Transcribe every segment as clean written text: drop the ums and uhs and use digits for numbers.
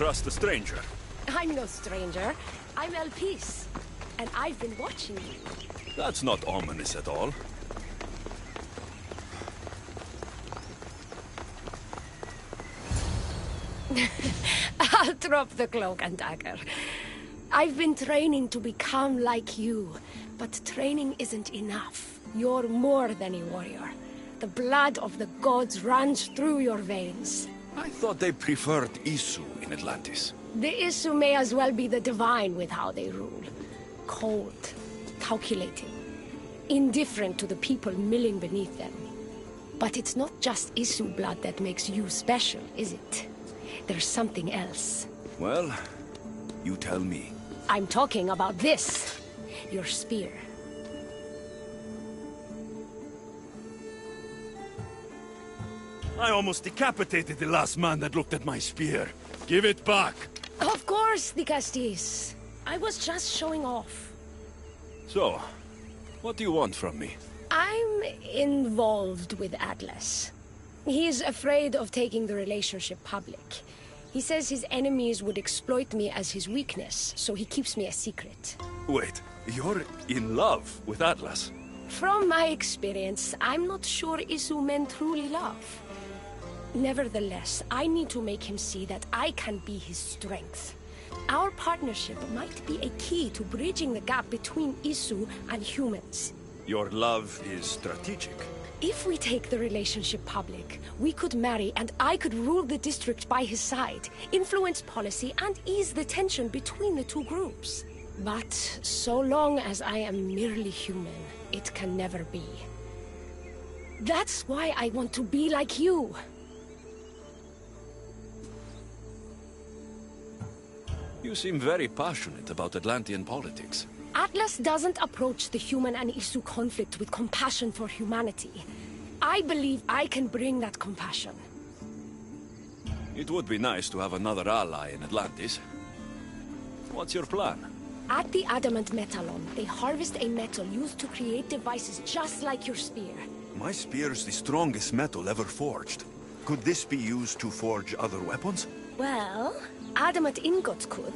trust a stranger. I'm no stranger. I'm El Peace. And I've been watching you. That's not ominous at all. I'll drop the cloak and dagger. I've been training to become like you, but training isn't enough. You're more than a warrior. The blood of the gods runs through your veins. I thought they preferred Isu in Atlantis. The Isu may as well be the divine with how they rule. Cold, calculating, indifferent to the people milling beneath them. But it's not just Isu blood that makes you special, is it? There's something else. Well, you tell me. I'm talking about this. Your spear. I almost decapitated the last man that looked at my spear. Give it back. Of course, Dicastis. I was just showing off. So, what do you want from me? I'm involved with Atlas. He's afraid of taking the relationship public. He says his enemies would exploit me as his weakness, so he keeps me a secret. Wait, you're in love with Atlas? From my experience, I'm not sure Isu men truly love. Nevertheless, I need to make him see that I can be his strength. Our partnership might be a key to bridging the gap between Isu and humans. Your love is strategic. If we take the relationship public, we could marry and I could rule the district by his side, influence policy and ease the tension between the two groups. But so long as I am merely human, it can never be. That's why I want to be like you. You seem very passionate about Atlantean politics. Atlas doesn't approach the human and Isu conflict with compassion for humanity. I believe I can bring that compassion. It would be nice to have another ally in Atlantis. What's your plan? At the Adamant Metallon, they harvest a metal used to create devices just like your spear. My spear's the strongest metal ever forged. Could this be used to forge other weapons? Well, adamant ingots could.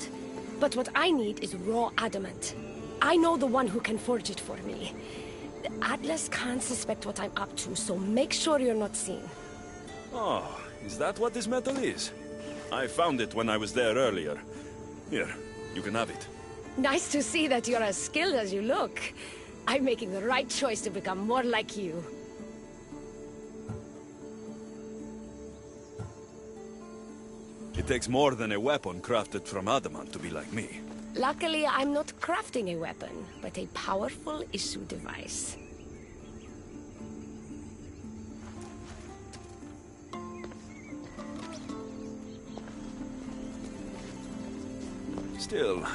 But what I need is raw adamant. I know the one who can forge it for me. Atlas can't suspect what I'm up to, so make sure you're not seen. Oh, is that what this metal is? I found it when I was there earlier. Here, you can have it. Nice to see that you're as skilled as you look. I'm making the right choice to become more like you. It takes more than a weapon crafted from adamant to be like me. Luckily, I'm not crafting a weapon, but a powerful Isu device. Still,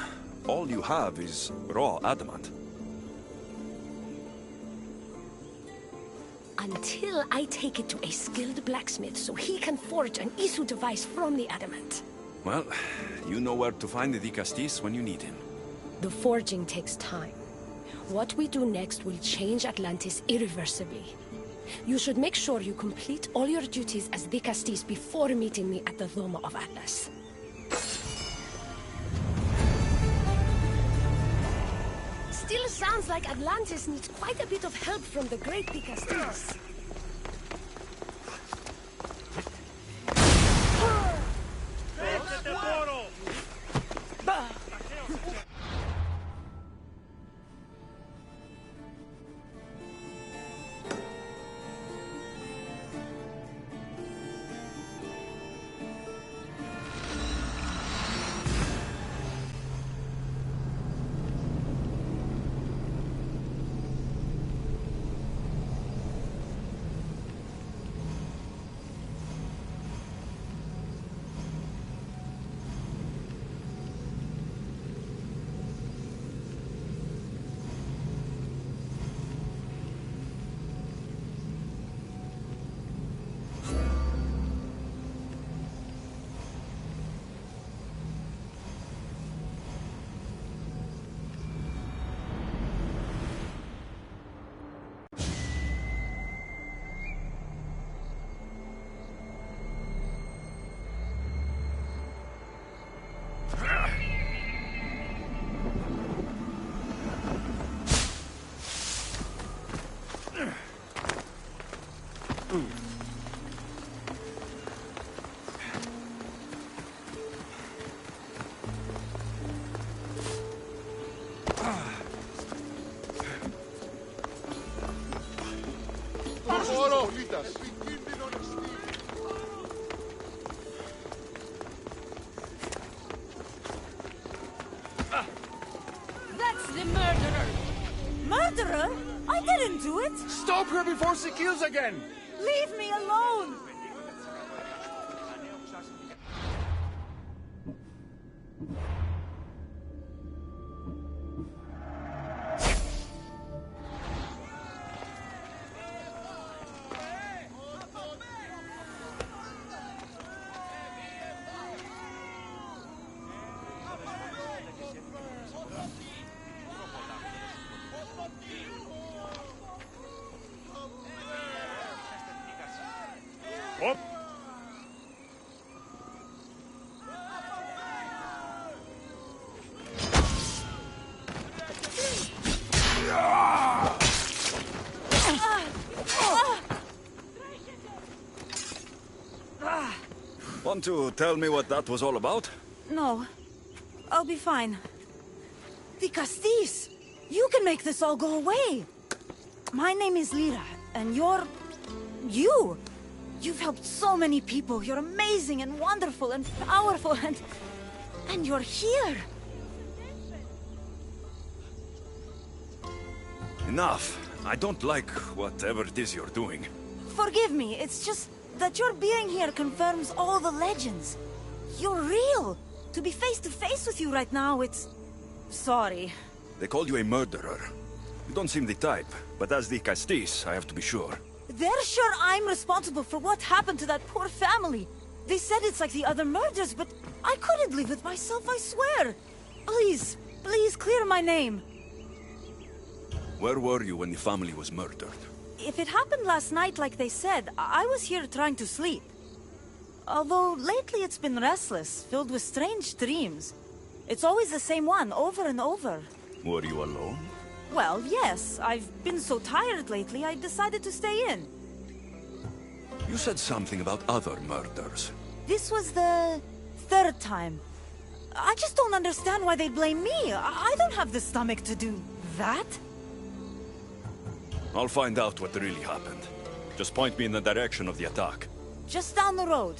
all you have is raw adamant. Until I take it to a skilled blacksmith so he can forge an Isu device from the adamant. Well, you know where to find the Dicastis when you need him. The forging takes time. What we do next will change Atlantis irreversibly. You should make sure you complete all your duties as Dicastis before meeting me at the Doma of Atlas. Still sounds like Atlantis needs quite a bit of help from the great Dicastis. murderer! Murderer? I didn't do it! Stop her before she kills again! Leave me alone! Up! Want to tell me what that was all about? No. I'll be fine. The Castis! You can make this all go away! My name is Lyra, and you're... you! You've helped so many people. You're amazing and wonderful and powerful and... and you're here! Enough. I don't like whatever it is you're doing. Forgive me, it's just that your being here confirms all the legends. You're real! To be face to face with you right now, it's... sorry. They called you a murderer. You don't seem the type, but as the Castis, I have to be sure. They're sure I'm responsible for what happened to that poor family. They said it's like the other murders, but I couldn't live with myself, I swear. Please, please clear my name. Where were you when the family was murdered? If it happened last night like they said, I was here trying to sleep. Although lately it's been restless, filled with strange dreams. It's always the same one, over and over. Were you alone? Well, yes. I've been so tired lately, I decided to stay in. You said something about other murders. This was the third time. I just don't understand why they blame me. I don't have the stomach to do that. I'll find out what really happened. Just point me in the direction of the attack. Just down the road.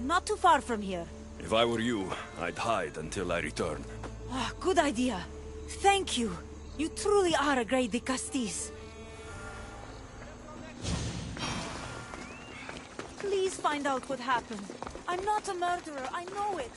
Not too far from here. If I were you, I'd hide until I return. Ah, good idea. Thank you. You truly are a great Castis. Please find out what happened. I'm not a murderer, I know it.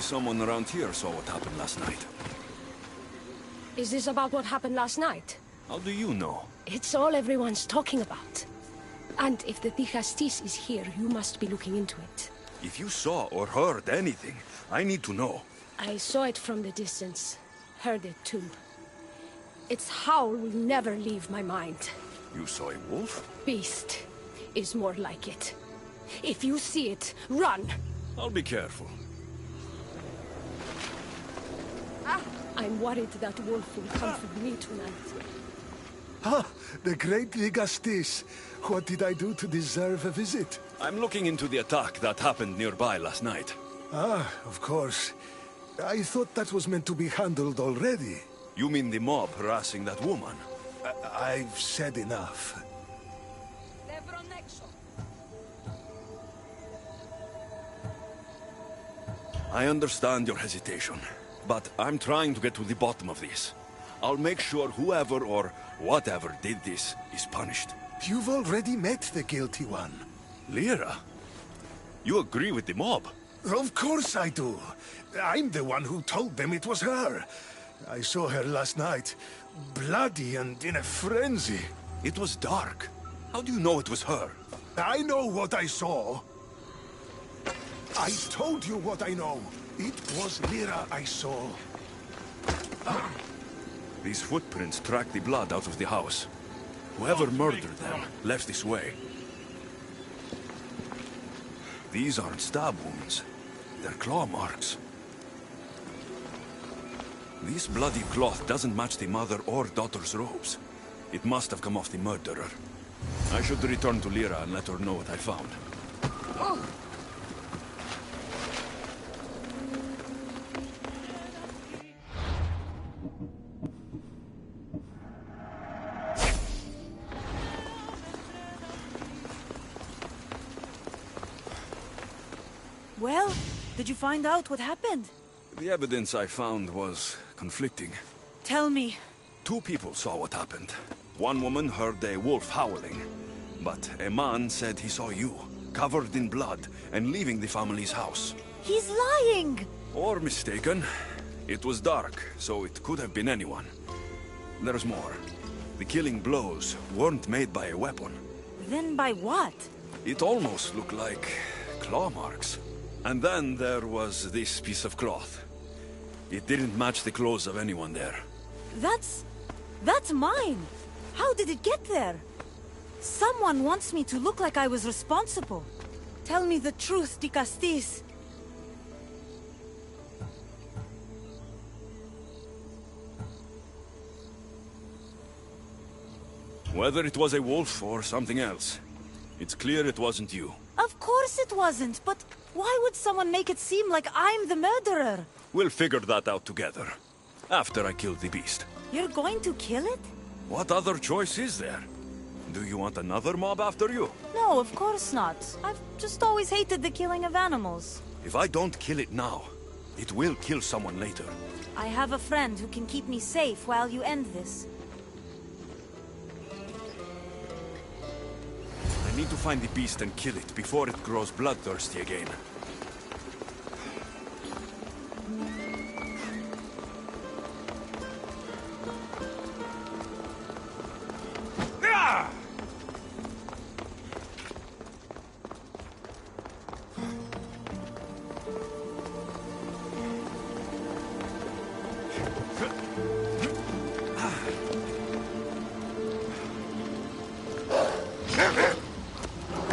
Someone around here saw what happened last night. Is this about what happened last night? How do you know? It's all everyone's talking about. And if the Castis is here, you must be looking into it. If you saw or heard anything, I need to know. I saw it from the distance. Heard it too. Its howl will never leave my mind. You saw a wolf? Beast is more like it. If you see it, run! I'll be careful. I'm worried that wolf will come for me tonight. Ah, the great Ligastis. What did I do to deserve a visit? I'm looking into the attack that happened nearby last night. Ah, of course. I thought that was meant to be handled already. You mean the mob harassing that woman? I've said enough. I understand your hesitation, but I'm trying to get to the bottom of this. I'll make sure whoever or whatever did this is punished. You've already met the guilty one. Lyra? You agree with the mob? Of course I do. I'm the one who told them it was her. I saw her last night, bloody and in a frenzy. It was dark. How do you know it was her? I know what I saw. I told you what I know. It was Lyra I saw. These footprints track the blood out of the house. Whoever murdered them left this way. These aren't stab wounds. They're claw marks. This bloody cloth doesn't match the mother or daughter's robes. It must have come off the murderer. I should return to Lyra and let her know what I found. Well, did you find out what happened? The evidence I found was conflicting. Tell me. 2 people saw what happened. One woman heard a wolf howling, but a man said he saw you, covered in blood, and leaving the family's house. He's lying! Or mistaken. It was dark, so it could have been anyone. There's more. The killing blows weren't made by a weapon. Then by what? It almost looked like claw marks. And then there was this piece of cloth. It didn't match the clothes of anyone there. That's mine! How did it get there? Someone wants me to look like I was responsible. Tell me the truth, Di Castis. Whether it was a wolf or something else, it's clear it wasn't you. Of course it wasn't, but why would someone make it seem like I'm the murderer? We'll figure that out together, after I kill the beast. You're going to kill it? What other choice is there? Do you want another mob after you? No, of course not. I've just always hated the killing of animals. If I don't kill it now, it will kill someone later. I have a friend who can keep me safe while you end this. I need to find the beast and kill it before it grows bloodthirsty again.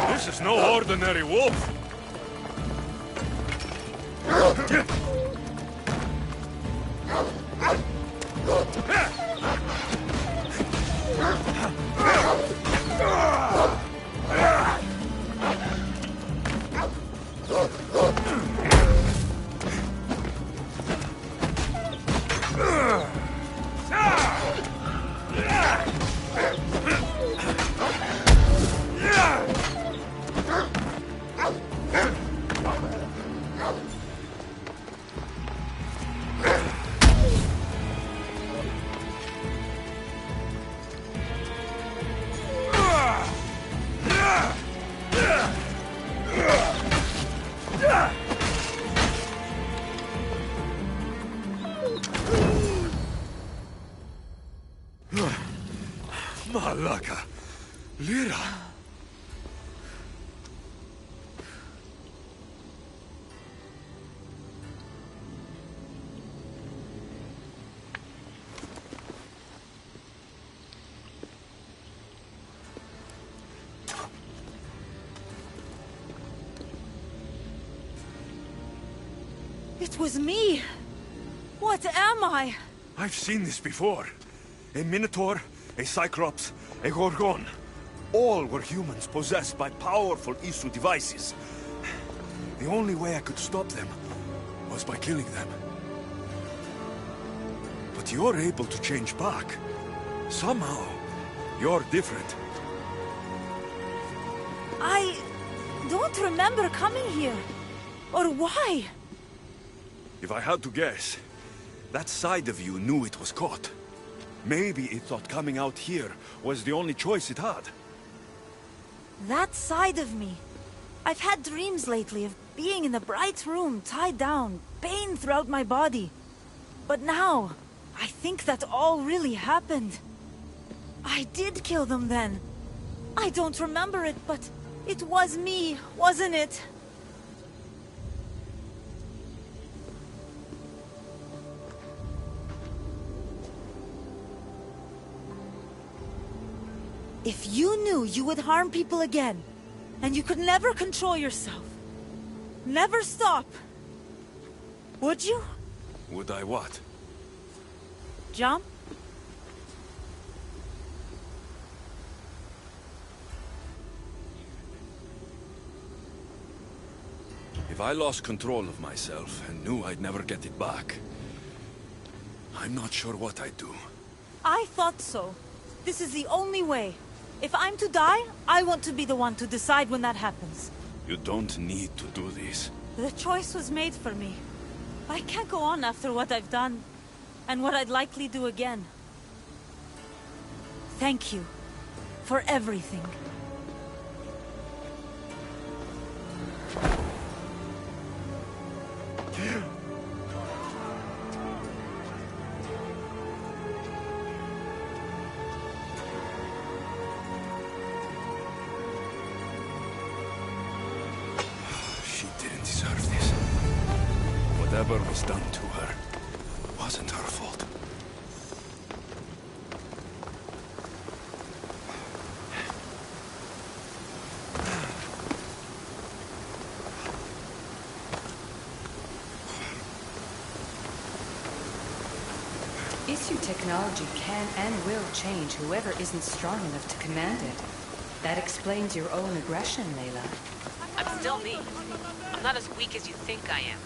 This is no ordinary wolf. Malaka. Lyra. It was me! What am I? I've seen this before. A Minotaur, a Cyclops, a Gorgon. All were humans possessed by powerful Isu devices. The only way I could stop them was by killing them. But you're able to change back. Somehow, you're different. I don't remember coming here. Or why? If I had to guess, that side of you knew it was caught. Maybe it thought coming out here was the only choice it had. That side of me. I've had dreams lately of being in a bright room, tied down, pain throughout my body. But now, I think that all really happened. I did kill them then. I don't remember it, but it was me, wasn't it? If you knew you would harm people again, and you could never control yourself, Never stop. Would you? Would I what? Jump? If I lost control of myself and knew I'd never get it back, I'm not sure what I'd do. I thought so. This is the only way. If I'm to die, I want to be the one to decide when that happens. You don't need to do this. The choice was made for me. I can't go on after what I've done, and what I'd likely do again. Thank you for everything. She didn't deserve this. Whatever was done to her wasn't her fault. Issue technology can and will change whoever isn't strong enough to command it. That explains your own aggression, Layla. I'm still me. I'm not as weak as you think I am.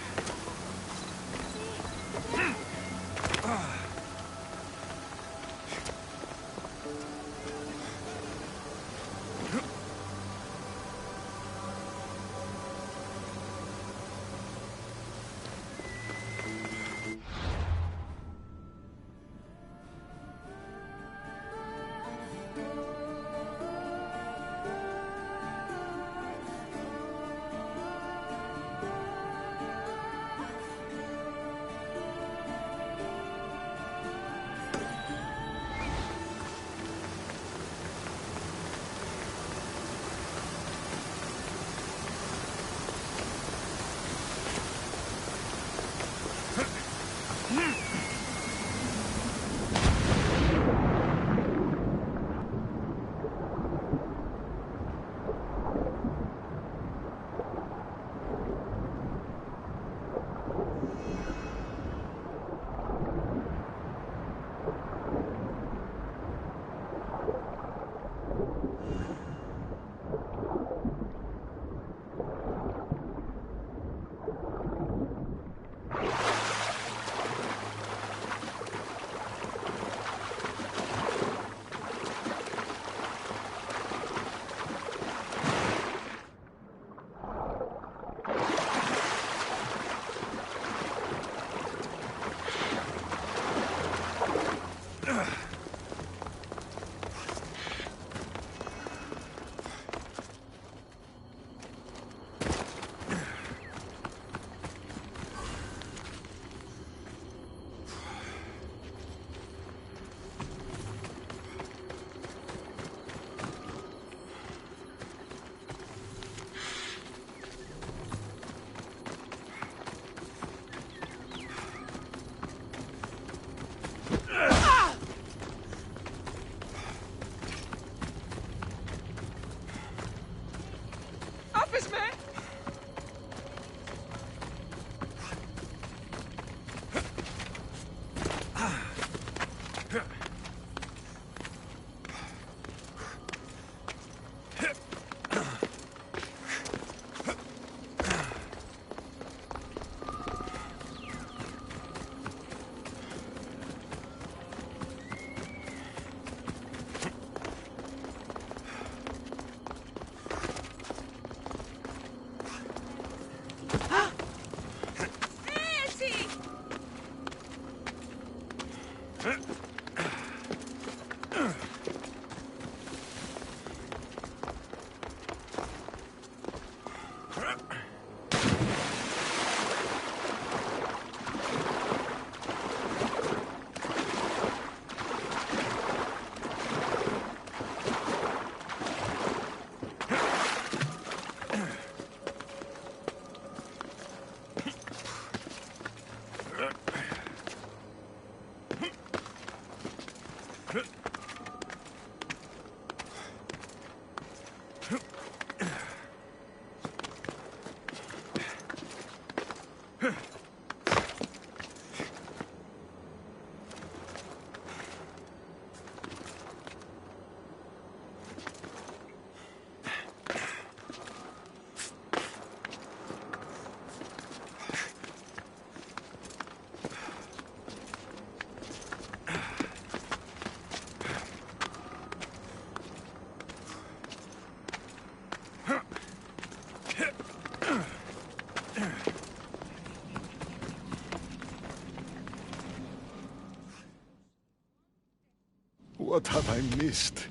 What have I missed?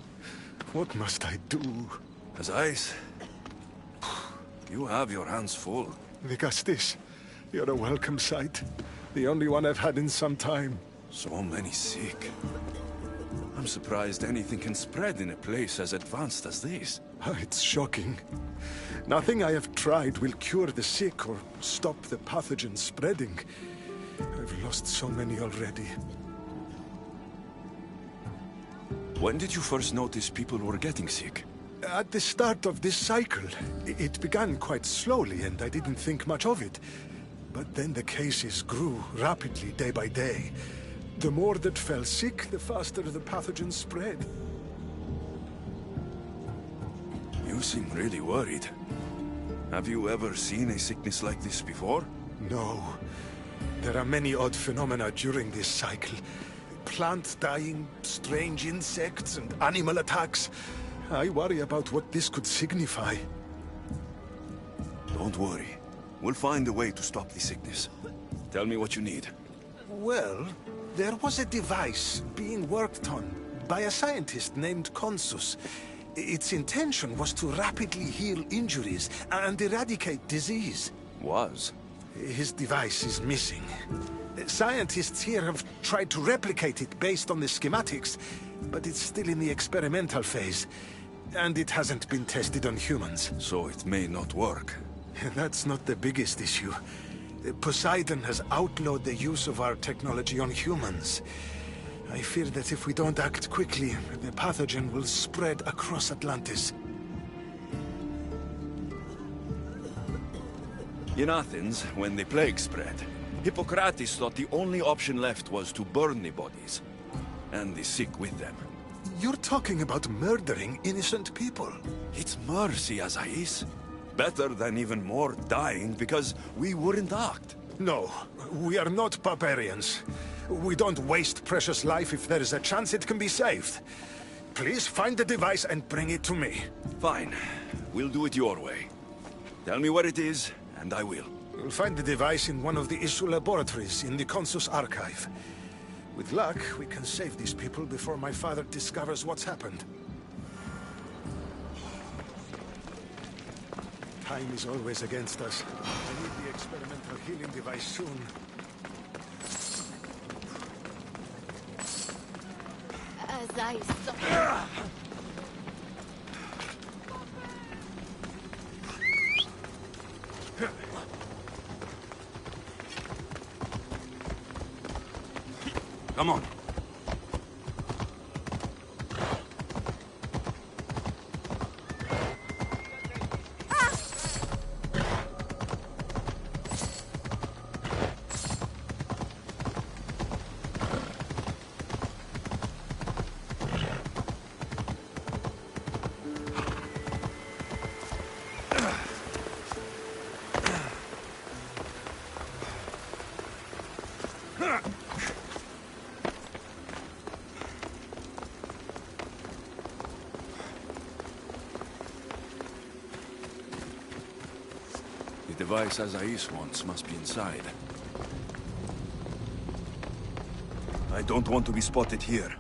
What must I do? Azais, you have your hands full. Vigastis, you're a welcome sight. The only one I've had in some time. So many sick. I'm surprised anything can spread in a place as advanced as this. It's shocking. Nothing I have tried will cure the sick or stop the pathogen spreading. I've lost so many already. When did you first notice people were getting sick? At the start of this cycle. It began quite slowly and I didn't think much of it. But then the cases grew rapidly day by day. The more that fell sick, the faster the pathogen spread. You seem really worried. Have you ever seen a sickness like this before? No. There are many odd phenomena during this cycle. Plant dying, strange insects, and animal attacks. I worry about what this could signify. Don't worry. We'll find a way to stop the sickness. Tell me what you need. Well, there was a device being worked on by a scientist named Consus. Its intention was to rapidly heal injuries and eradicate disease. Was? His device is missing. Scientists here have tried to replicate it based on the schematics, but it's still in the experimental phase. And it hasn't been tested on humans. So it may not work. That's not the biggest issue. Poseidon has outlawed the use of our technology on humans. I fear that if we don't act quickly, the pathogen will spread across Atlantis. In Athens, when the plague spread, Hippocrates thought the only option left was to burn the bodies, and the sick with them. You're talking about murdering innocent people. It's mercy, Azais. Better than even more dying because we wouldn't act. No, we are not barbarians. We don't waste precious life if there is a chance it can be saved. Please find the device and bring it to me. Fine. We'll do it your way. Tell me where it is, and I will. We'll find the device in one of the issue laboratories in the Consus archive. With luck, we can save these people before my father discovers what's happened. Time is always against us. I need the experimental healing device soon. As I saw... Come on. The device Azais wants must be inside. I don't want to be spotted here.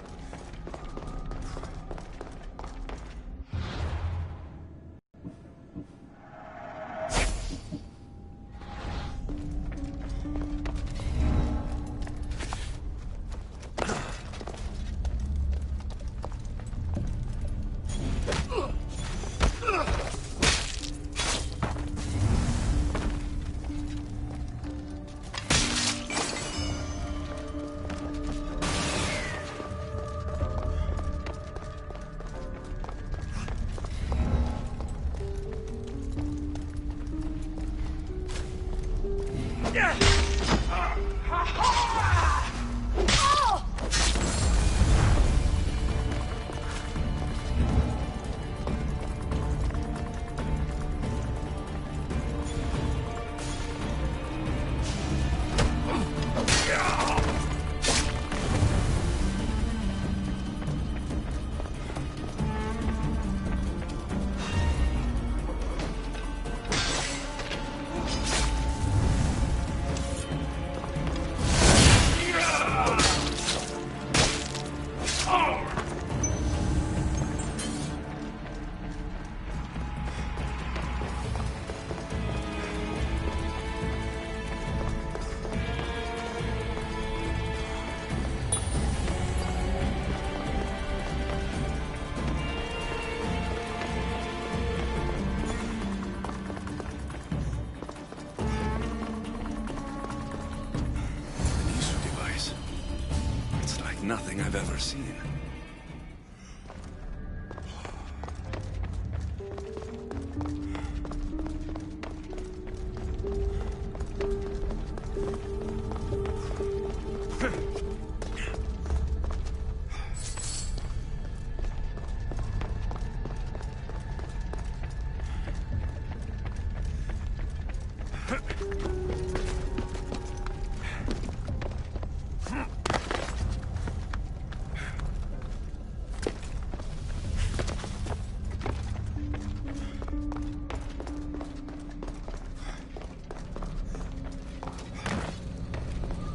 anything I've ever seen.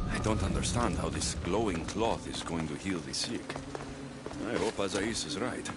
I don't understand how this glowing cloth is going to heal the sick. I hope Azais is right.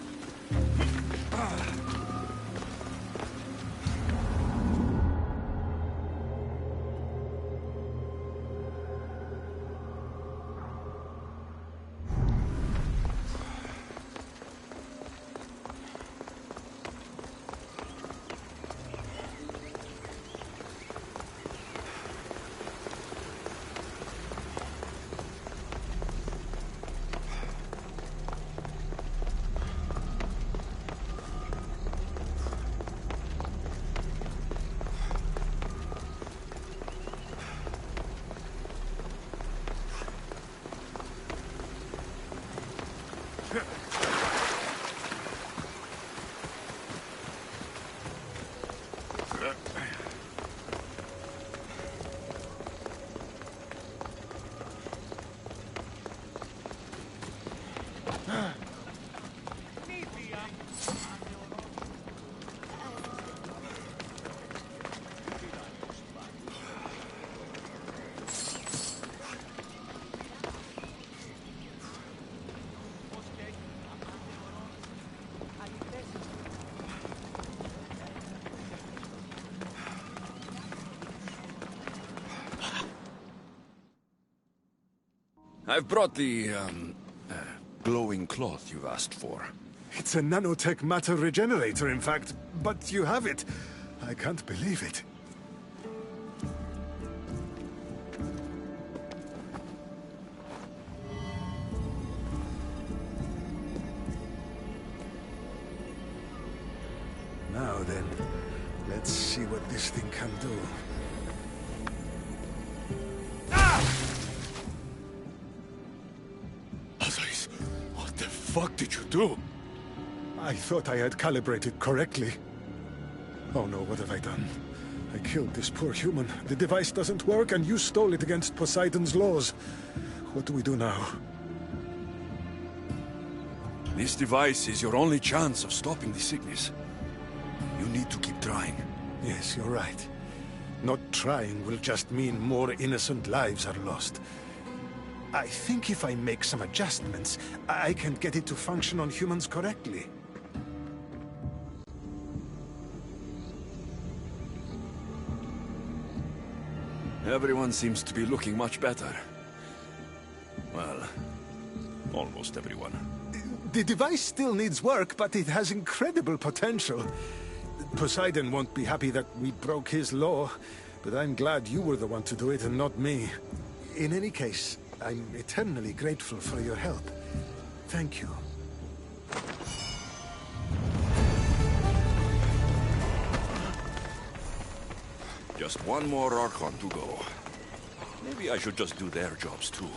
I've brought the, glowing cloth you've asked for. It's a nanotech matter regenerator, in fact. But you have it. I can't believe it. Now then, let's see what this thing can do. Azais, what the fuck did you do? I thought I had calibrated correctly. Oh no, what have I done? I killed this poor human. The device doesn't work, and you stole it against Poseidon's laws. What do we do now? This device is your only chance of stopping the sickness. You need to keep trying. Yes, you're right. Not trying will just mean more innocent lives are lost. I think if I make some adjustments, I can get it to function on humans correctly. Everyone seems to be looking much better. Well, almost everyone. The device still needs work, but it has incredible potential. Poseidon won't be happy that we broke his law, but I'm glad you were the one to do it and not me. In any case, I'm eternally grateful for your help. Thank you. Just one more Archon to go. Maybe I should just do their jobs too.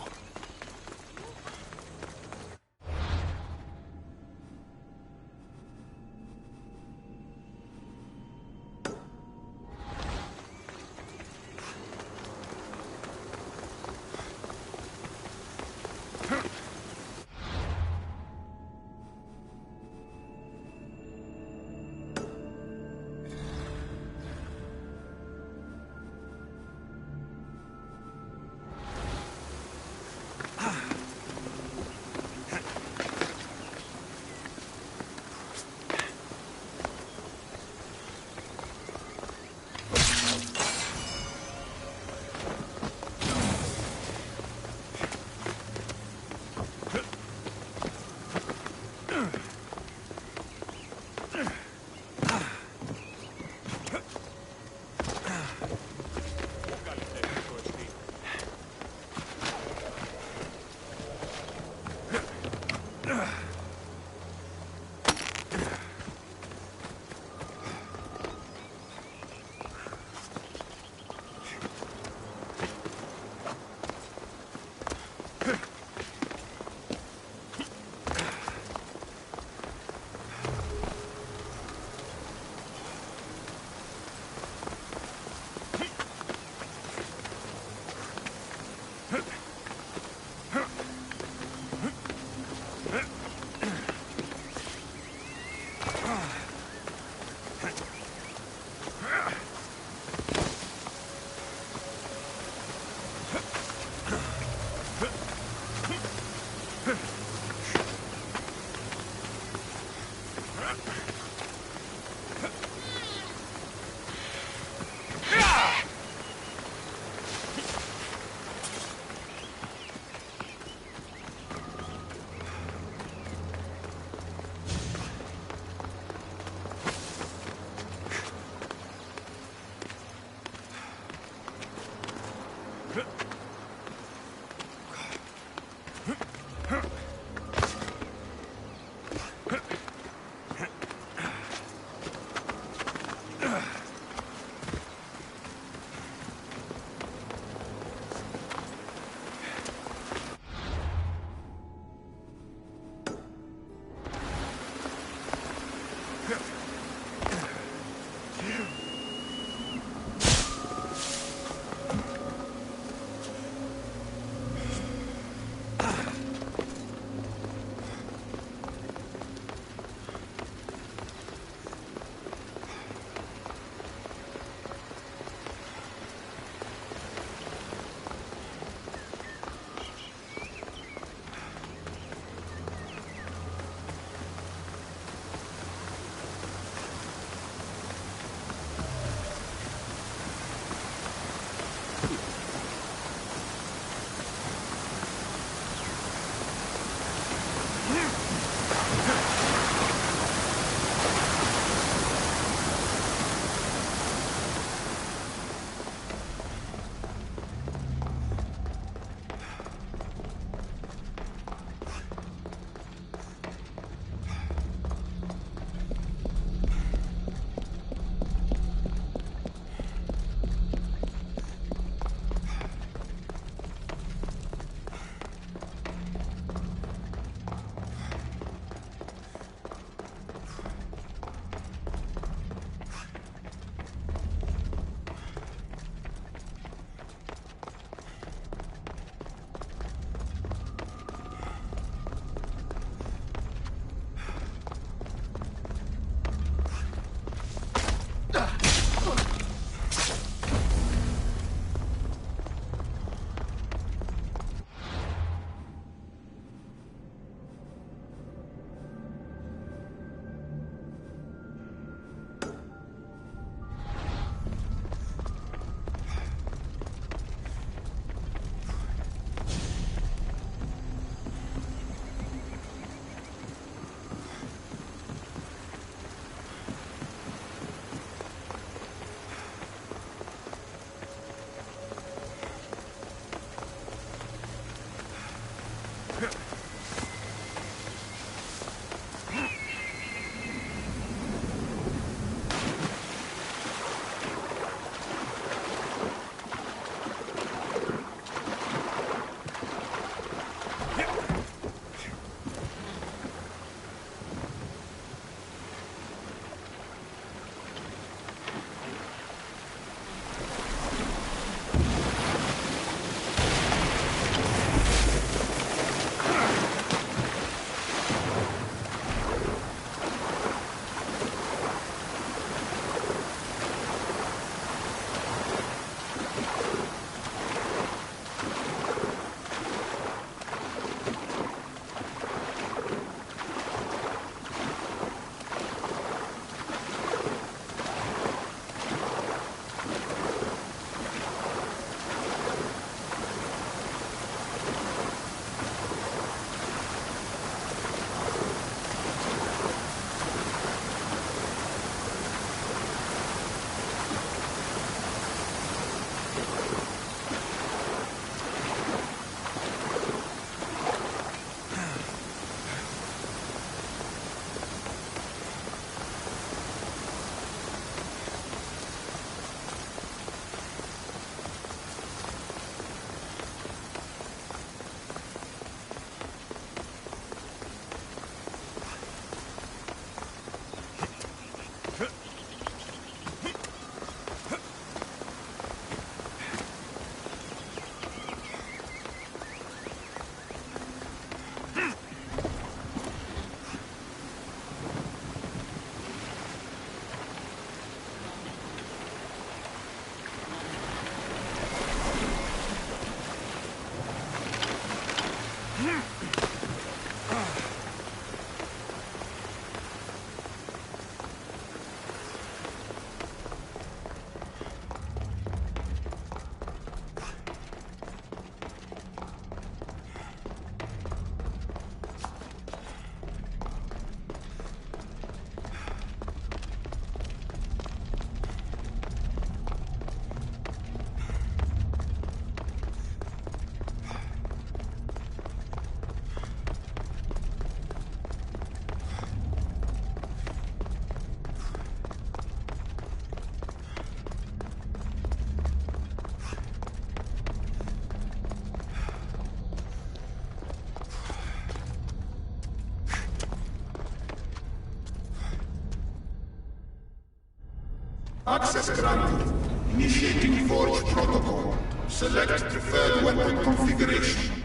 Access granted. Initiating Forge Protocol. Select preferred weapon configuration.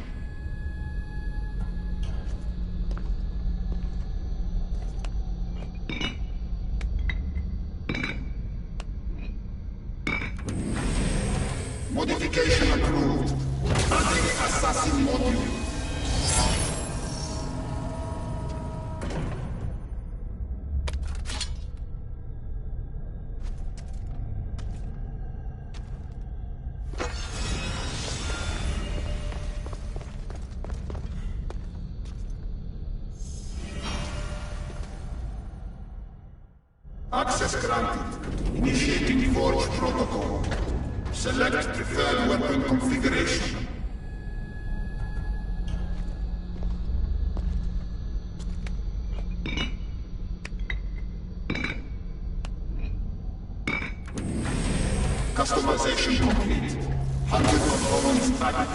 Modification approved. Adding assassin module. Access granted. Initiating Forge Protocol. Select preferred weapon configuration. Customization complete. 100 components added.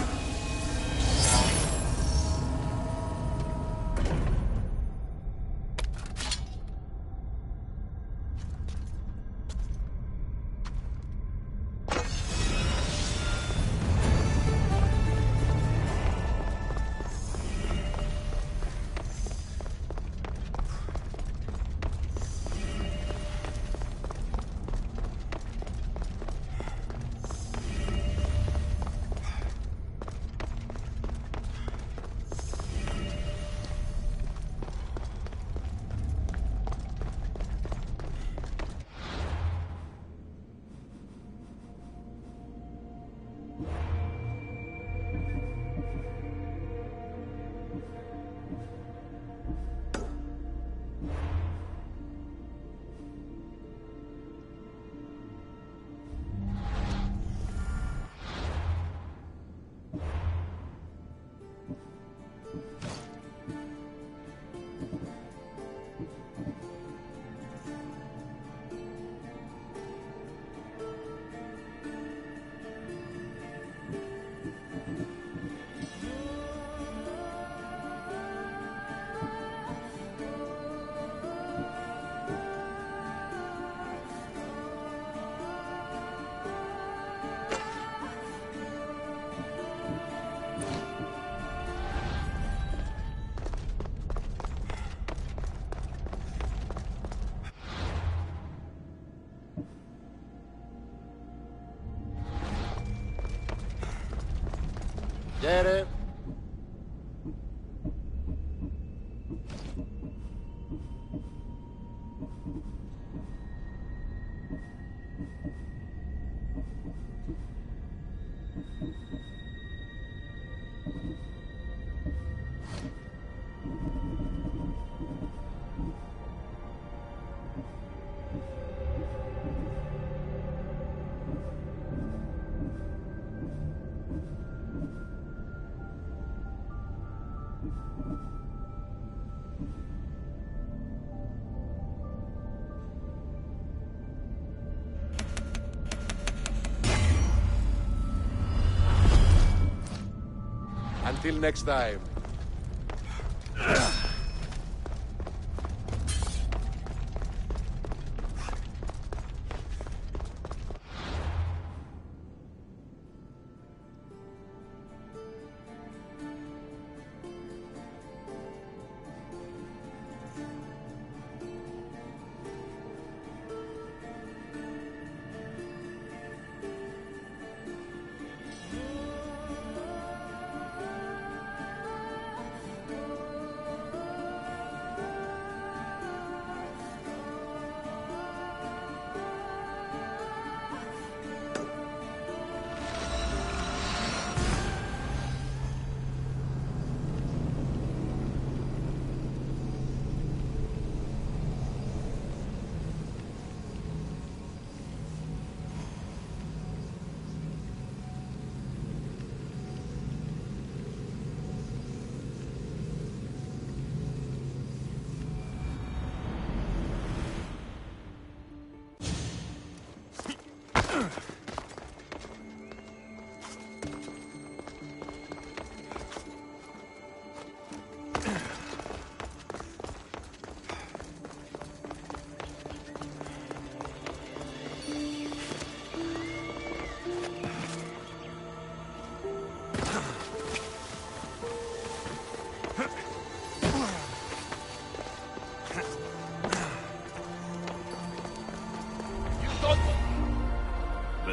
Get it? Until next time.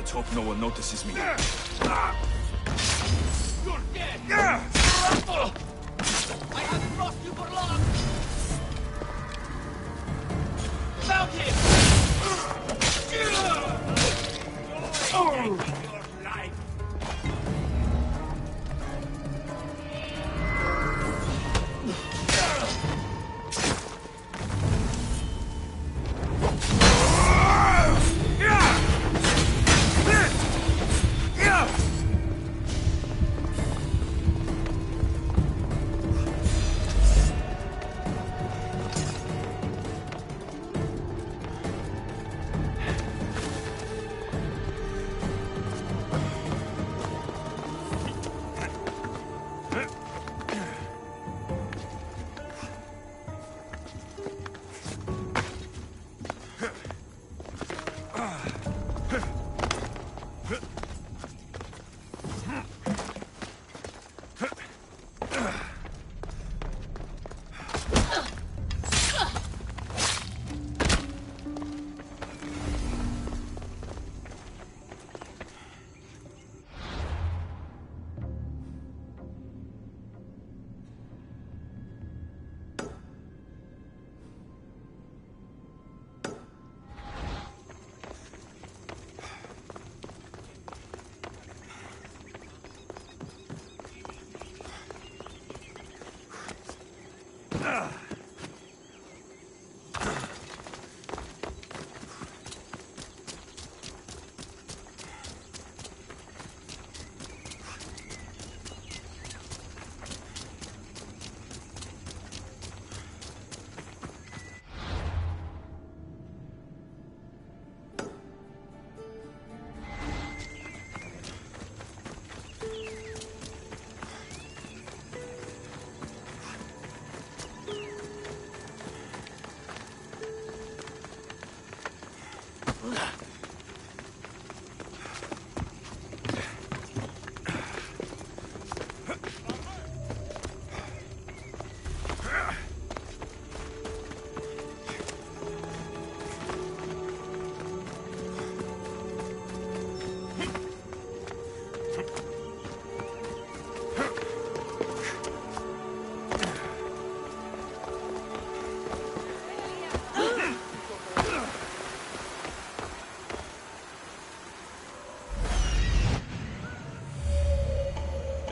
Let's hope no one notices me. You're dead! I haven't lost you for long! Found him! Your life!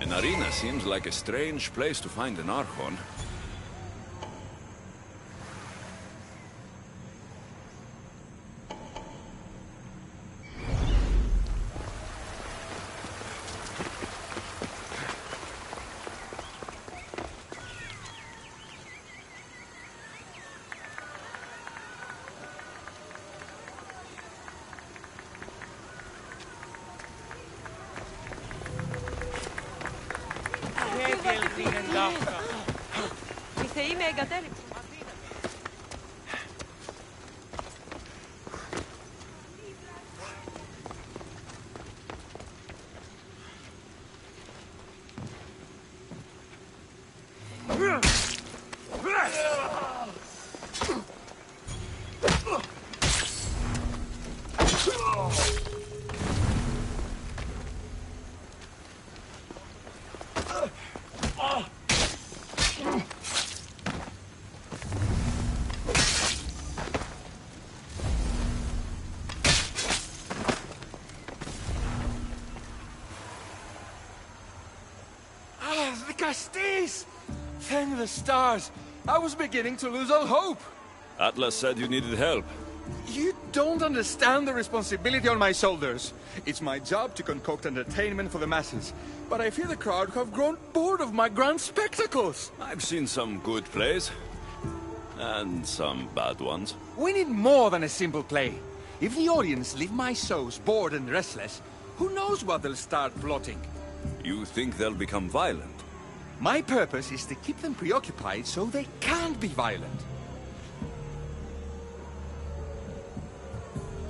An arena seems like a strange place to find an Archon. Dastis! Thank the stars! I was beginning to lose all hope! Atlas said you needed help. You don't understand the responsibility on my shoulders. It's my job to concoct entertainment for the masses, but I fear the crowd have grown bored of my grand spectacles. I've seen some good plays, and some bad ones. We need more than a simple play. If the audience leave my shows bored and restless, who knows what they'll start plotting? You think they'll become violent? My purpose is to keep them preoccupied so they can't be violent.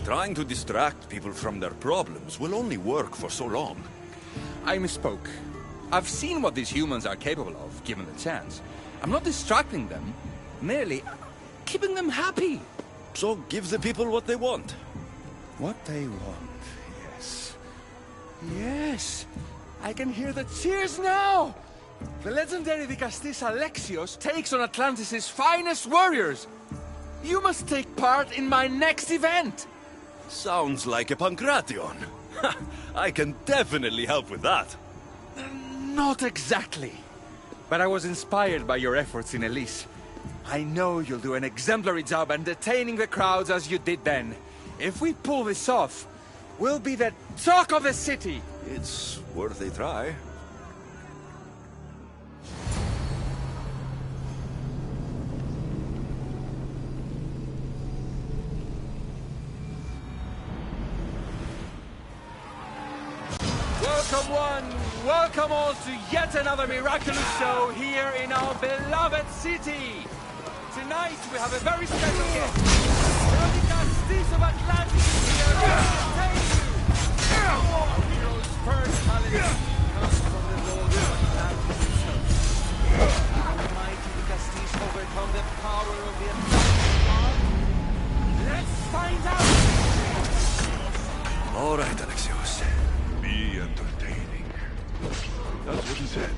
Trying to distract people from their problems will only work for so long. I misspoke. I've seen what these humans are capable of, given the chance. I'm not distracting them, merely keeping them happy. So give the people what they want. What they want, yes. Yes, I can hear the cheers now! The legendary Dicastis Alexios takes on Atlantis' finest warriors! You must take part in my next event! Sounds like a Pancration. I can definitely help with that. Not exactly. But I was inspired by your efforts in Elise. I know you'll do an exemplary job entertaining the crowds as you did then. If we pull this off, we'll be the talk of the city! It's worth a try. Welcome one, welcome all to yet another miraculous show here in our beloved city. Tonight we have a very special guest. The Dicastis of Atlantis is here to entertain you. Our hero's first talent comes from the Lord of Atlantis himself. How the mighty Dicastis overcome the power of the Atlantis god? Let's find out! All right, Alexios. Be entertaining. That's what he said.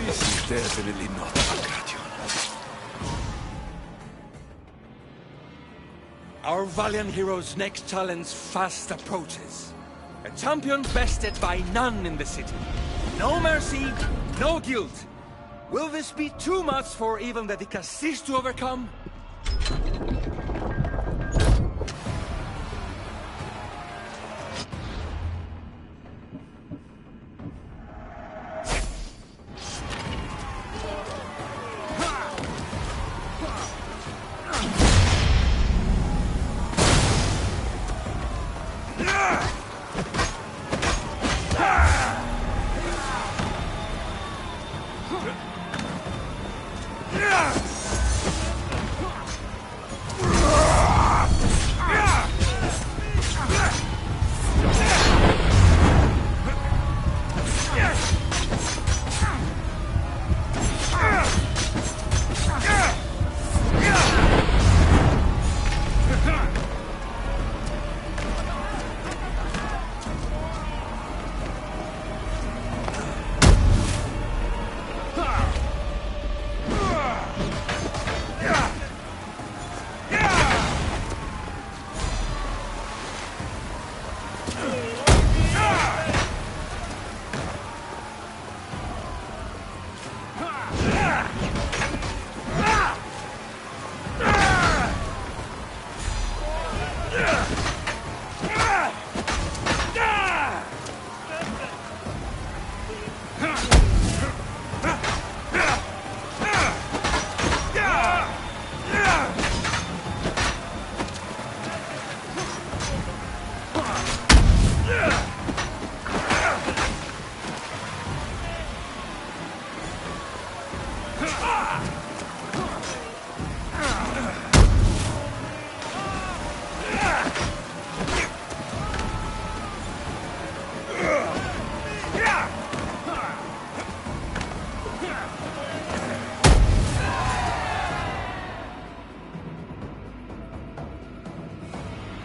This is definitely not a Pancration. Our valiant hero's next challenge fast approaches. A champion bested by none in the city. No mercy, no guilt. Will this be too much for even the Dicastis to overcome?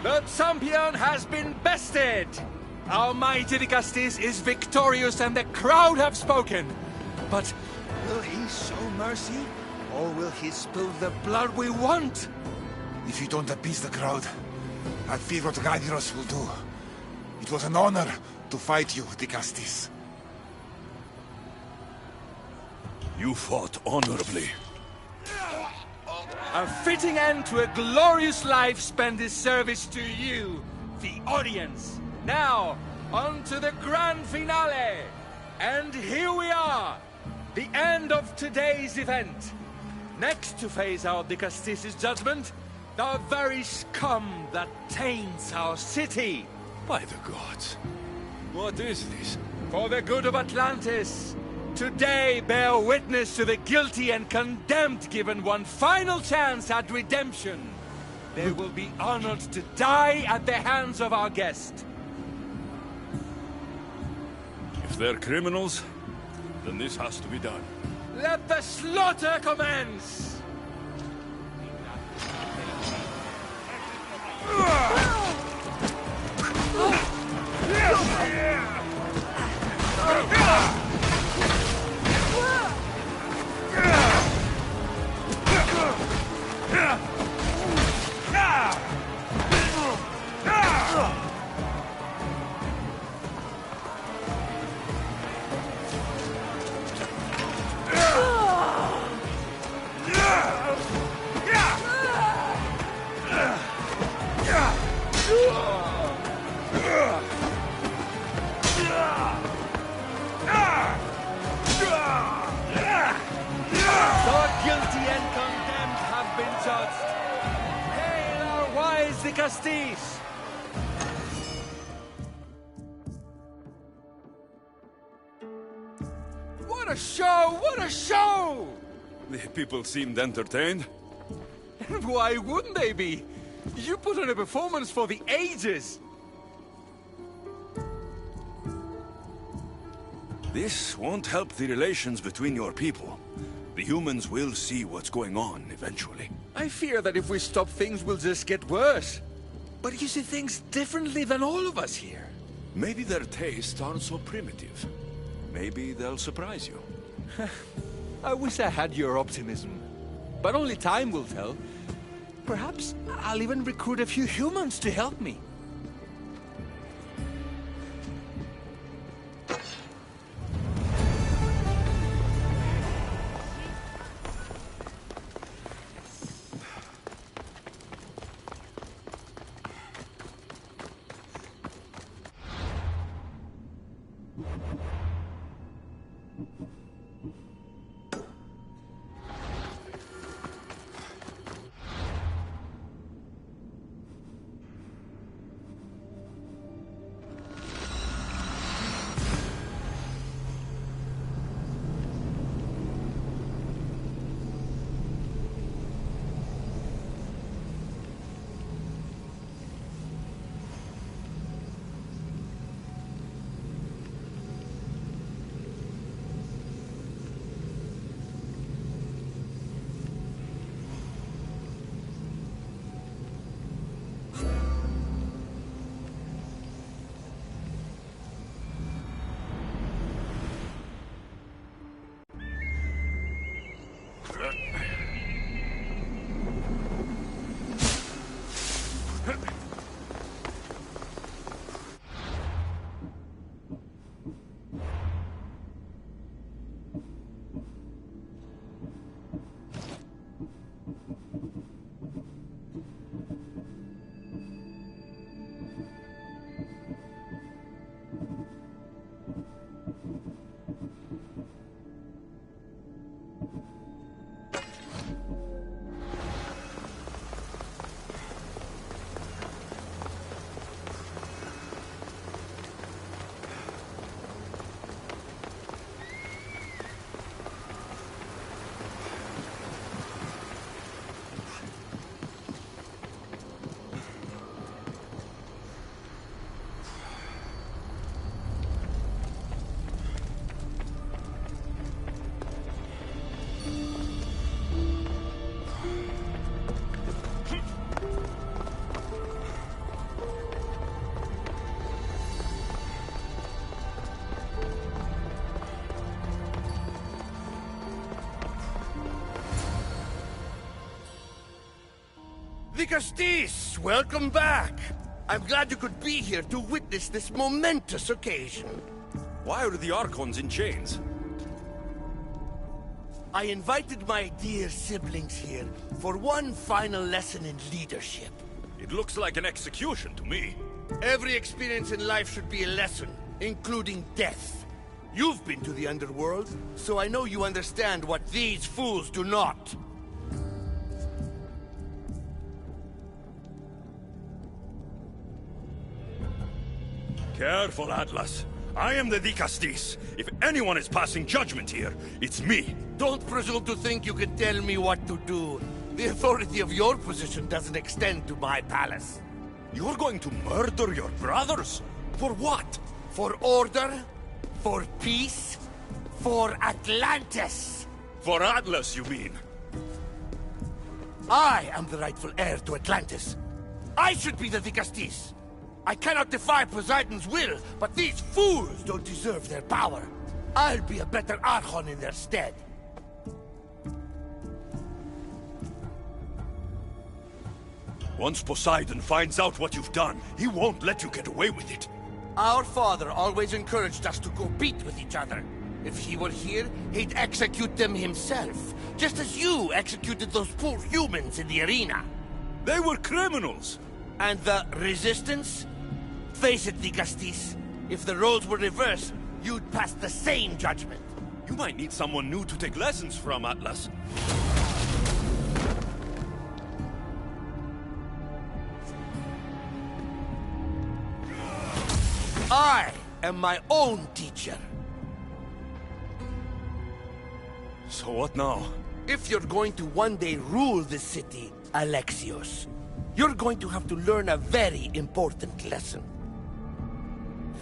The champion has been bested! Our mighty Dicastis is victorious and the crowd have spoken. But will he show mercy? Or will he spill the blood we want? If you don't appease the crowd, I fear what Gaidiros will do. It was an honor to fight you, Dicastis. You fought honorably. A fitting end to a glorious life spent in service to you, the audience. Now, on to the grand finale. And here we are, the end of today's event. Next to face our Dicastis' judgment, the very scum that taints our city. By the gods. What is this? For the good of Atlantis, today bear witness to the guilty and condemned given one final chance at redemption. They will be honored to die at the hands of our guest. If If they're criminals, then this has to be done. Let the slaughter commence! Castis! What a show! What a show! The people seemed entertained. Why wouldn't they be? You put on a performance for the ages! This won't help the relations between your people. The humans will see what's going on eventually. I fear that if we stop things, will just get worse. But you see things differently than all of us here. Maybe their tastes aren't so primitive. Maybe they'll surprise you. I wish I had your optimism. But only time will tell. Perhaps I'll even recruit a few humans to help me. Castis, welcome back. I'm glad you could be here to witness this momentous occasion. Why are the Archons in chains? I invited my dear siblings here for one final lesson in leadership. It looks like an execution to me. Every experience in life should be a lesson, including death. You've been to the underworld, so I know you understand what these fools do not. Careful, Atlas. I am the Dicastis. If anyone is passing judgment here, it's me. Don't presume to think you can tell me what to do. The authority of your position doesn't extend to my palace. You're going to murder your brothers? For what? For order, For peace? For Atlantis? For Atlas, you mean? I am the rightful heir to Atlantis. I should be the Vicastis. I cannot defy Poseidon's will, but these fools don't deserve their power. I'll be a better Archon in their stead. Once Poseidon finds out what you've done, he won't let you get away with it. Our father always encouraged us to compete with each other. If he were here, he'd execute them himself, just as you executed those poor humans in the arena. They were criminals! And the Resistance? Face it, Vicastis. If the roles were reversed, you'd pass the same judgment. You might need someone new to take lessons from, Atlas. I am my own teacher. So what now? If you're going to one day rule this city, Alexios, you're going to have to learn a very important lesson.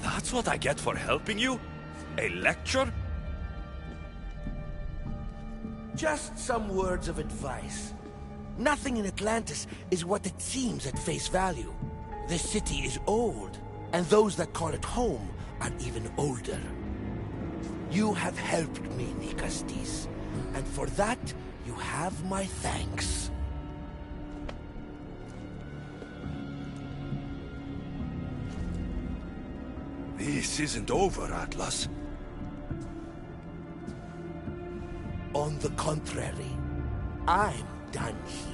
That's what I get for helping you? A lecture? Just some words of advice. Nothing in Atlantis is what it seems at face value. This city is old, and those that call it home are even older. You have helped me, Vicastis, and for that, you have my thanks. This isn't over, Atlas. On the contrary, I'm done here.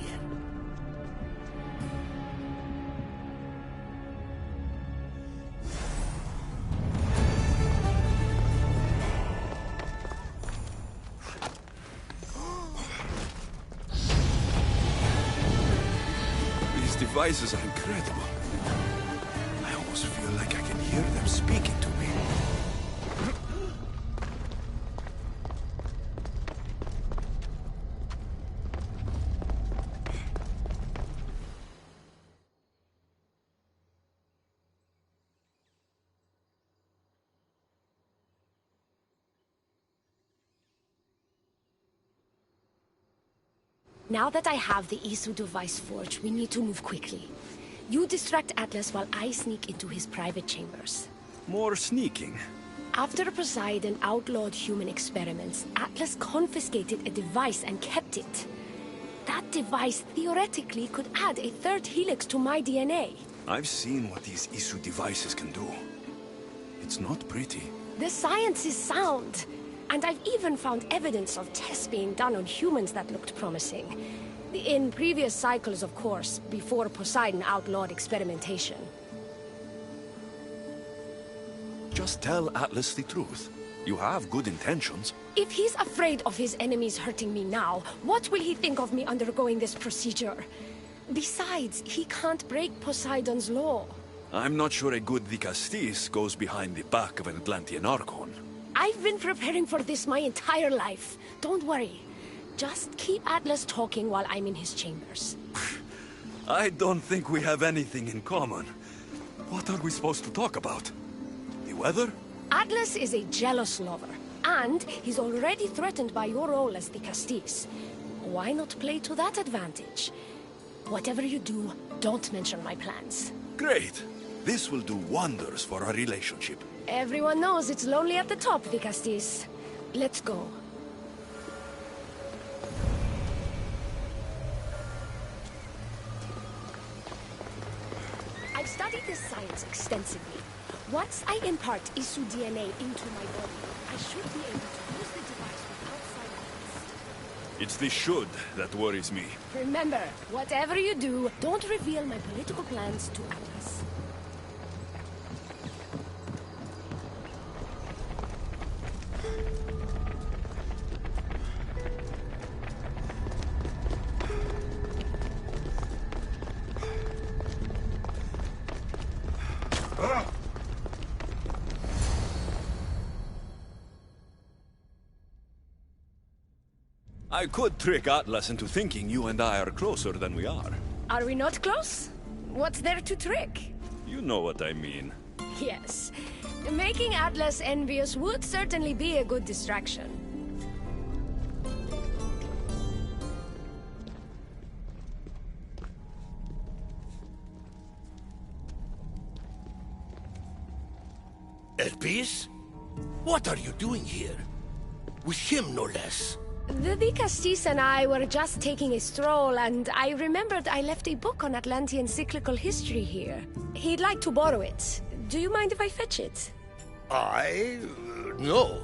These devices are incredible. I almost feel like I can hear them speaking to me. Now that I have the Isu device forged, we need to move quickly. You distract Atlas while I sneak into his private chambers. More sneaking. After Poseidon outlawed human experiments, Atlas confiscated a device and kept it. That device theoretically could add a third helix to my DNA. I've seen what these Isu devices can do. It's not pretty. The science is sound. And I've even found evidence of tests being done on humans that looked promising. In previous cycles, of course, before Poseidon outlawed experimentation. Just tell Atlas the truth. You have good intentions. If he's afraid of his enemies hurting me now, what will he think of me undergoing this procedure? Besides, he can't break Poseidon's law. I'm not sure a good Vicastis goes behind the back of an Atlantean Archon. I've been preparing for this my entire life. Don't worry. Just keep Atlas talking while I'm in his chambers. I don't think we have anything in common. What are we supposed to talk about? The weather? Atlas is a jealous lover, and he's already threatened by your role as the Castis. Why not play to that advantage? Whatever you do, don't mention my plans. Great. This will do wonders for our relationship. Everyone knows it's lonely at the top, Vicastis. Let's go. I've studied this science extensively. Once I impart Isu DNA into my body, I should be able to use the device without side effects. It's the should that worries me. Remember, whatever you do, don't reveal my political plans to Atlas. I could trick Atlas into thinking you and I are closer than we are. Are we not close? What's there to trick? You know what I mean. Yes. Making Atlas envious would certainly be a good distraction. Elpis? What are you doing here? With him, no less. The Vicastis and I were just taking a stroll, and I remembered I left a book on Atlantean cyclical history here. He'd like to borrow it. Do you mind if I fetch it? No.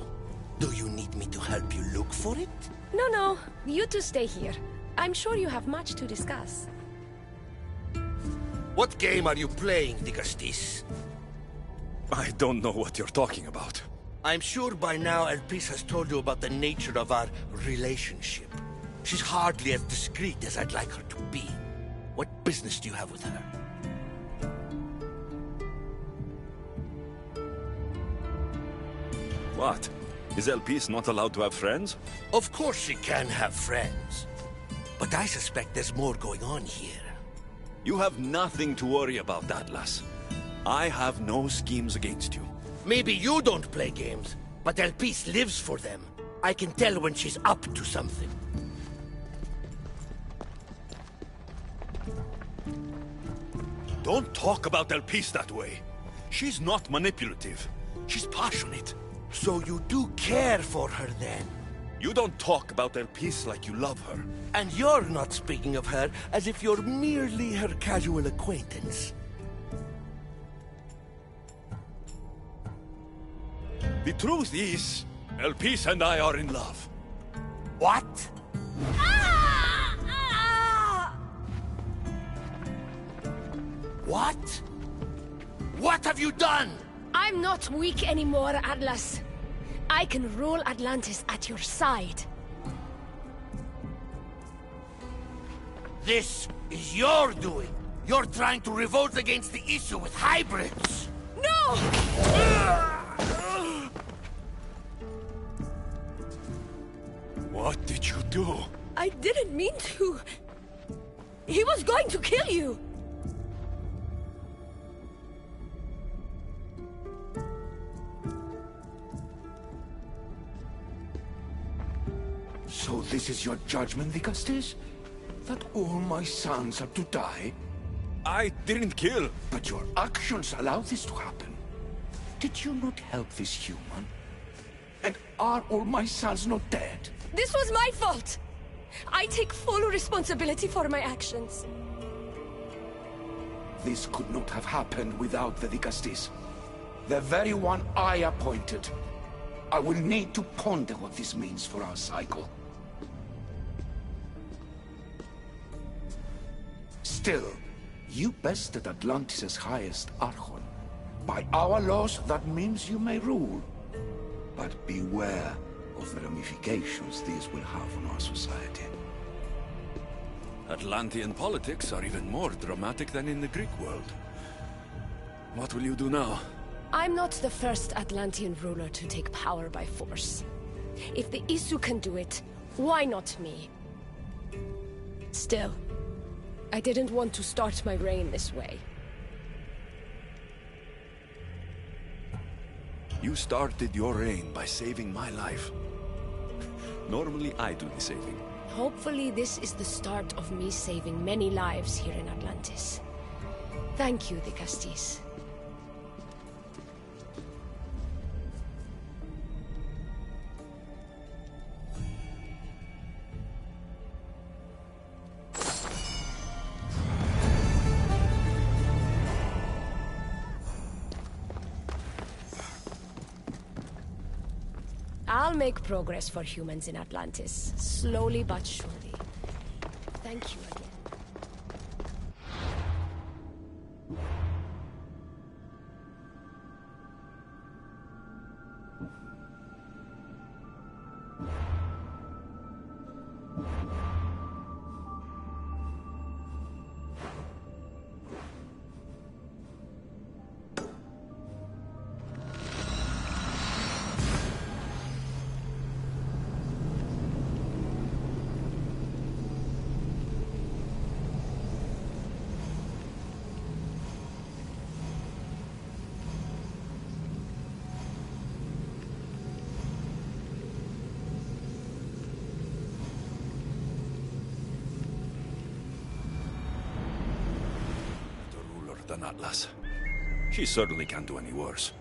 Do you need me to help you look for it? No. You two stay here. I'm sure you have much to discuss. What game are you playing, Vicastis? I don't know what you're talking about. I'm sure by now Elpis has told you about the nature of our relationship. She's hardly as discreet as I'd like her to be. What business do you have with her? What? Is Elpis not allowed to have friends? Of course she can have friends. But I suspect there's more going on here. You have nothing to worry about, Atlas. I have no schemes against you. Maybe you don't play games, but Elpis lives for them. I can tell when she's up to something. Don't talk about Elpis that way. She's not manipulative. She's passionate. So you do care for her then? You don't talk about Elpis like you love her. And you're not speaking of her as if you're merely her casual acquaintance. The truth is, Elpis and I are in love. What? What? What have you done? I'm not weak anymore, Atlas. I can rule Atlantis at your side. This is your doing. You're trying to revolt against the issue with hybrids. No! What did you do? I didn't mean to. He was going to kill you. So this is your judgment, Vicastis? That all my sons are to die? I didn't kill. But your actions allow this to happen. Did you not help this human? And are all my sons not dead? This was my fault. I take full responsibility for my actions. This could not have happened without the Vicastis. The very one I appointed. I will need to ponder what this means for our cycle. Still, you bested Atlantis' highest Archon. By our laws, that means you may rule. But beware of the ramifications these will have on our society. Atlantean politics are even more dramatic than in the Greek world. What will you do now? I'm not the first Atlantean ruler to take power by force. If the Isu can do it, why not me? Still, I didn't want to start my reign this way. You started your reign by saving my life. Normally I do the saving. Hopefully this is the start of me saving many lives here in Atlantis. Thank you, Vicastis. I'll make progress for humans in Atlantis, slowly but surely. Thank you again. than Atlas. She certainly can't do any worse.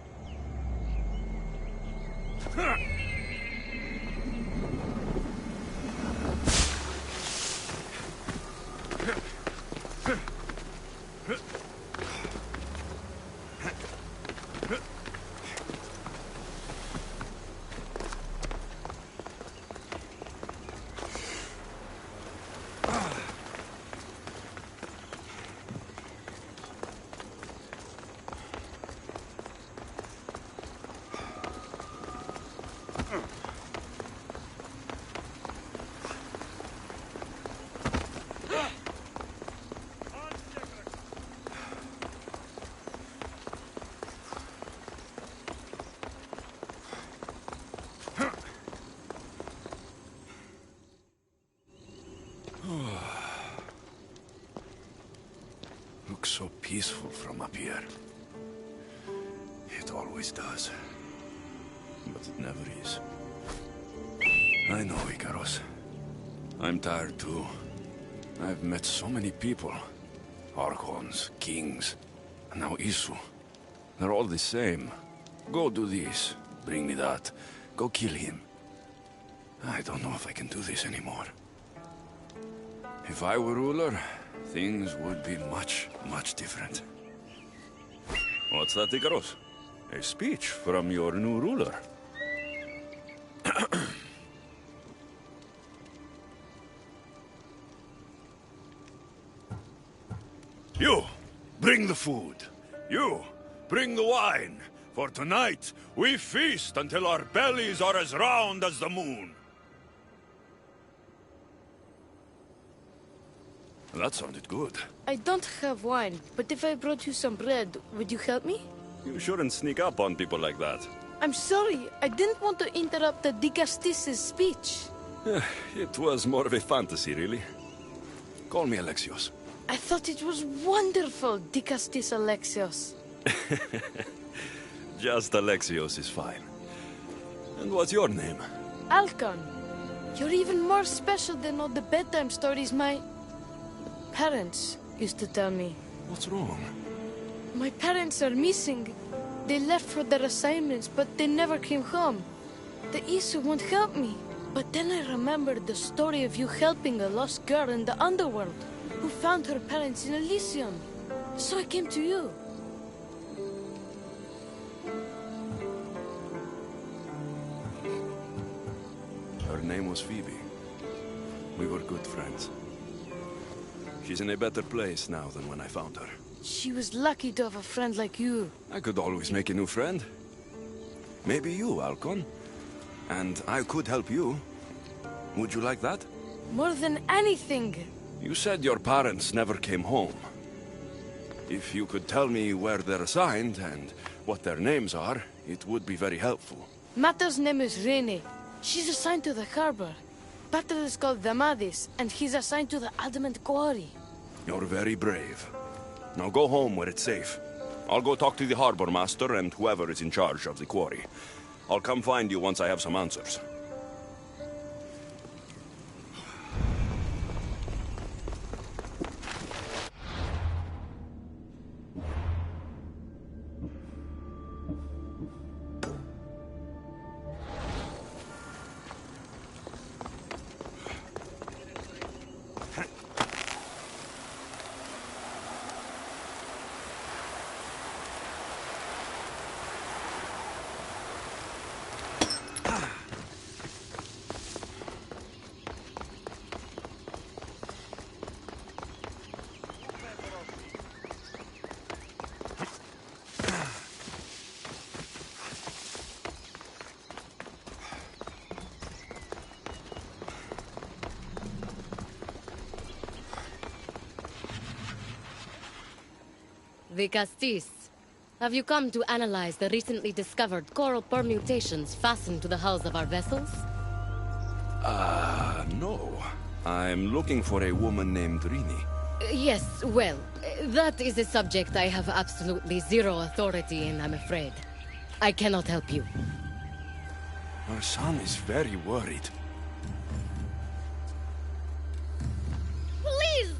Looks so peaceful from up here. It always does. But it never is. I know, Icaros. I'm tired too. I've met so many people. Archons, kings, and now Isu. They're all the same. Go do this, bring me that, go kill him. I don't know if I can do this anymore. If I were ruler, things would be much, much different. What's that, Icaros? A speech from your new ruler. You, bring the food. You, bring the wine. For tonight, we feast until our bellies are as round as the moon. That sounded good. I don't have wine, but if I brought you some bread, would you help me? You shouldn't sneak up on people like that. I'm sorry. I didn't want to interrupt the Dicastis' speech. It was more of a fantasy, really. Call me Alexios. I thought it was wonderful, Dicastis Alexios. Just Alexios is fine. And what's your name? Alcon. You're even more special than all the bedtime stories my parents used to tell me. What's wrong? My parents are missing. They left for their assignments, but they never came home. The Isu won't help me. But then I remembered the story of you helping a lost girl in the underworld, who found her parents in Elysium. So I came to you. Her name was Phoebe. We were good friends. She's in a better place now than when I found her. She was lucky to have a friend like you. I could always make a new friend. Maybe you, Alcon. And I could help you. Would you like that? More than anything. You said your parents never came home. If you could tell me where they're assigned and what their names are, it would be very helpful. Mata's name is Rene. She's assigned to the harbor. Pater is called Damadis, and he's assigned to the Adamant Quarry. You're very brave. Now go home where it's safe. I'll go talk to the harbor master and whoever is in charge of the quarry. I'll come find you once I have some answers. Dicastis, have you come to analyze the recently discovered coral permutations fastened to the hulls of our vessels? No. I'm looking for a woman named Rini. Yes, well, that is a subject I have absolutely zero authority in, I'm afraid. I cannot help you. Our son is very worried. Please,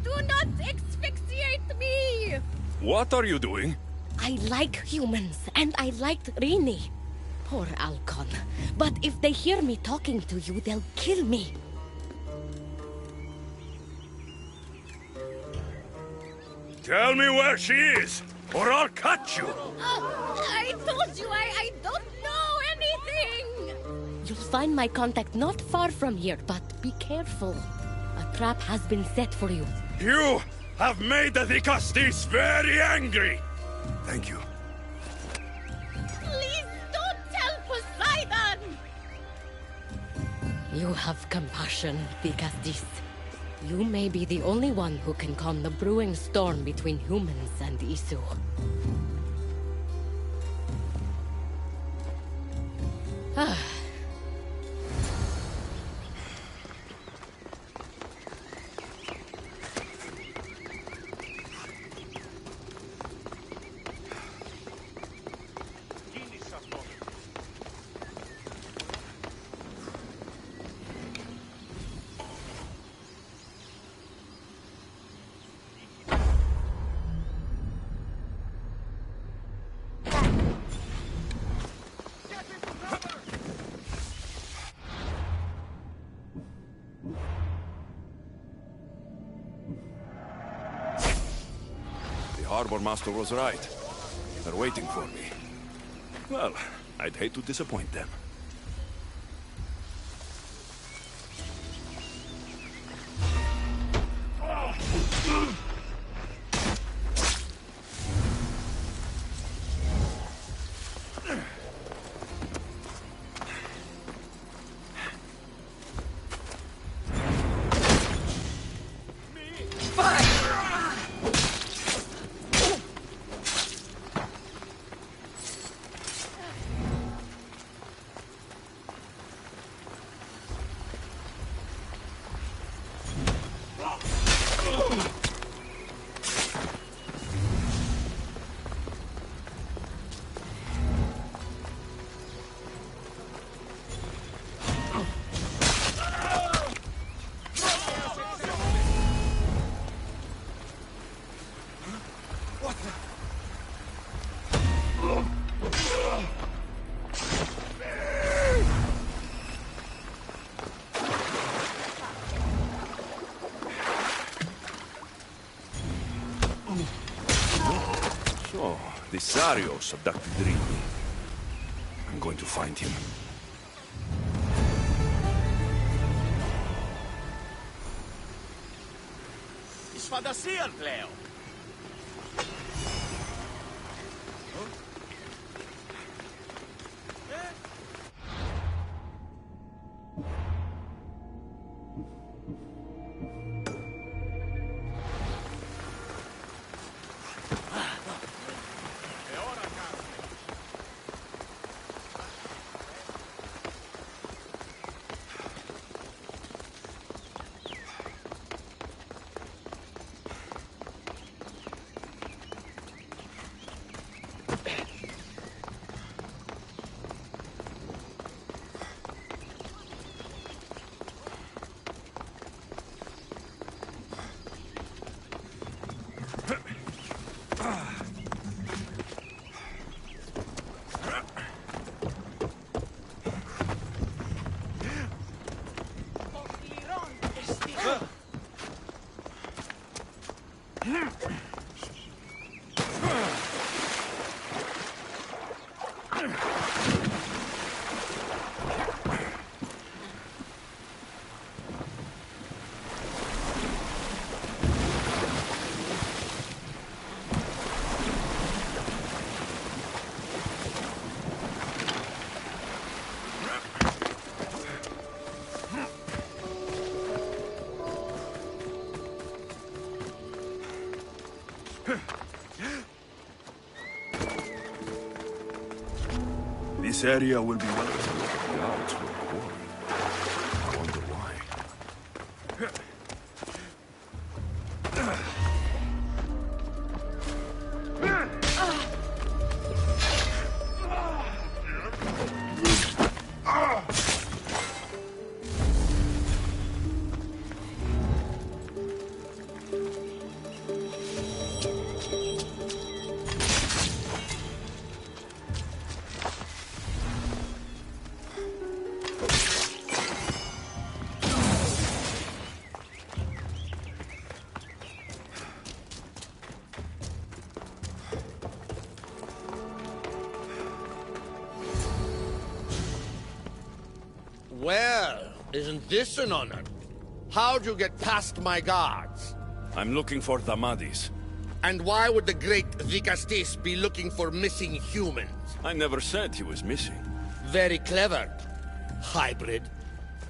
do not asphyxiate me! What are you doing? I like humans, and I liked Rini. Poor Alcon. But if they hear me talking to you, they'll kill me. Tell me where she is, or I'll cut you! I told you I don't know anything! You'll find my contact not far from here, but be careful. A trap has been set for you. You have made the Dicastis very angry! Thank you. Please don't tell Poseidon! You have compassion, Dicastis. You may be the only one who can calm the brewing storm between humans and Isu. Harbor Master was right. They're waiting for me. Well, I'd hate to disappoint them. Sarios abducted Rini. I'm going to find him. Is fantasieren, Cleo. This area will be welcome. The guards were worried. I wonder why. Isn't this an honor? How'd you get past my guards? I'm looking for Damadis. And why would the great Vikastis be looking for missing humans? I never said he was missing. Very clever. Hybrid.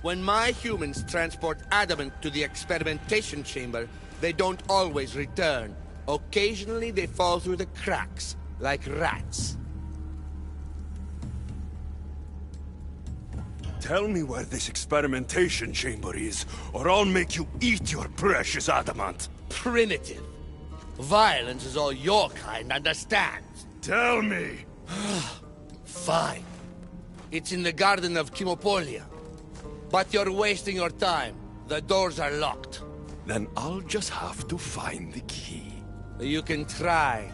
When my humans transport adamant to the experimentation chamber, they don't always return. Occasionally they fall through the cracks, like rats. Tell me where this experimentation chamber is, or I'll make you eat your precious adamant. Primitive. Violence is all your kind understands. Tell me! Fine. It's in the garden of Kimopolia. But you're wasting your time. The doors are locked. Then I'll just have to find the key. You can try,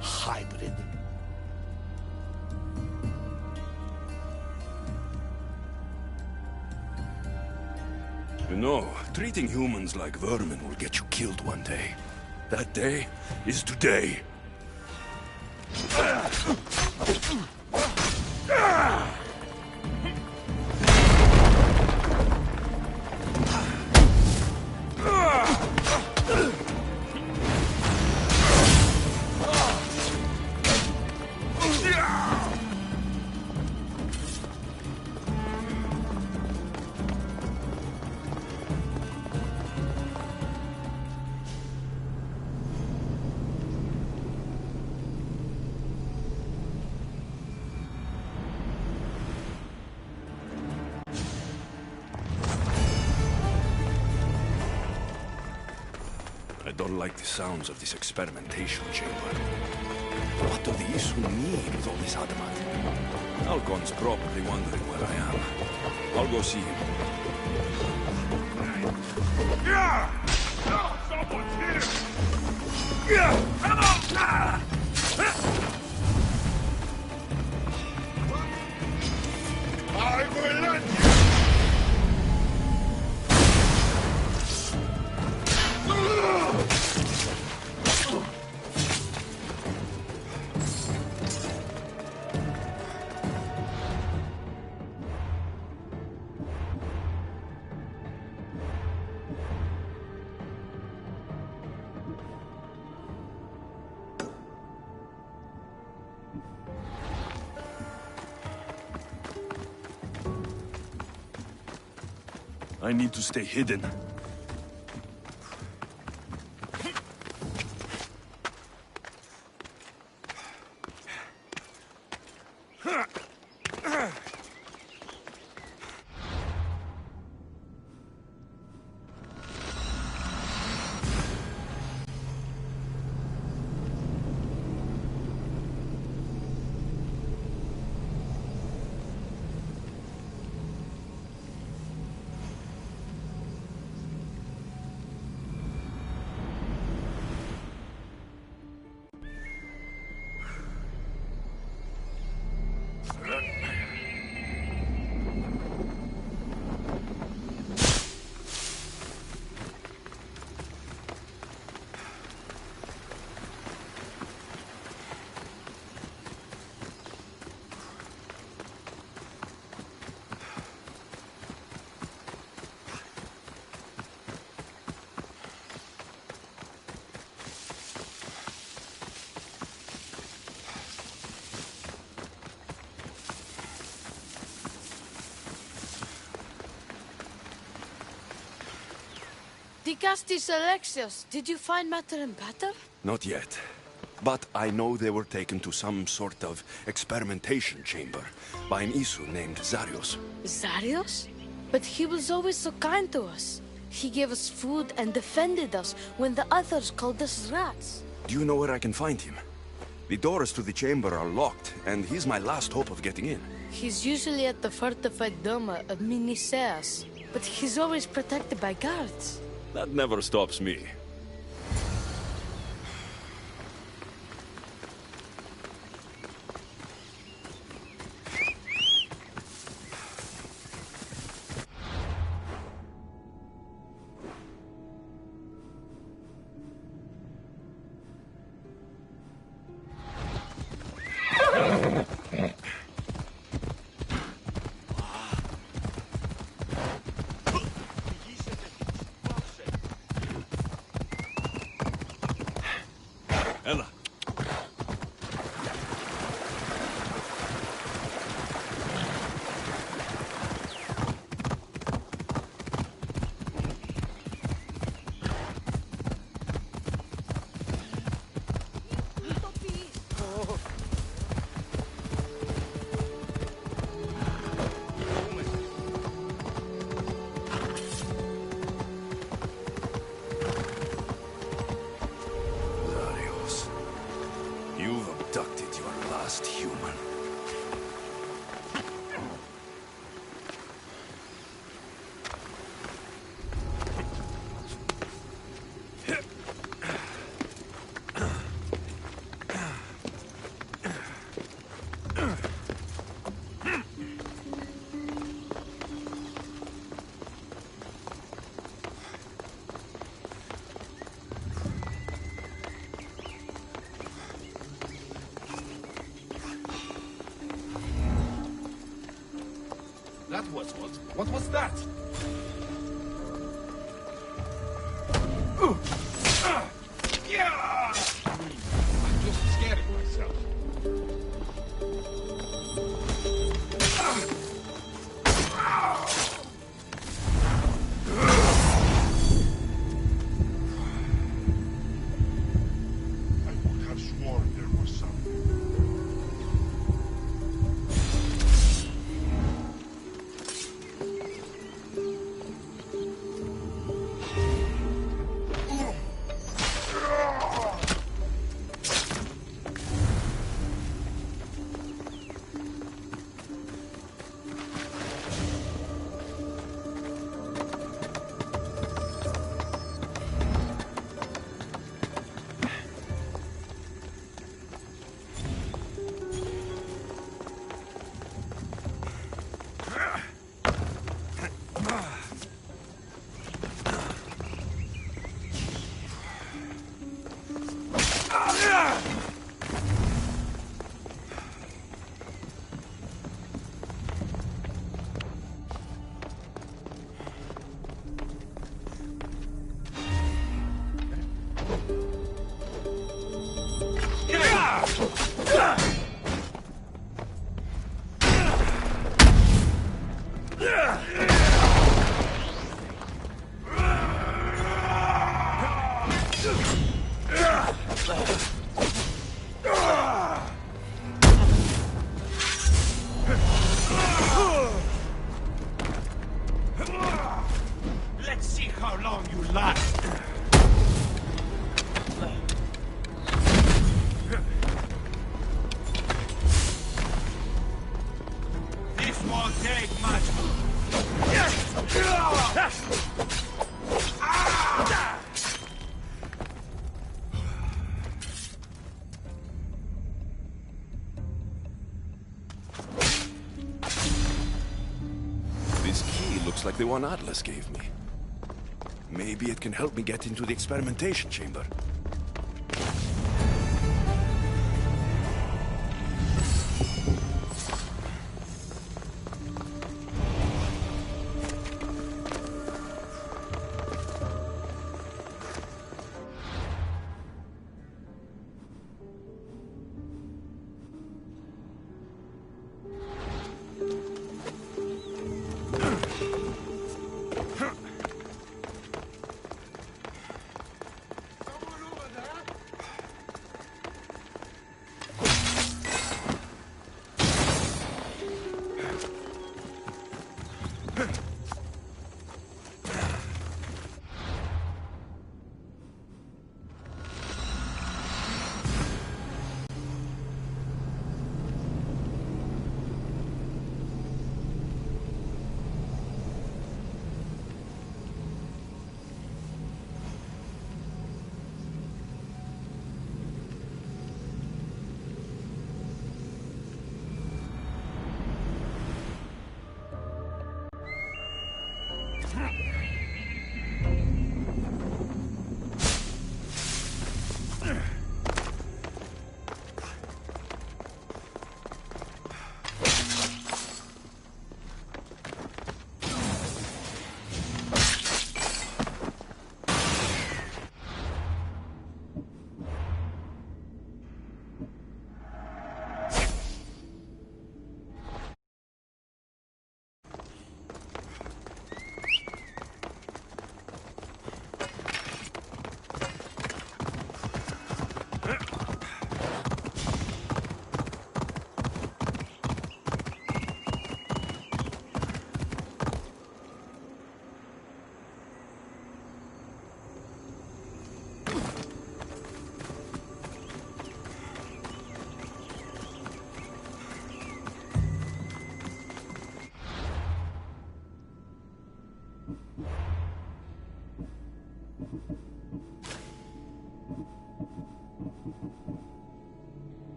hybrid. You know, treating humans like vermin will get you killed one day. That day is today. I don't like the sounds of this experimentation chamber. What do the Isu need with all this adamant? Alcon's probably wondering where I am. I'll go see him. Someone's here! Come on! I will let you! I need to stay hidden. Dicastis Alexios, did you find matter and batter? Not yet. But I know they were taken to some sort of experimentation chamber by an Isu named Zarios. Zarios? But he was always so kind to us. He gave us food and defended us when the others called us rats. Do you know where I can find him? The doors to the chamber are locked, and he's my last hope of getting in. He's usually at the fortified Doma of Miniseas, but he's always protected by guards. That never stops me. last human. That was what? What was that? I'm just scaring myself. I would have sworn there was something. Let's see how long you last. This won't take much. This key looks like the one Atlas gave me. Maybe it can help me get into the experimentation chamber.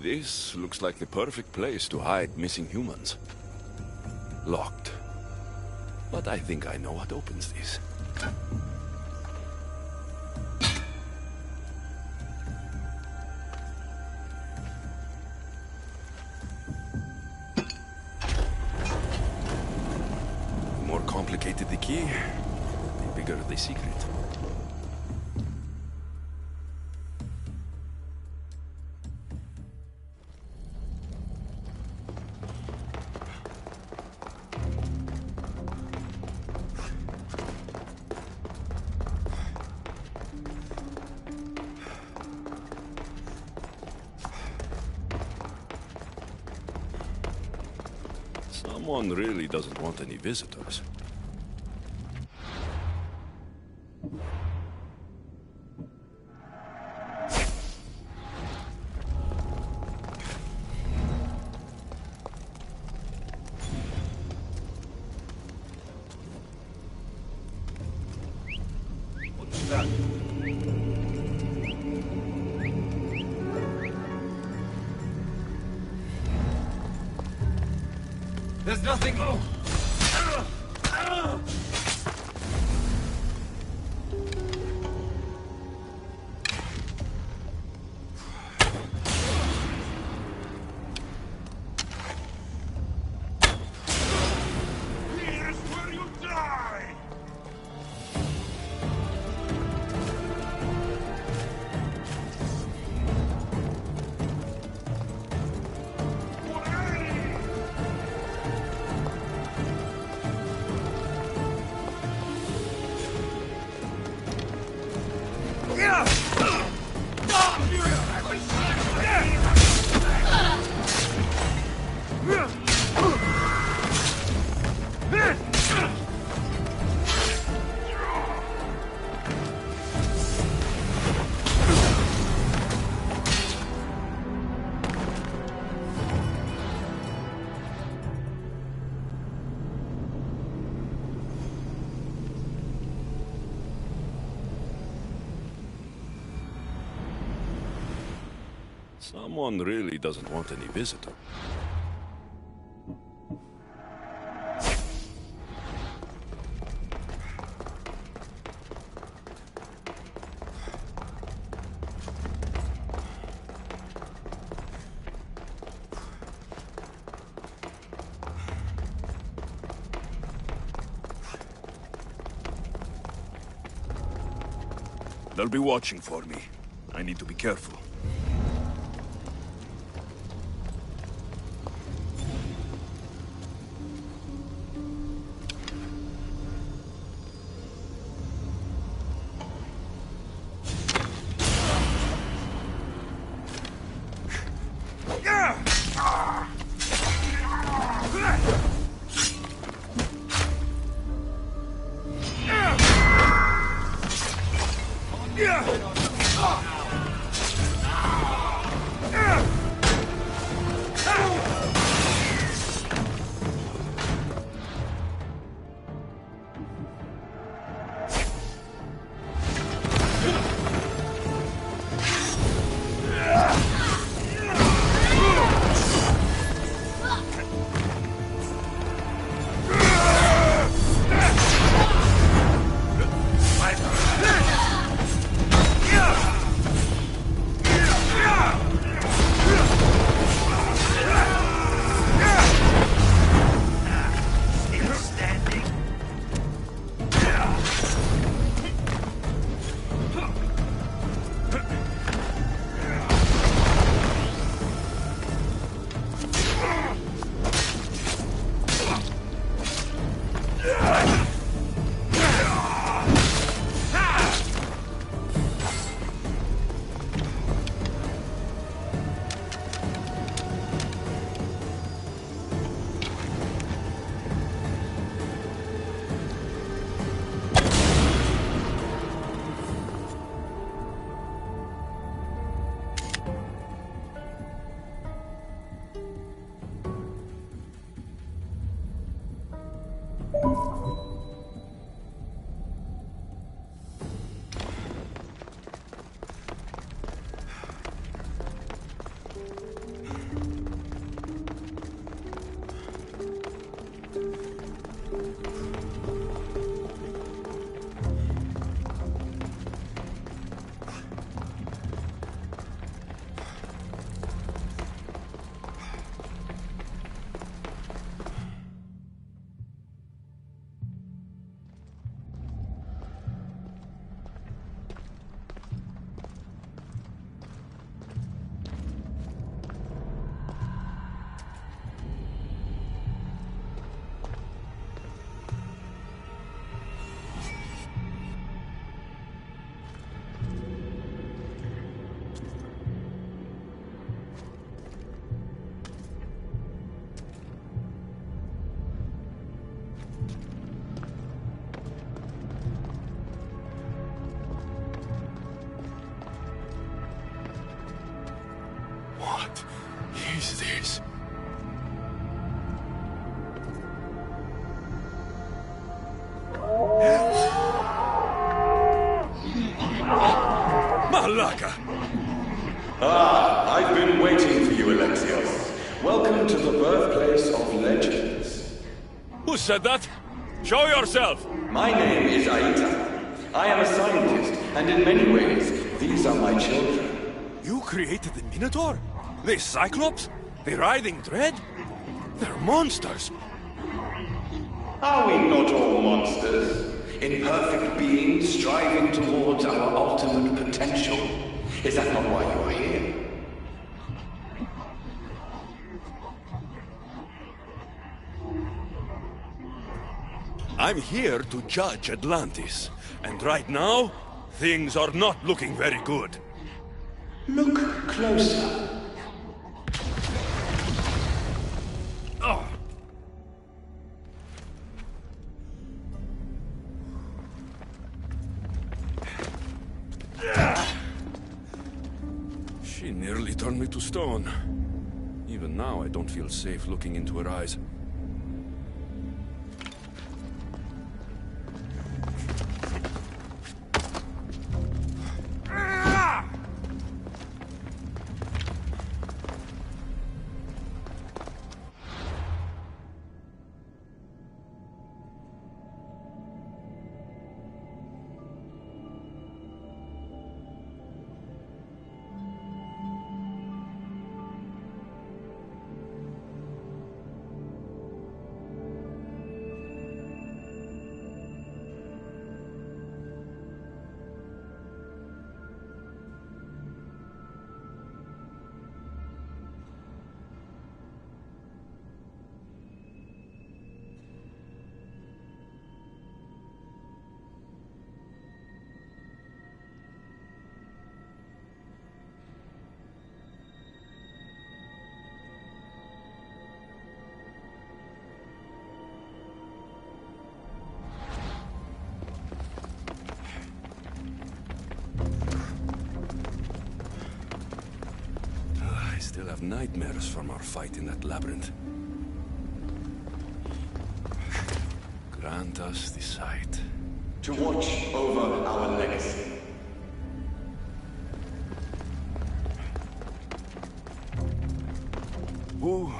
This looks like the perfect place to hide missing humans. Locked. But I think I know what opens this. The more complicated the key, the bigger the secret. Someone really doesn't want any visitors. What's that? There's nothing. Oh. Here's where you die! Someone really doesn't want any visitor. They'll be watching for me. I need to be careful. What is this? Malaka! Ah, I've been waiting for you, Alexios. Welcome to the birthplace of legends. Who said that? Show yourself! My name is Aita. I am a scientist, and in many ways, these are my children. You created the Minotaur? The Cyclops? The Riding Dread? They're monsters! Are we not all monsters? Imperfect beings striving towards our ultimate potential? Is that not why you are here? I'm here to judge Atlantis. And right now, things are not looking very good. Look closer. Oh. She nearly turned me to stone. Even now, I don't feel safe looking into her eyes. I still have nightmares from our fight in that labyrinth. Grant us the sight. To watch over our legacy. Who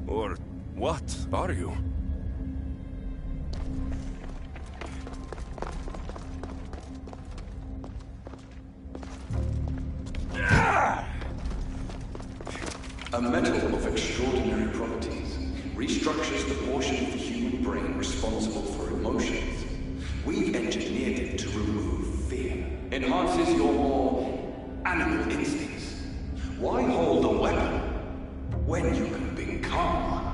or what are you? A metal of extraordinary properties restructures the portion of the human brain responsible for emotions. We've engineered it to remove fear. Enhances your more animal instincts. Why hold a weapon when you can become one?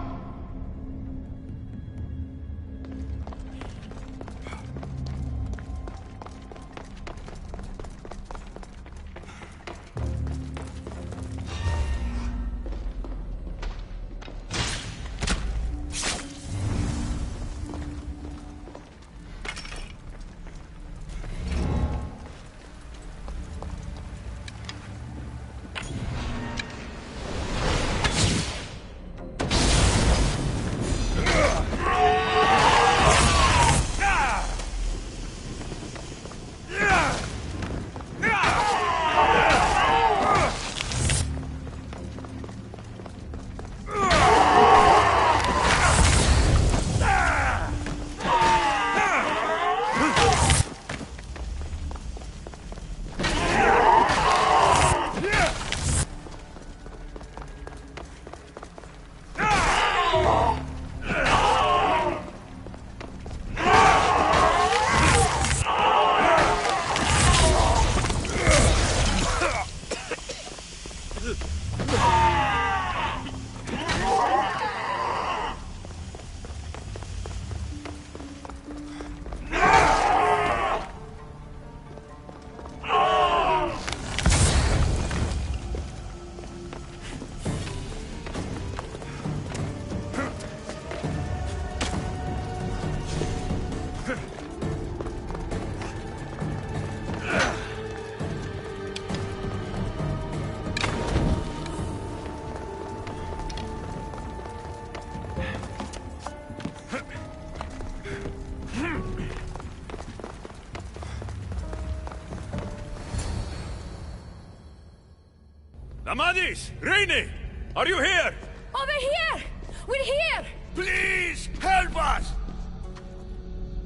Amadis! Rainy! Are you here? Over here! We're here! Please, help us!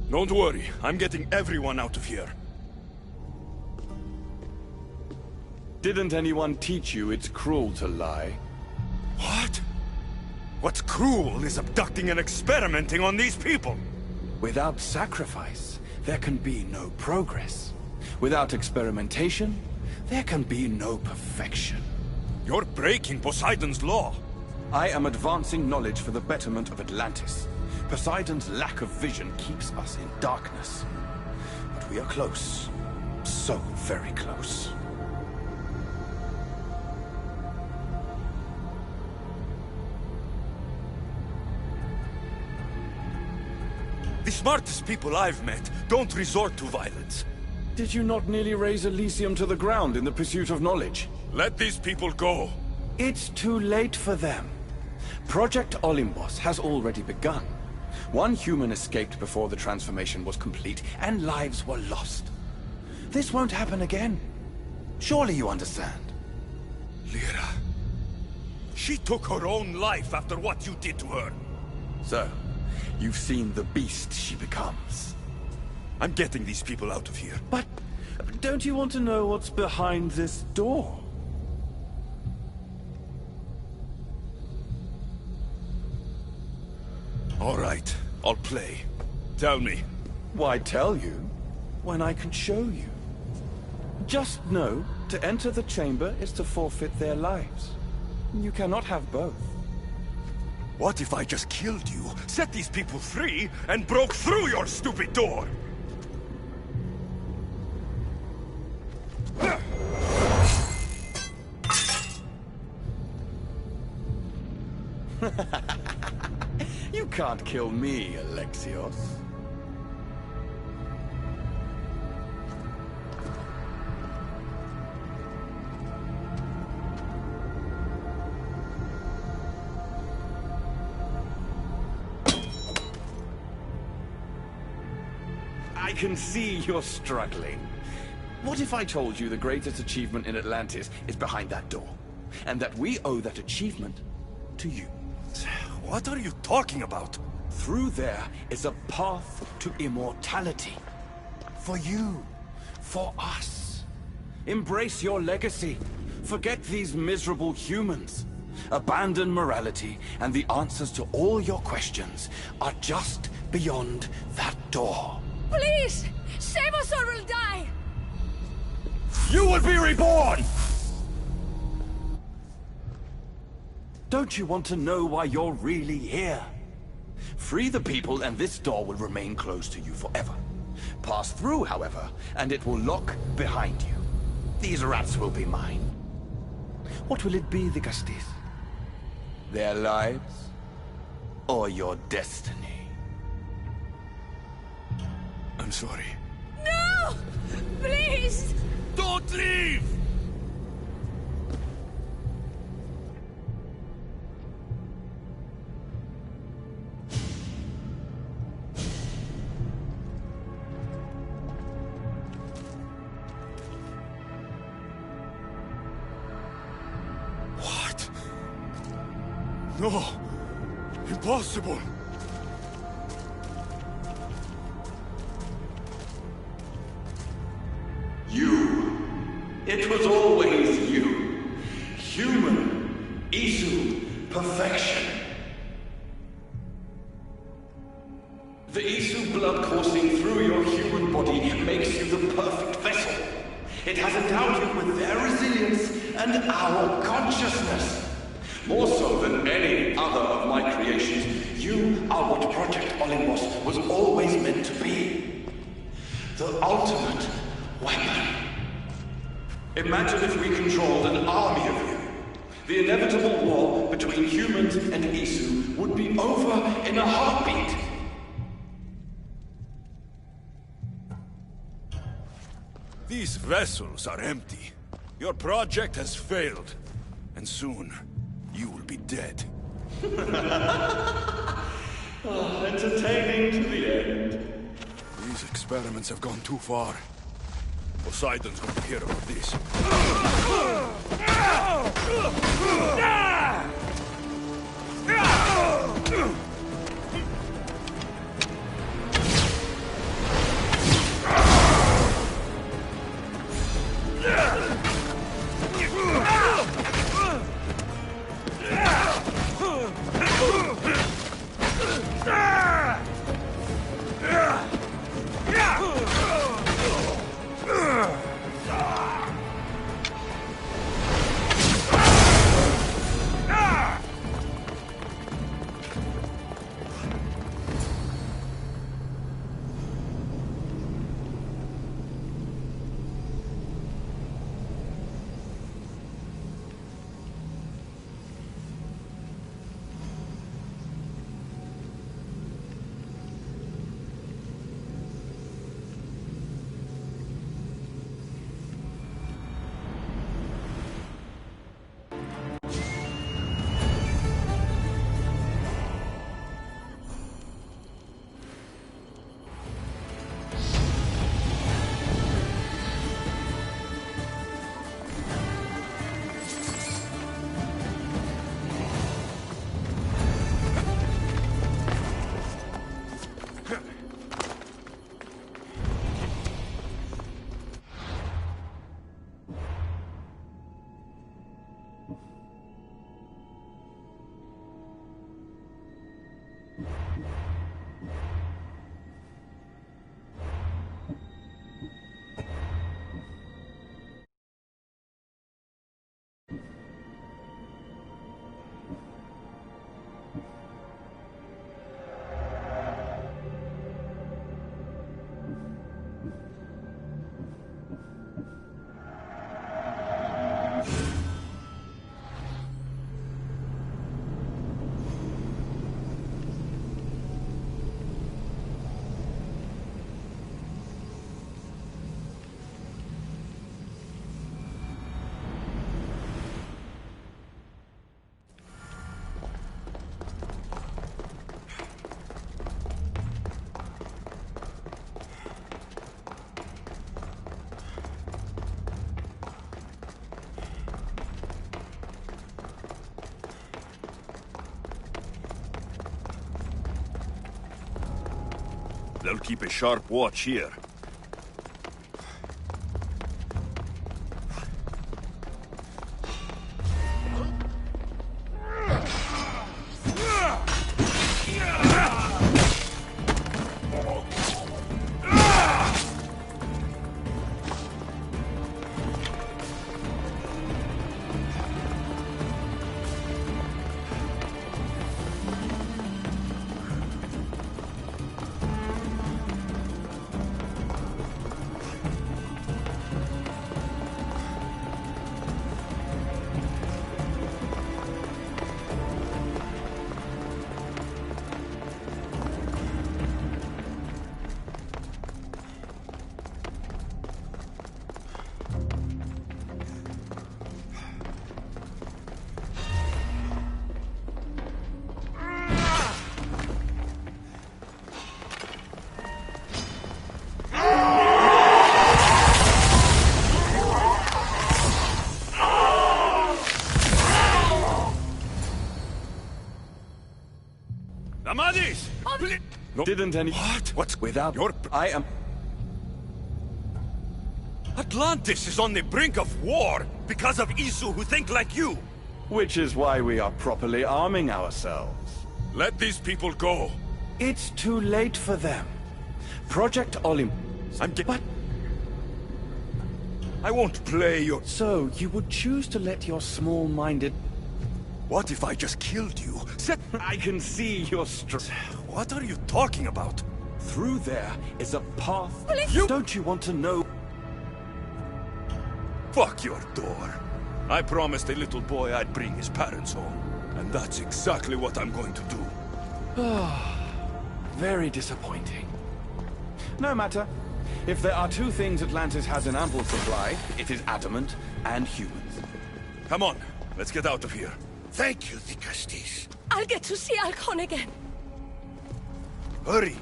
Don't worry, I'm getting everyone out of here. Didn't anyone teach you it's cruel to lie? What? What's cruel is abducting and experimenting on these people. Without sacrifice, there can be no progress. Without experimentation, there can be no perfection. You're breaking Poseidon's law. I am advancing knowledge for the betterment of Atlantis. Poseidon's lack of vision keeps us in darkness. But we are close. So very close. The smartest people I've met don't resort to violence. Did you not nearly raise Elysium to the ground in the pursuit of knowledge? Let these people go. It's too late for them. Project Olympus has already begun. One human escaped before the transformation was complete, and lives were lost. This won't happen again. Surely you understand. Lyra. She took her own life after what you did to her. So, you've seen the beast she becomes. I'm getting these people out of here. But don't you want to know what's behind this door? All right, I'll play. Tell me. Why tell you, when I can show you? Just know, to enter the chamber is to forfeit their lives. You cannot have both. What if I just killed you, set these people free, and broke through your stupid door? You can't kill me, Alexios. I can see you're struggling. What if I told you the greatest achievement in Atlantis is behind that door? And that we owe that achievement to you? What are you talking about? Through there is a path to immortality. For you. For us. Embrace your legacy. Forget these miserable humans. Abandon morality, and the answers to all your questions are just beyond that door. Please! Save us or we'll die! You will be reborn! Don't you want to know why you're really here? Free the people and this door will remain closed to you forever. Pass through, however, and it will lock behind you. These rats will be mine. What will it be, the Gastis? Their lives? Or your destiny? I'm sorry. No! Please! Don't leave! What? No! Impossible! You. It was always you. Human. Isu. Perfection. The Isu blood coursing through your human body makes you the perfect vessel. It has endowed you with their resilience and our consciousness. More so than any other of my creations, you are what Project Olympus was always meant to be. The ultimate weapon. Imagine if we controlled an army of you. The inevitable war between humans and Isu would be over in a heartbeat. These vessels are empty. Your project has failed. And soon, you will be dead. Entertaining to the end. These experiments have gone too far. Poseidon's going to hear about this. They'll keep a sharp watch here. Amadis! No. Didn't any... What? What's without... Your... I am... Atlantis is on the brink of war because of Isu who think like you. Which is why we are properly arming ourselves. Let these people go. It's too late for them. Project Olympus... But... I won't play your... So, you would choose to let your small-minded... What if I just killed you? I can see your What are you talking about? Through there is a path. You... Don't you want to know? Fuck your door. I promised a little boy I'd bring his parents home. And that's exactly what I'm going to do. Very disappointing. No matter. If there are two things Atlantis has in ample supply, it is adamant and humans. Come on, let's get out of here. Thank you, Dicastis. I'll get to see Alcon again. Hurry.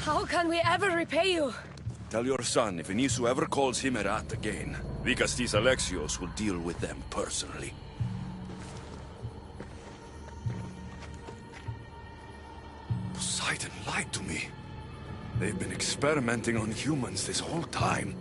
How can we ever repay you? Tell your son if Anisu ever calls him a rat again, Vikastis Alexios will deal with them personally. Poseidon lied to me. They've been experimenting on humans this whole time.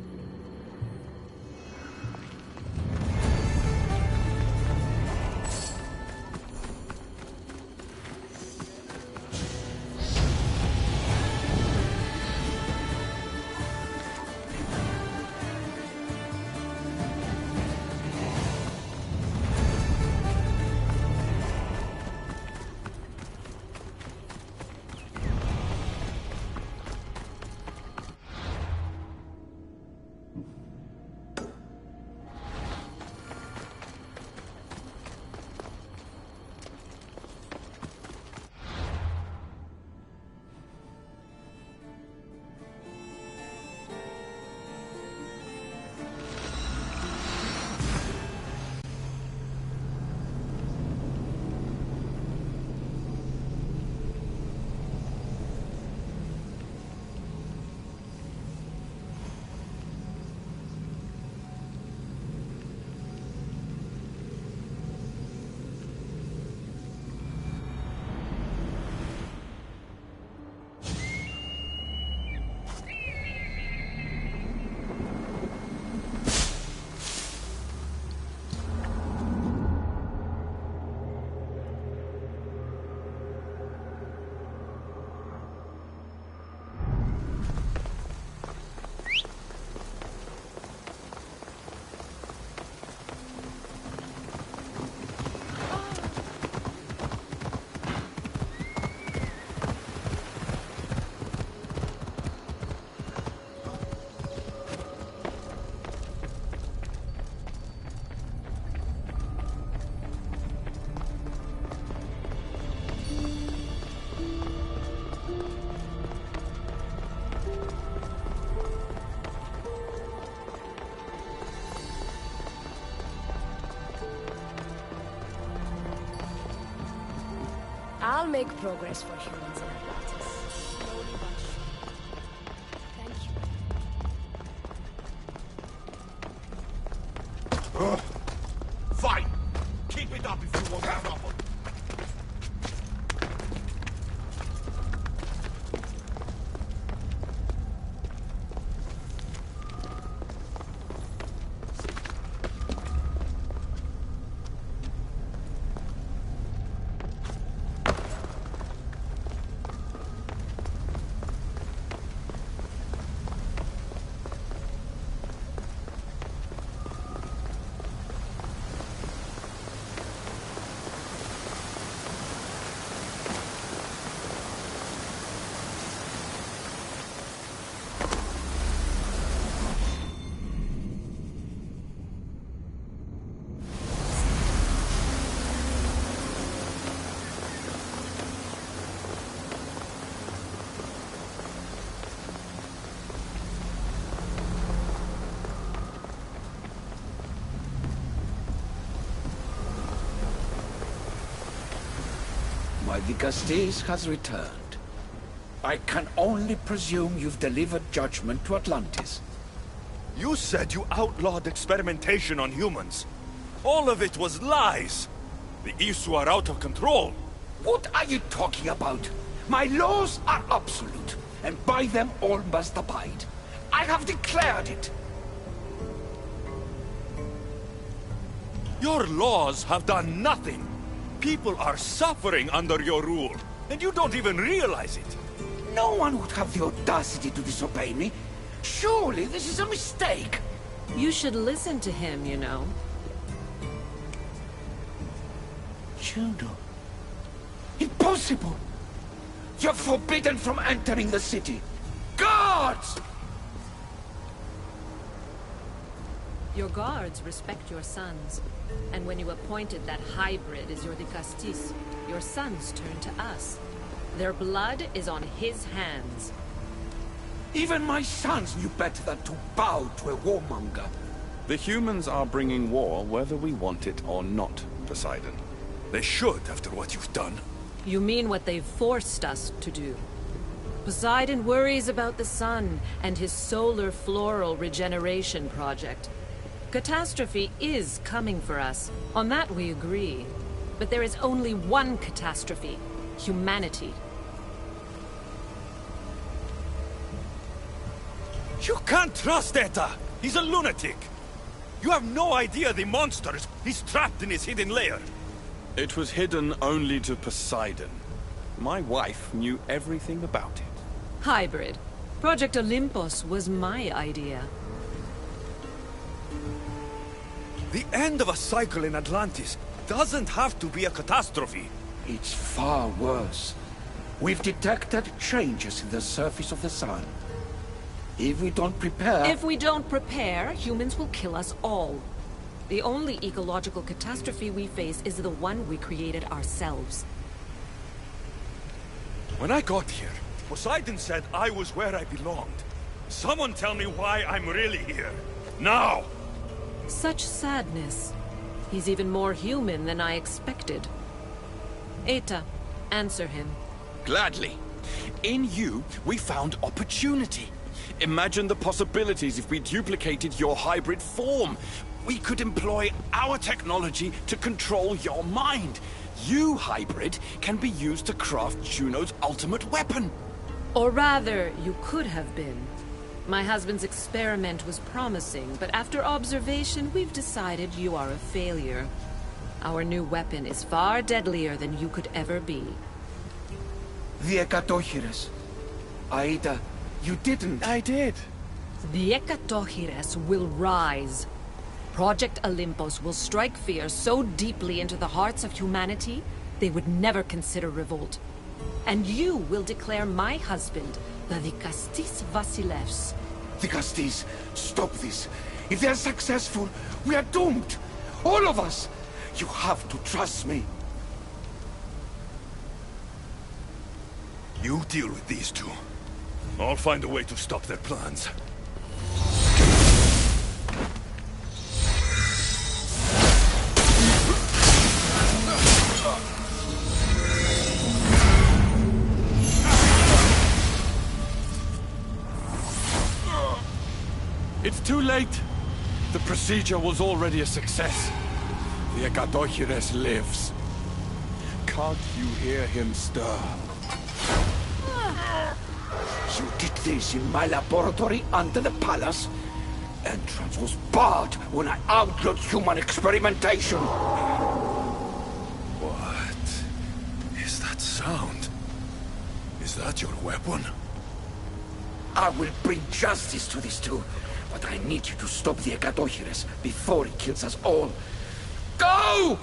I'll make progress for humans in Atlantis. Slowly but surely. Thank you. Fine! Keep it up if you want trouble. My Vikastis has returned. I can only presume you've delivered judgment to Atlantis. You said you outlawed experimentation on humans. All of it was lies. The Isu are out of control. What are you talking about? My laws are absolute, and by them all must abide. I have declared it. Your laws have done nothing. People are suffering under your rule, and you don't even realize it. No one would have the audacity to disobey me. Surely this is a mistake. You should listen to him, you know. Juno. Impossible! You're forbidden from entering the city. Guards! Your guards respect your sons. And when you appointed that hybrid as your Dikastis, your sons turned to us. Their blood is on his hands. Even my sons knew better than to bow to a warmonger. The humans are bringing war whether we want it or not, Poseidon. They should, after what you've done. You mean what they've forced us to do? Poseidon worries about the sun and his solar floral regeneration project. Catastrophe is coming for us. On that we agree. But there is only one catastrophe: humanity. You can't trust Eta! He's a lunatic! You have no idea the monsters he's trapped in his hidden lair! It was hidden only to Poseidon. My wife knew everything about it. Hybrid. Project Olympus was my idea. The end of a cycle in Atlantis doesn't have to be a catastrophe. It's far worse. We've detected changes in the surface of the sun. If we don't prepare... If we don't prepare, humans will kill us all. The only ecological catastrophe we face is the one we created ourselves. When I got here, Poseidon said I was where I belonged. Someone tell me why I'm really here. Now! Such sadness. He's even more human than I expected. Eta, answer him. Gladly. In you, we found opportunity. Imagine the possibilities if we duplicated your hybrid form. We could employ our technology to control your mind. You, hybrid, can be used to craft Juno's ultimate weapon. Or rather, you could have been. My husband's experiment was promising, but after observation, we've decided you are a failure. Our new weapon is far deadlier than you could ever be. The Ekatochires. Aida, you didn't. I did. The Ekatochires will rise. Project Olympus will strike fear so deeply into the hearts of humanity, they would never consider revolt. And you will declare my husband the Dikastis Vasilevs. Dikastis, stop this. If they're successful, we are doomed. All of us. You have to trust me. You deal with these two. I'll find a way to stop their plans. It's too late. The procedure was already a success. The Ekatochires lives. Can't you hear him stir? You did this in my laboratory under the palace. Entrance was barred when I outlawed human experimentation. What is that sound? Is that your weapon? I will bring justice to these two, but I need you to stop the Ekatochires before he kills us all. Go!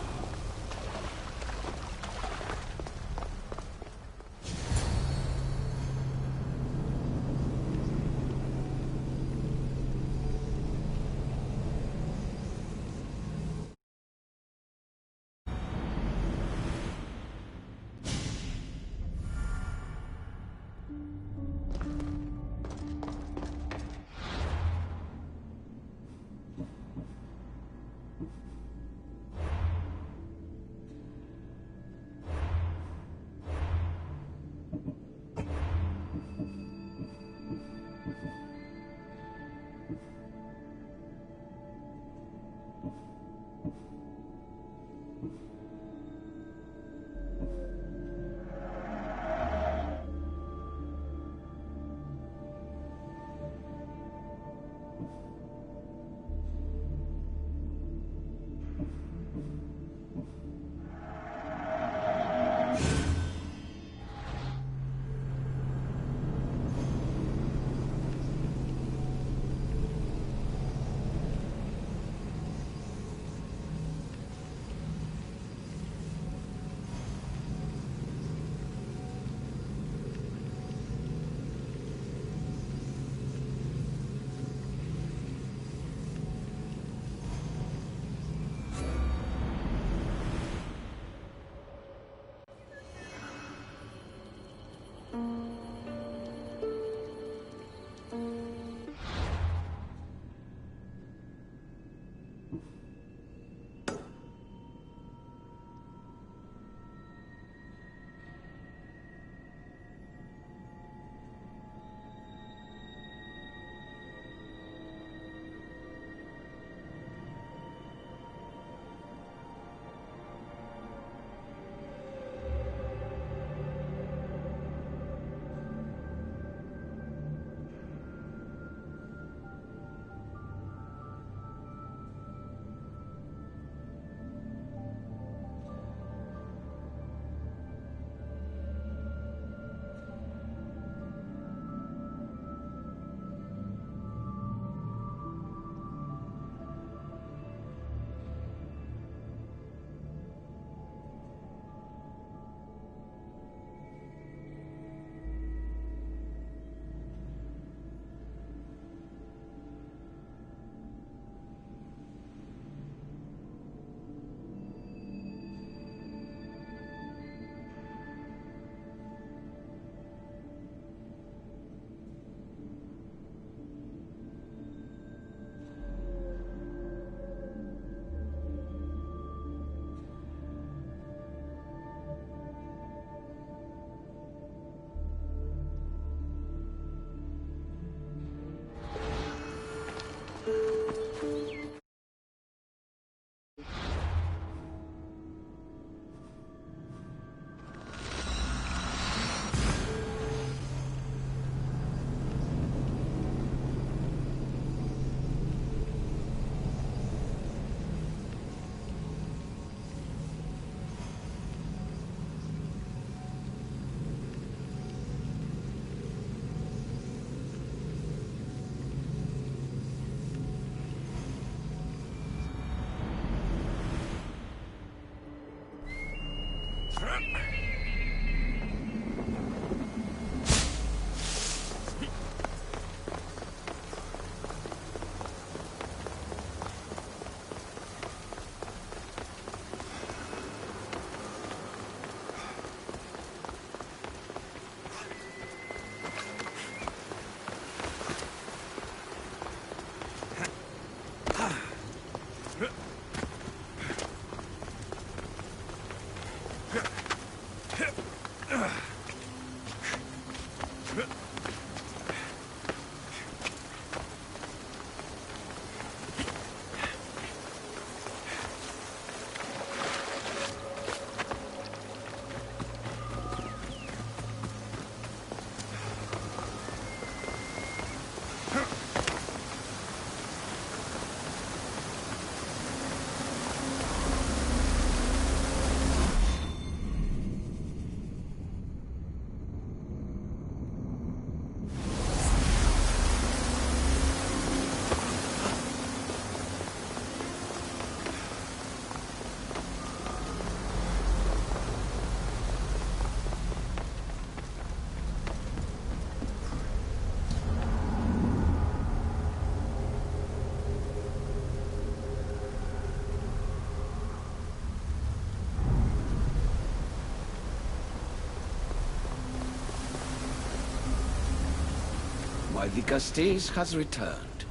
My Vicastes has returned.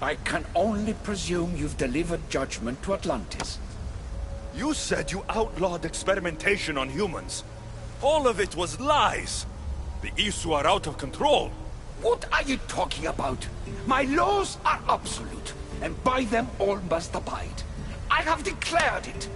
I can only presume you've delivered judgment to Atlantis. You said you outlawed experimentation on humans. All of it was lies. The Isu are out of control. What are you talking about? My laws are absolute, and by them all must abide. I have declared it.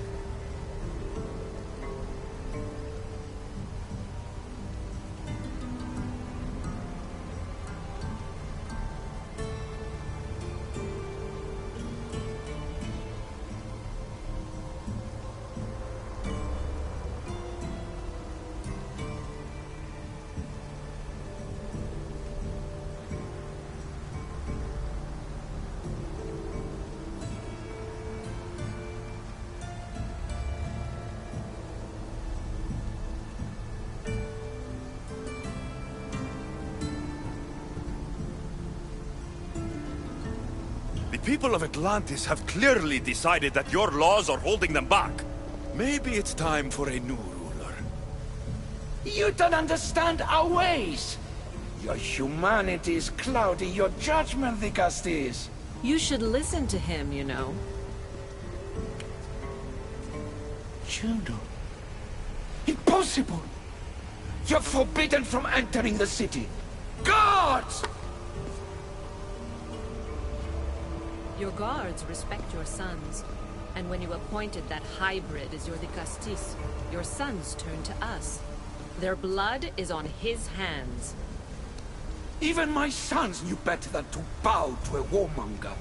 The people of Atlantis have clearly decided that your laws are holding them back. Maybe it's time for a new ruler. You don't understand our ways. Your humanity is clouding your judgment, Vicastes. You should listen to him, you know. Juno. Impossible! You're forbidden from entering the city. Guards! Your guards respect your sons. And when you appointed that hybrid as your Vicastes, your sons turned to us. Their blood is on his hands. Even my sons knew better than to bow to a warmonger.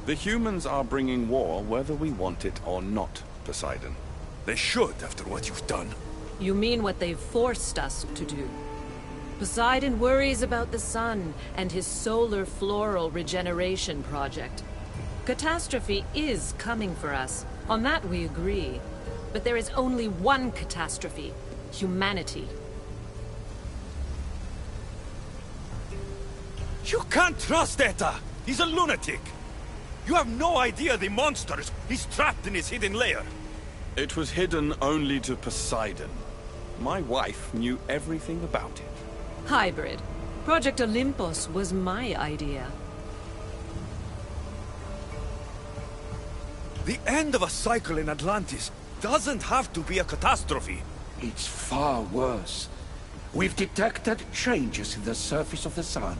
The humans are bringing war whether we want it or not, Poseidon. They should, after what you've done. You mean what they've forced us to do. Poseidon worries about the sun and his solar floral regeneration project. Catastrophe is coming for us. On that we agree. But there is only one catastrophe. Humanity. You can't trust Eta! He's a lunatic! You have no idea the monsters he's trapped in his hidden lair! It was hidden only to Poseidon. My wife knew everything about it. Hybrid. Project Olympus was my idea. The end of a cycle in Atlantis doesn't have to be a catastrophe. It's far worse. We've detected changes in the surface of the sun.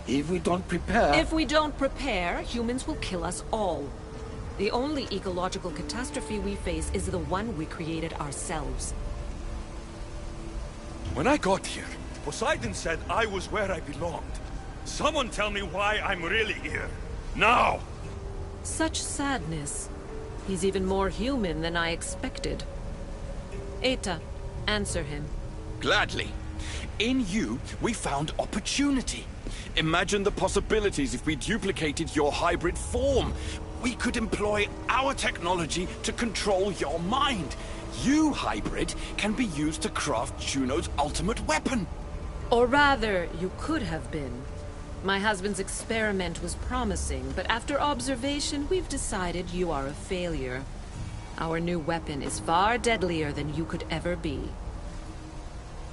If we don't prepare... If we don't prepare, humans will kill us all. The only ecological catastrophe we face is the one we created ourselves. When I got here, Poseidon said I was where I belonged. Someone tell me why I'm really here. Now! Such sadness. He's even more human than I expected. Eta, answer him. Gladly. In you, we found opportunity. Imagine the possibilities if we duplicated your hybrid form. We could employ our technology to control your mind. You, hybrid, can be used to craft Juno's ultimate weapon. Or rather, you could have been. My husband's experiment was promising, but after observation, we've decided you are a failure. Our new weapon is far deadlier than you could ever be.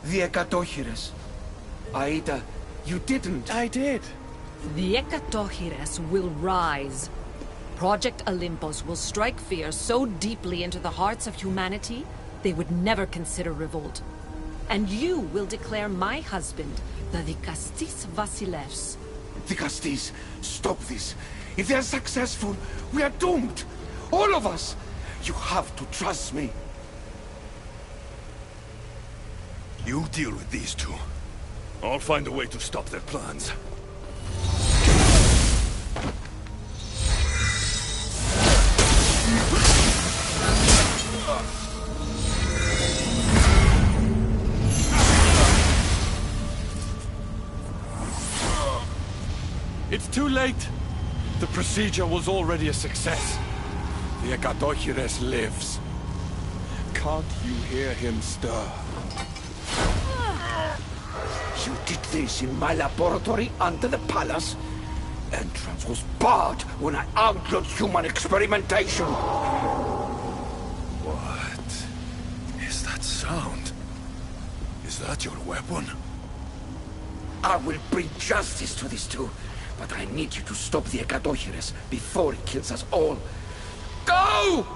The Ekatochires. Aida, you didn't. I did. The Ekatochires will rise. Project Olympus will strike fear so deeply into the hearts of humanity, they would never consider revolt. And you will declare my husband the Dikastis Vasilevs. Dikastis, stop this. If they're successful, we are doomed. All of us. You have to trust me. You deal with these two. I'll find a way to stop their plans. It's too late. The procedure was already a success. The Ekatochires lives. Can't you hear him stir? You did this in my laboratory under the palace. Entrance was barred when I outlawed human experimentation. What is that sound? Is that your weapon? I will bring justice to these two, but I need you to stop the Ekatochires before it kills us all. Go!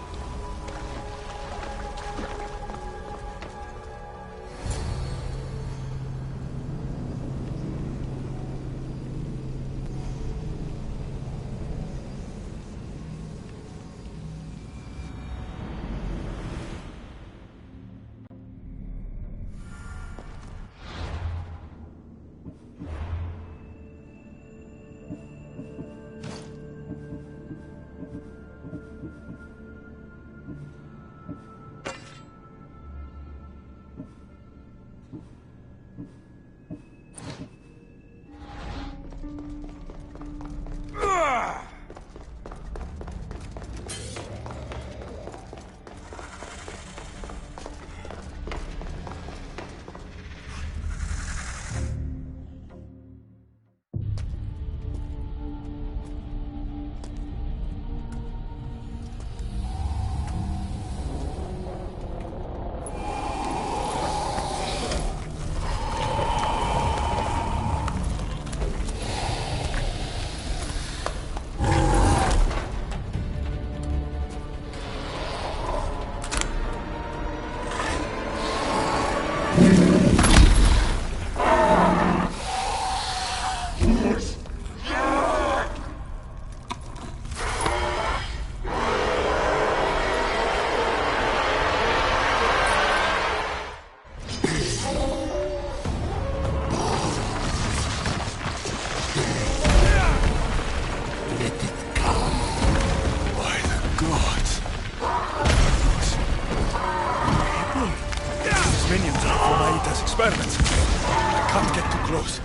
Experiments. I can't get too close.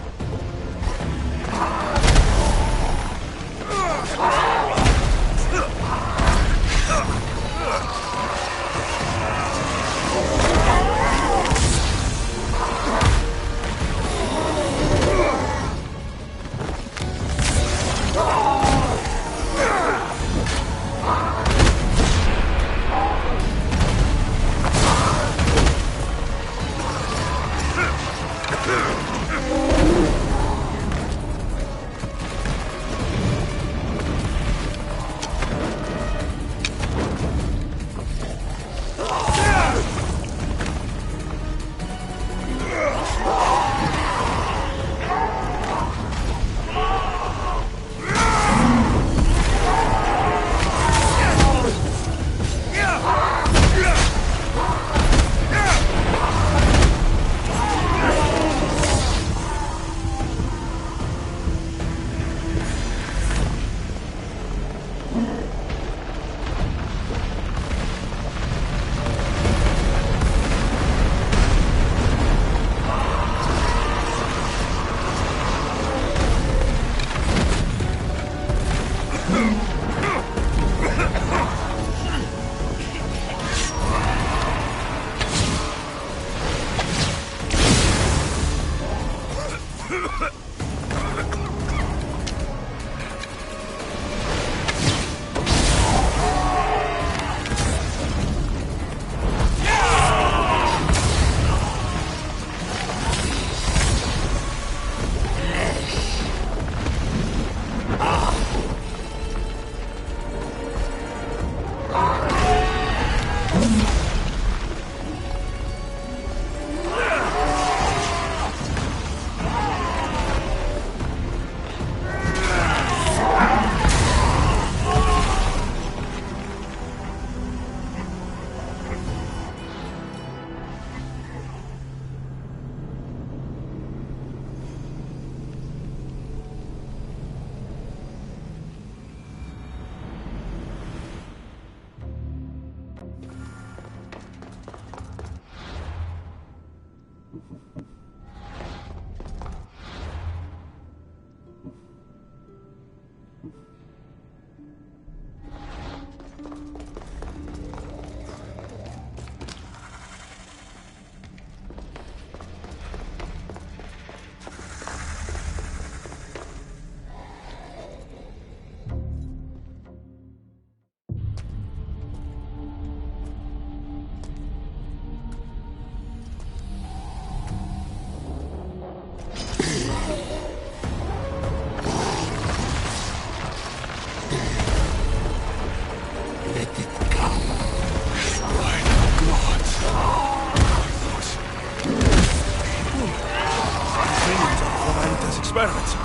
Experiments.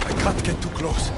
I can't get too close.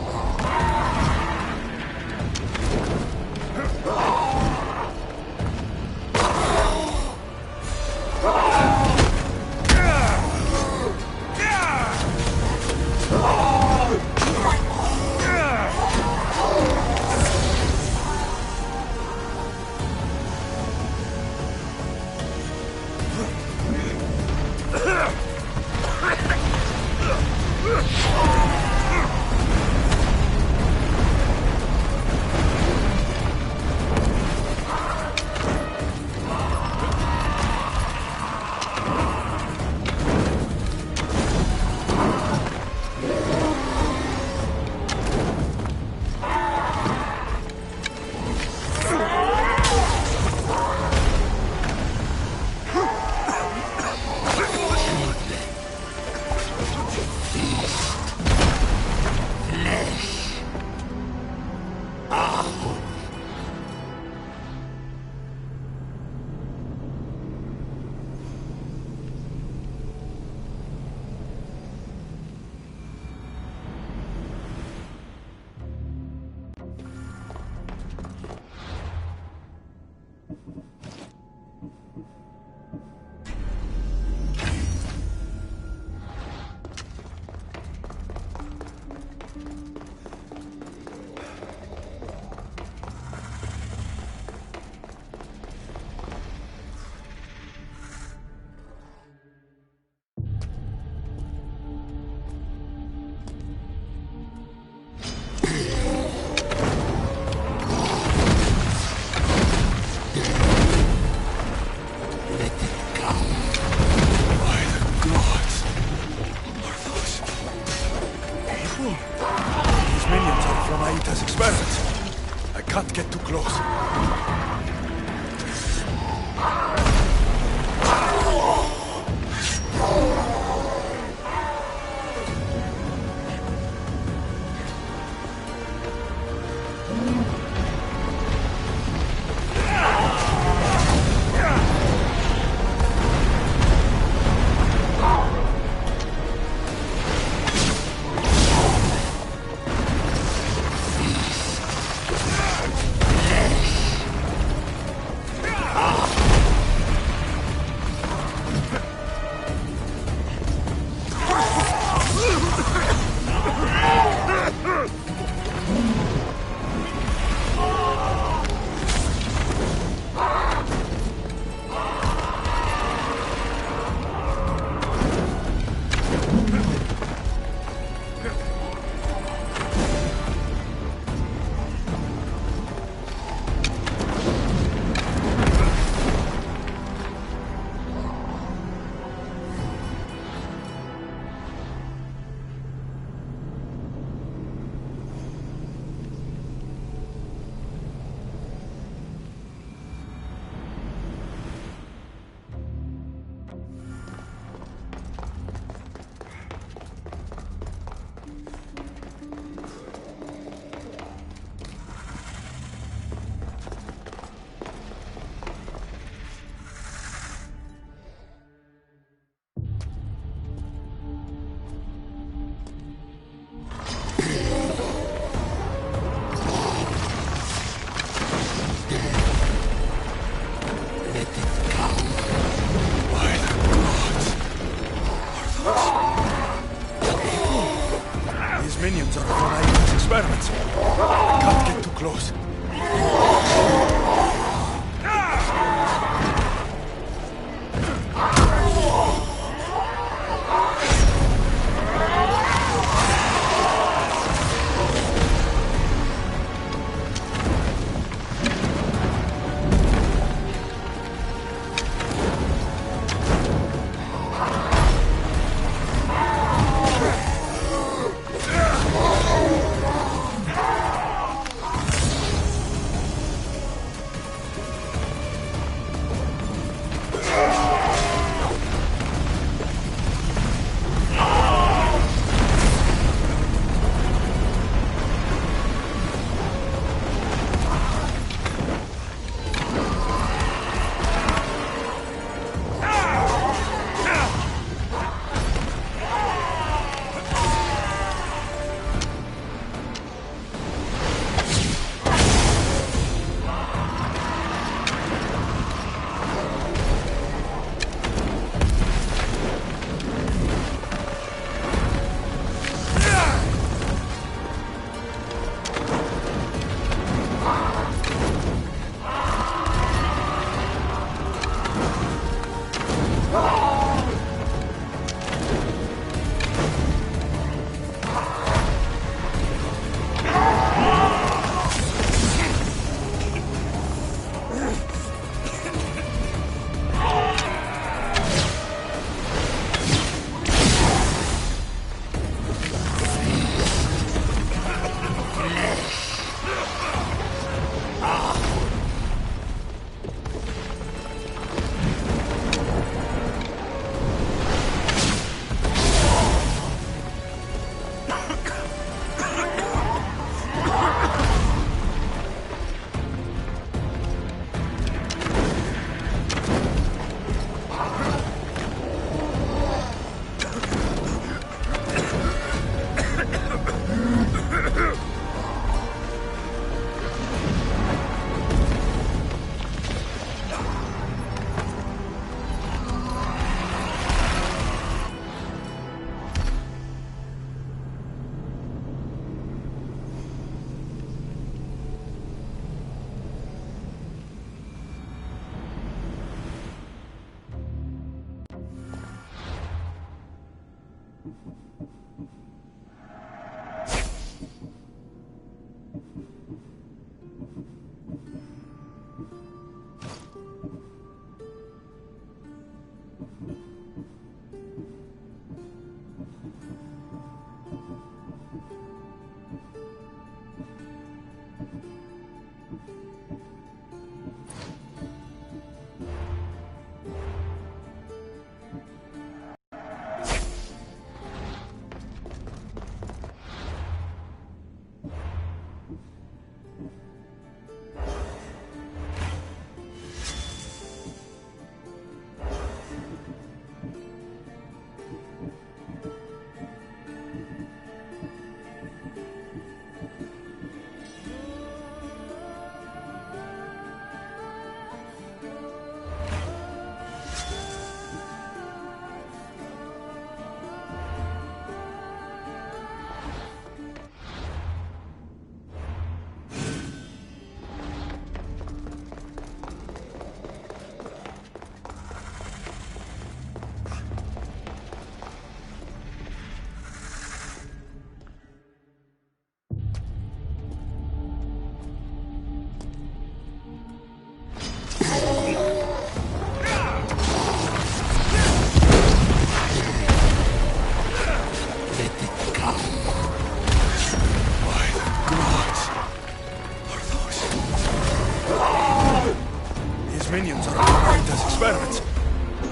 Minions are operated as experiments.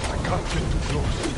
I can't get too close.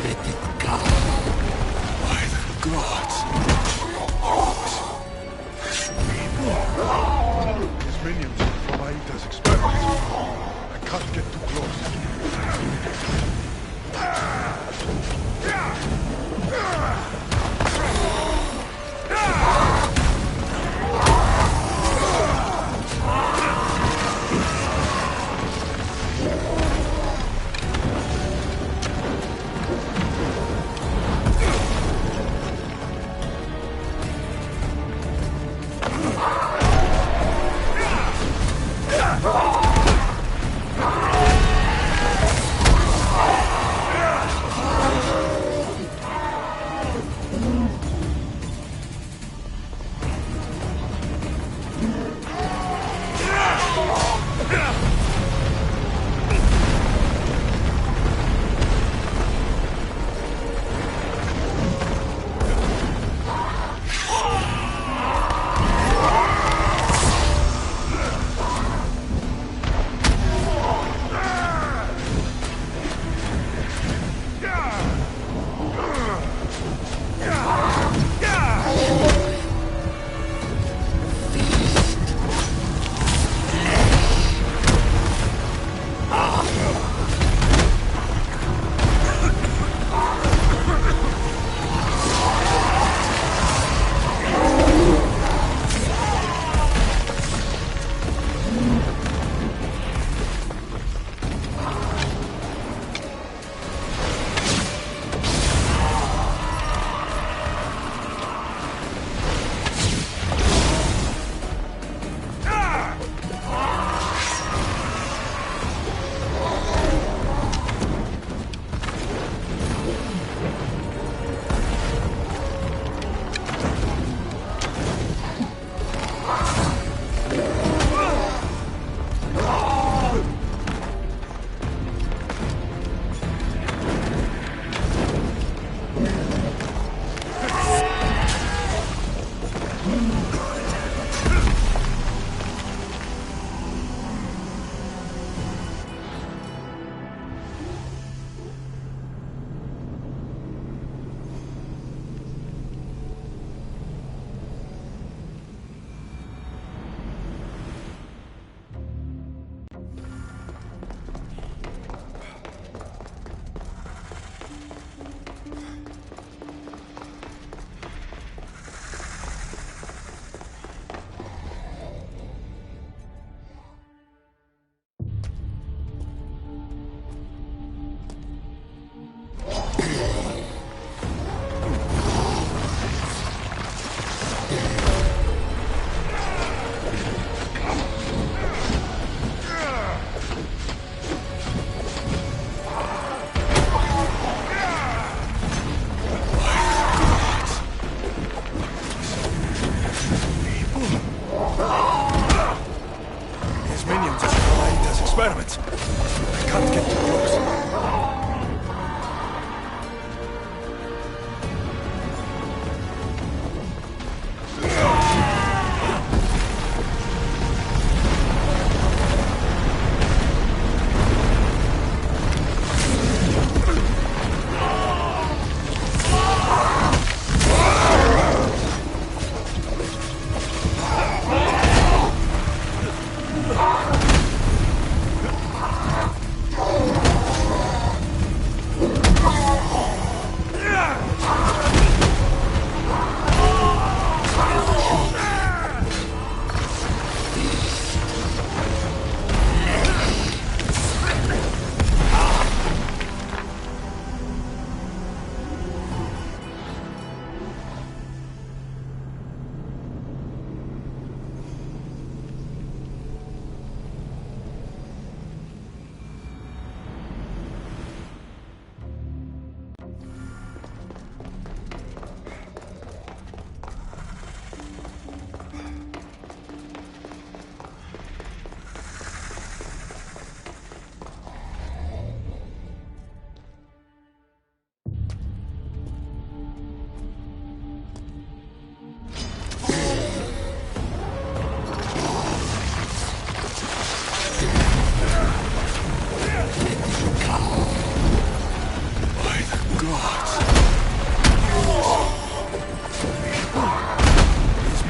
Let it go. By the gods. His minions are from Aida's experiments. I can't get too close.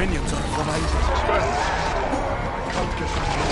minions are from Isis' strength. I can't get them.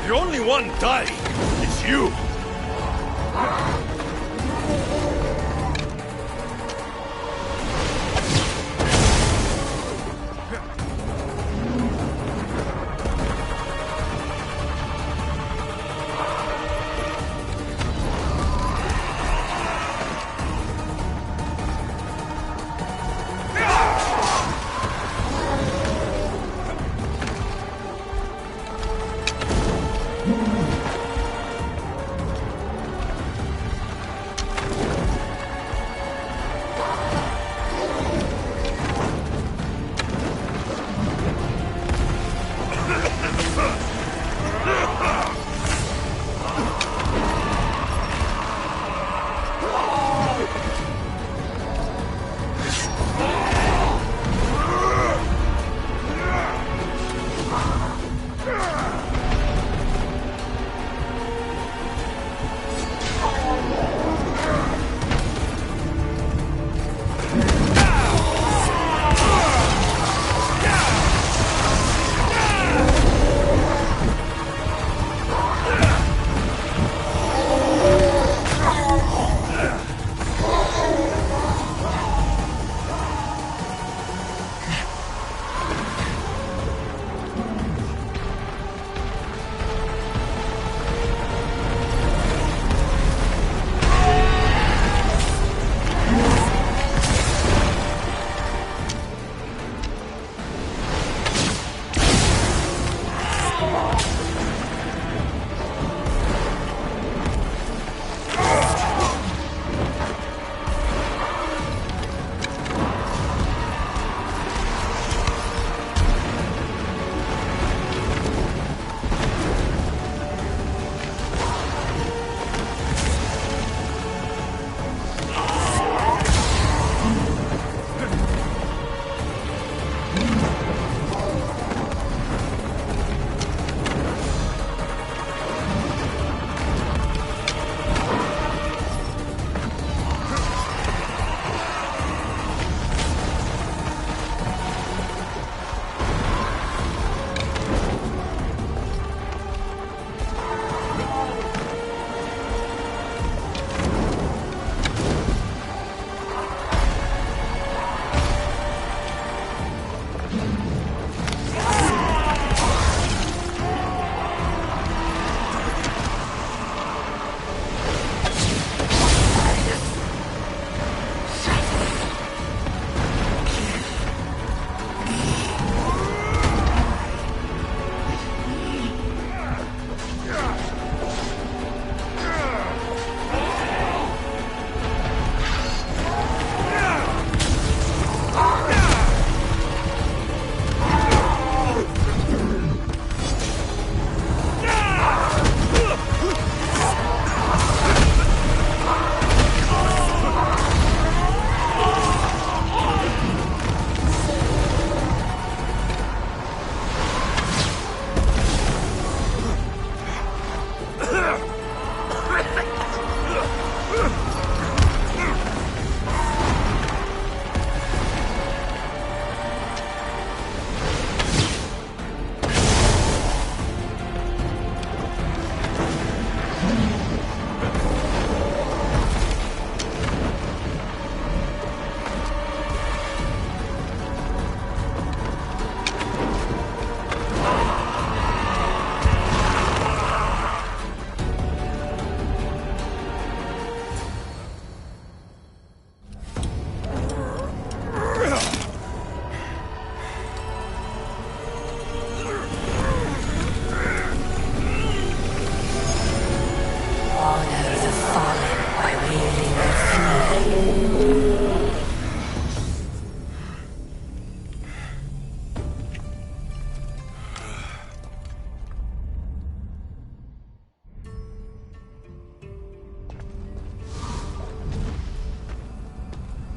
The only one dying is you!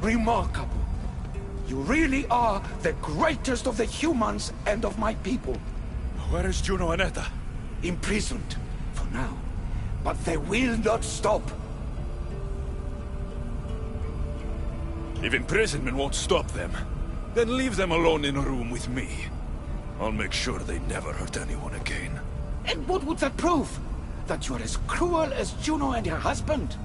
Remarkable. You really are the greatest of the humans and of my people. Where is Juno and Etta? Imprisoned, for now. But they will not stop. If imprisonment won't stop them, then leave them alone in a room with me. I'll make sure they never hurt anyone again. And what would that prove? That you are as cruel as Juno and her husband?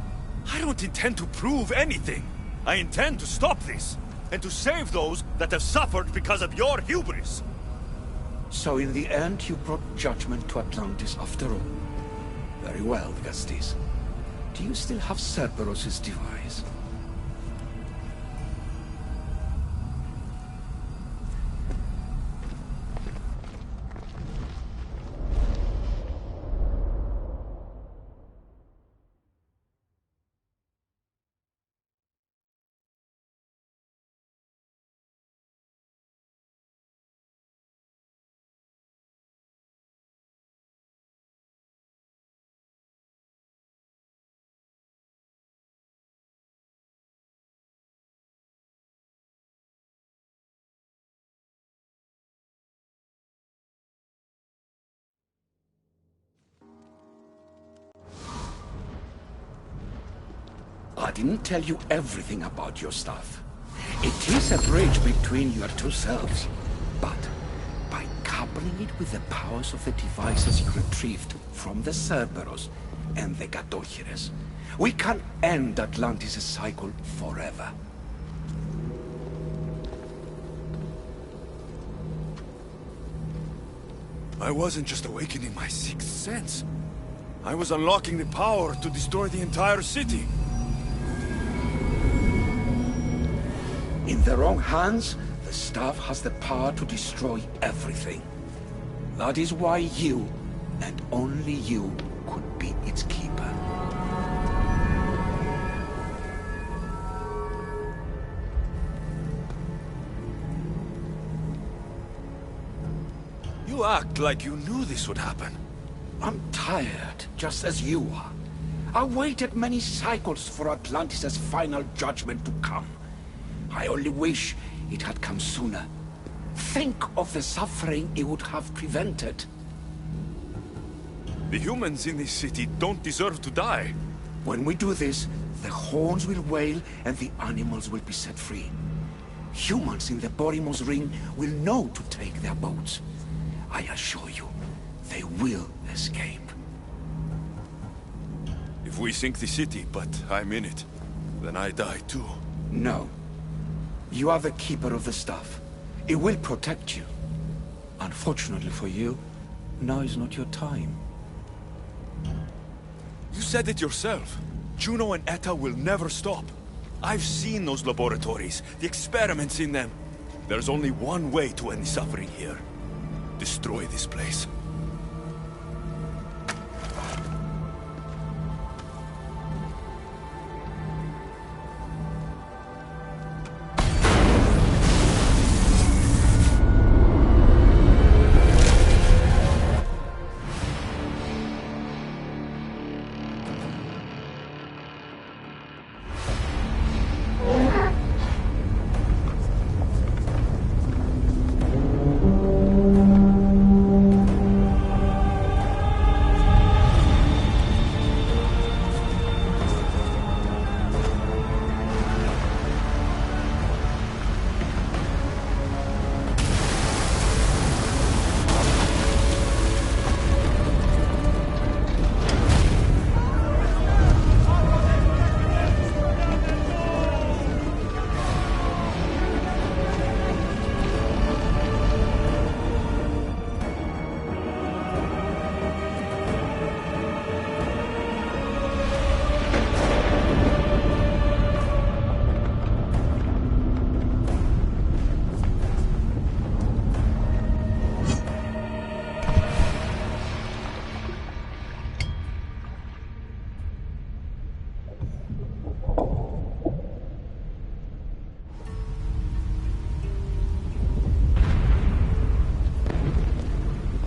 I don't intend to prove anything. I intend to stop this, and to save those that have suffered because of your hubris. So in the end, you brought judgment to Atlantis after all. Very well, Gastis. Do you still have Cerberus' device? I didn't tell you everything about your stuff. It is a bridge between your two selves. But by coupling it with the powers of the devices you retrieved from the Cerberus and the Gatochires, we can end Atlantis' cycle forever. I wasn't just awakening my sixth sense. I was unlocking the power to destroy the entire city. In the wrong hands, the staff has the power to destroy everything. That is why you, and only you, could be its keeper. You act like you knew this would happen. I'm tired, just as you are. I waited many cycles for Atlantis' final judgment to come. I only wish it had come sooner. Think of the suffering it would have prevented. The humans in this city don't deserve to die. When we do this, the horns will wail and the animals will be set free. Humans in the Borimos Ring will know to take their boats. I assure you, they will escape. If we sink the city, but I'm in it, then I die too. No. You are the keeper of the stuff. It will protect you. Unfortunately for you, now is not your time. You said it yourself. Juno and Etta will never stop. I've seen those laboratories, the experiments in them. There's only one way to end the suffering here. Destroy this place.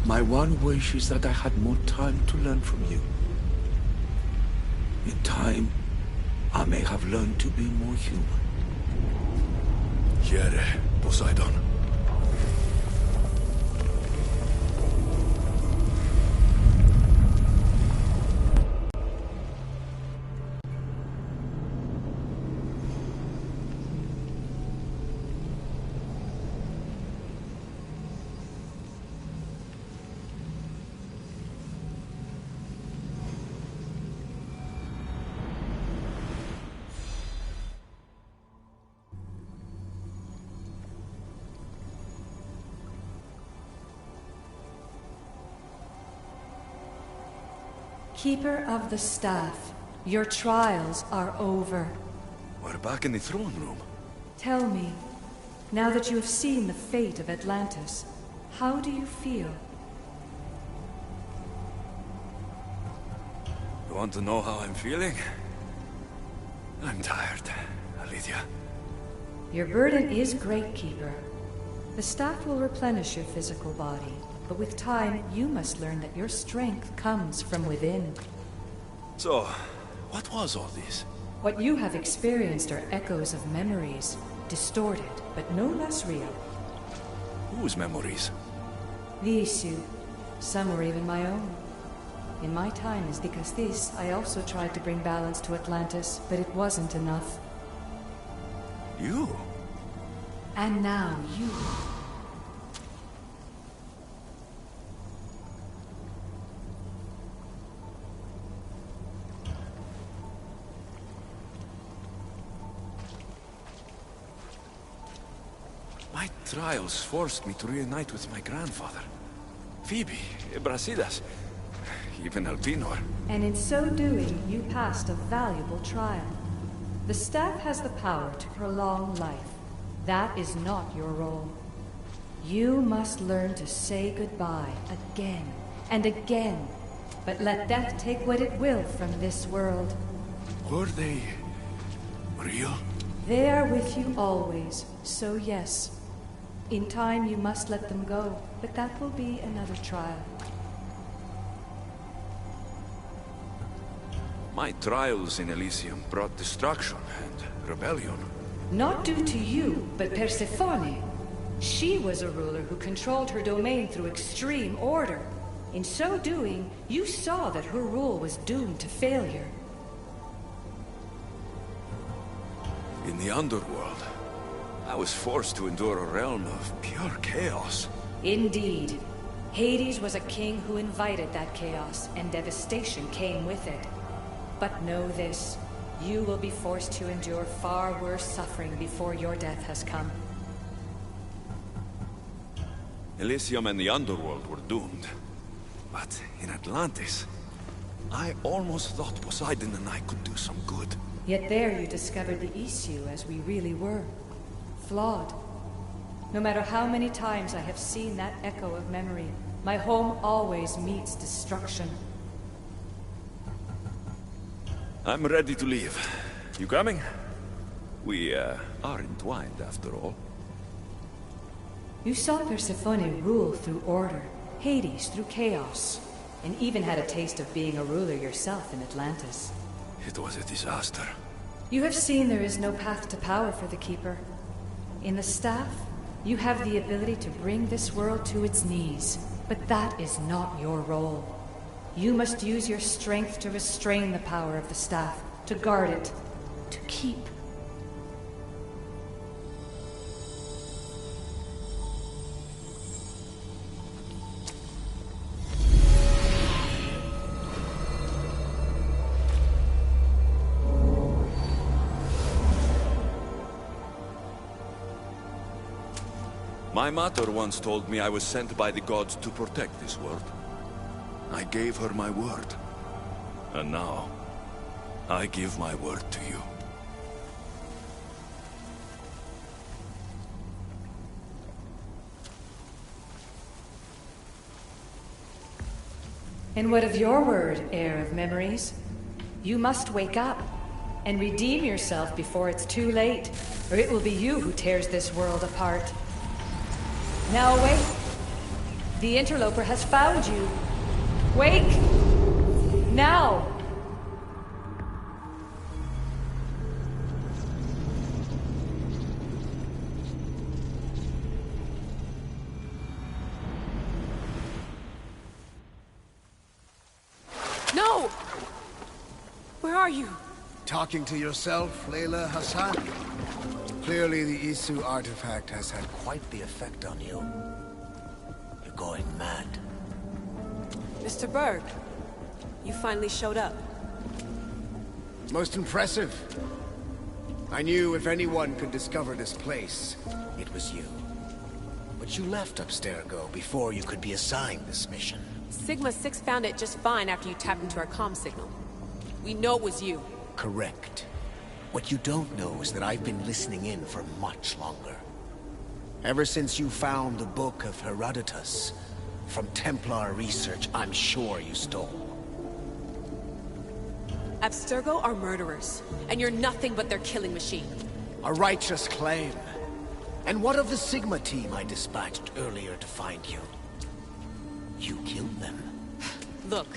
My one wish is that I had more time to learn from you. In time, I may have learned to be more human. Jere, Poseidon. Keeper of the Staff, your trials are over. We're back in the throne room. Tell me, now that you have seen the fate of Atlantis, how do you feel? You want to know how I'm feeling? I'm tired, Alethea. Your burden is great, Keeper. The staff will replenish your physical body, but with time, you must learn that your strength comes from within. So, what was all this? What you have experienced are echoes of memories, distorted, but no less real. Whose memories? The issue. Some were even my own. In my time as Dikastis, I also tried to bring balance to Atlantis, but it wasn't enough. You? And now you. My trials forced me to reunite with my grandfather. Phoebe, Brasidas, even Alpinor. And in so doing, you passed a valuable trial. The staff has the power to prolong life. That is not your role. You must learn to say goodbye again and again, but let death take what it will from this world. Were they real? They are with you always, so yes. In time you must let them go, but that will be another trial. My trials in Elysium brought destruction and rebellion. Not due to you, but Persephone. She was a ruler who controlled her domain through extreme order. In so doing, you saw that her rule was doomed to failure. In the underworld, I was forced to endure a realm of pure chaos. Indeed. Hades was a king who invited that chaos, and devastation came with it. But know this, you will be forced to endure far worse suffering before your death has come. Elysium and the underworld were doomed. But in Atlantis, I almost thought Poseidon and I could do some good. Yet there you discovered the issue as we really were. Flawed. No matter how many times I have seen that echo of memory, my home always meets destruction. I'm ready to leave. You coming? We, are entwined, after all. You saw Persephone rule through order, Hades through chaos, and even had a taste of being a ruler yourself in Atlantis. It was a disaster. You have seen there is no path to power for the Keeper. In the staff, you have the ability to bring this world to its knees, but that is not your role. You must use your strength to restrain the power of the staff, to guard it, to keep. My mother once told me I was sent by the gods to protect this world. I gave her my word. And now, I give my word to you. And what of your word, heir of memories? You must wake up and redeem yourself before it's too late, or it will be you who tears this world apart. Now awake! The interloper has found you! Wake! Now! Where are you? Talking to yourself, Layla Hassan? Clearly the Isu artifact has had quite the effect on you. You're going mad. Mr. Berg, you finally showed up. Most impressive. I knew if anyone could discover this place, it was you. But you left Abstergo before you could be assigned this mission. Sigma 6 found it just fine after you tapped into our comm signal. We know it was you. Correct. What you don't know is that I've been listening in for much longer. Ever since you found the Book of Herodotus, from Templar research I'm sure you stole. Abstergo are murderers, and you're nothing but their killing machine. A righteous claim. And what of the Sigma team I dispatched earlier to find you? You killed them. Look,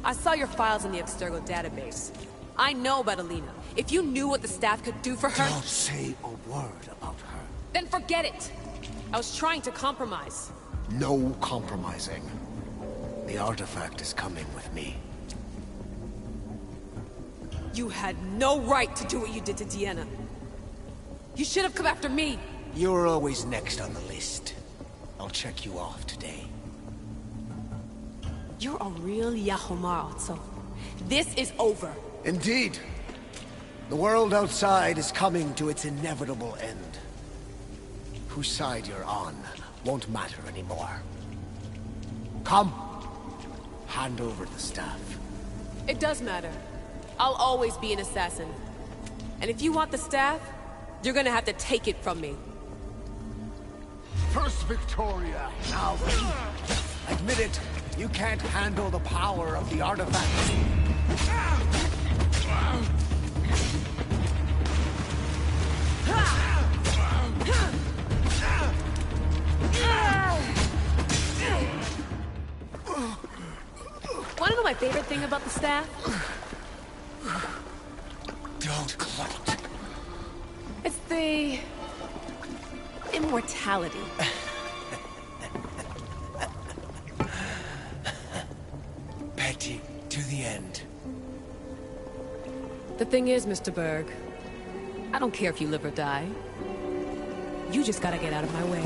I saw your files in the Abstergo database. I know about Alina. If you knew what the staff could do for her... Don't say a word about her. Then forget it! I was trying to compromise. No compromising. The artifact is coming with me. You had no right to do what you did to Deanna. You should have come after me. You're always next on the list. I'll check you off today. You're a real Yahomar, Otso. This is over. Indeed. The world outside is coming to its inevitable end. Whose side you're on won't matter anymore. Come. Hand over the staff. It does matter. I'll always be an assassin. And if you want the staff, you're gonna have to take it from me. First Victoria, now then. Admit it, you can't handle the power of the artifact. Wanna know my favorite thing about the staff? Don't gloat. It's the... immortality. Petty to the end. The thing is, Mr. Berg, I don't care if you live or die. You just gotta get out of my way.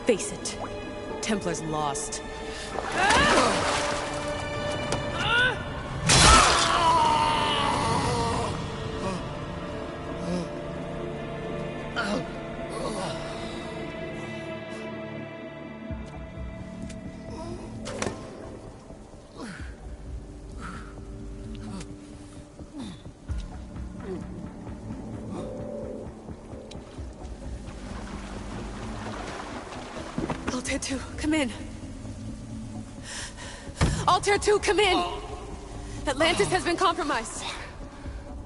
Face it, Templar's lost. Altair 2, come in. Altair 2, come in! Atlantis has been compromised.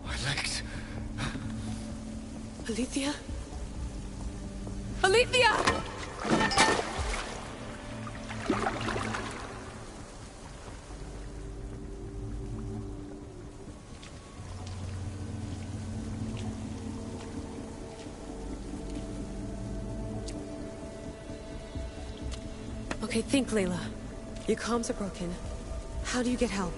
My legs. Alethea? Alethea! Okay, think, Layla. Your comms are broken. How do you get help?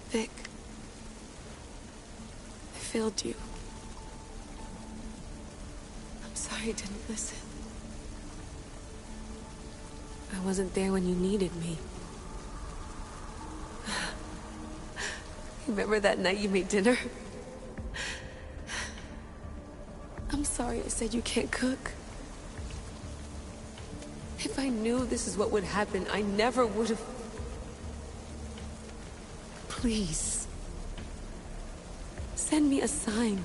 Vic, I failed you. I'm sorry I didn't listen. I wasn't there when you needed me. Remember that night you made dinner? I'm sorry I said you can't cook. If I knew this is what would happen, I never would have... Please. Send me a sign.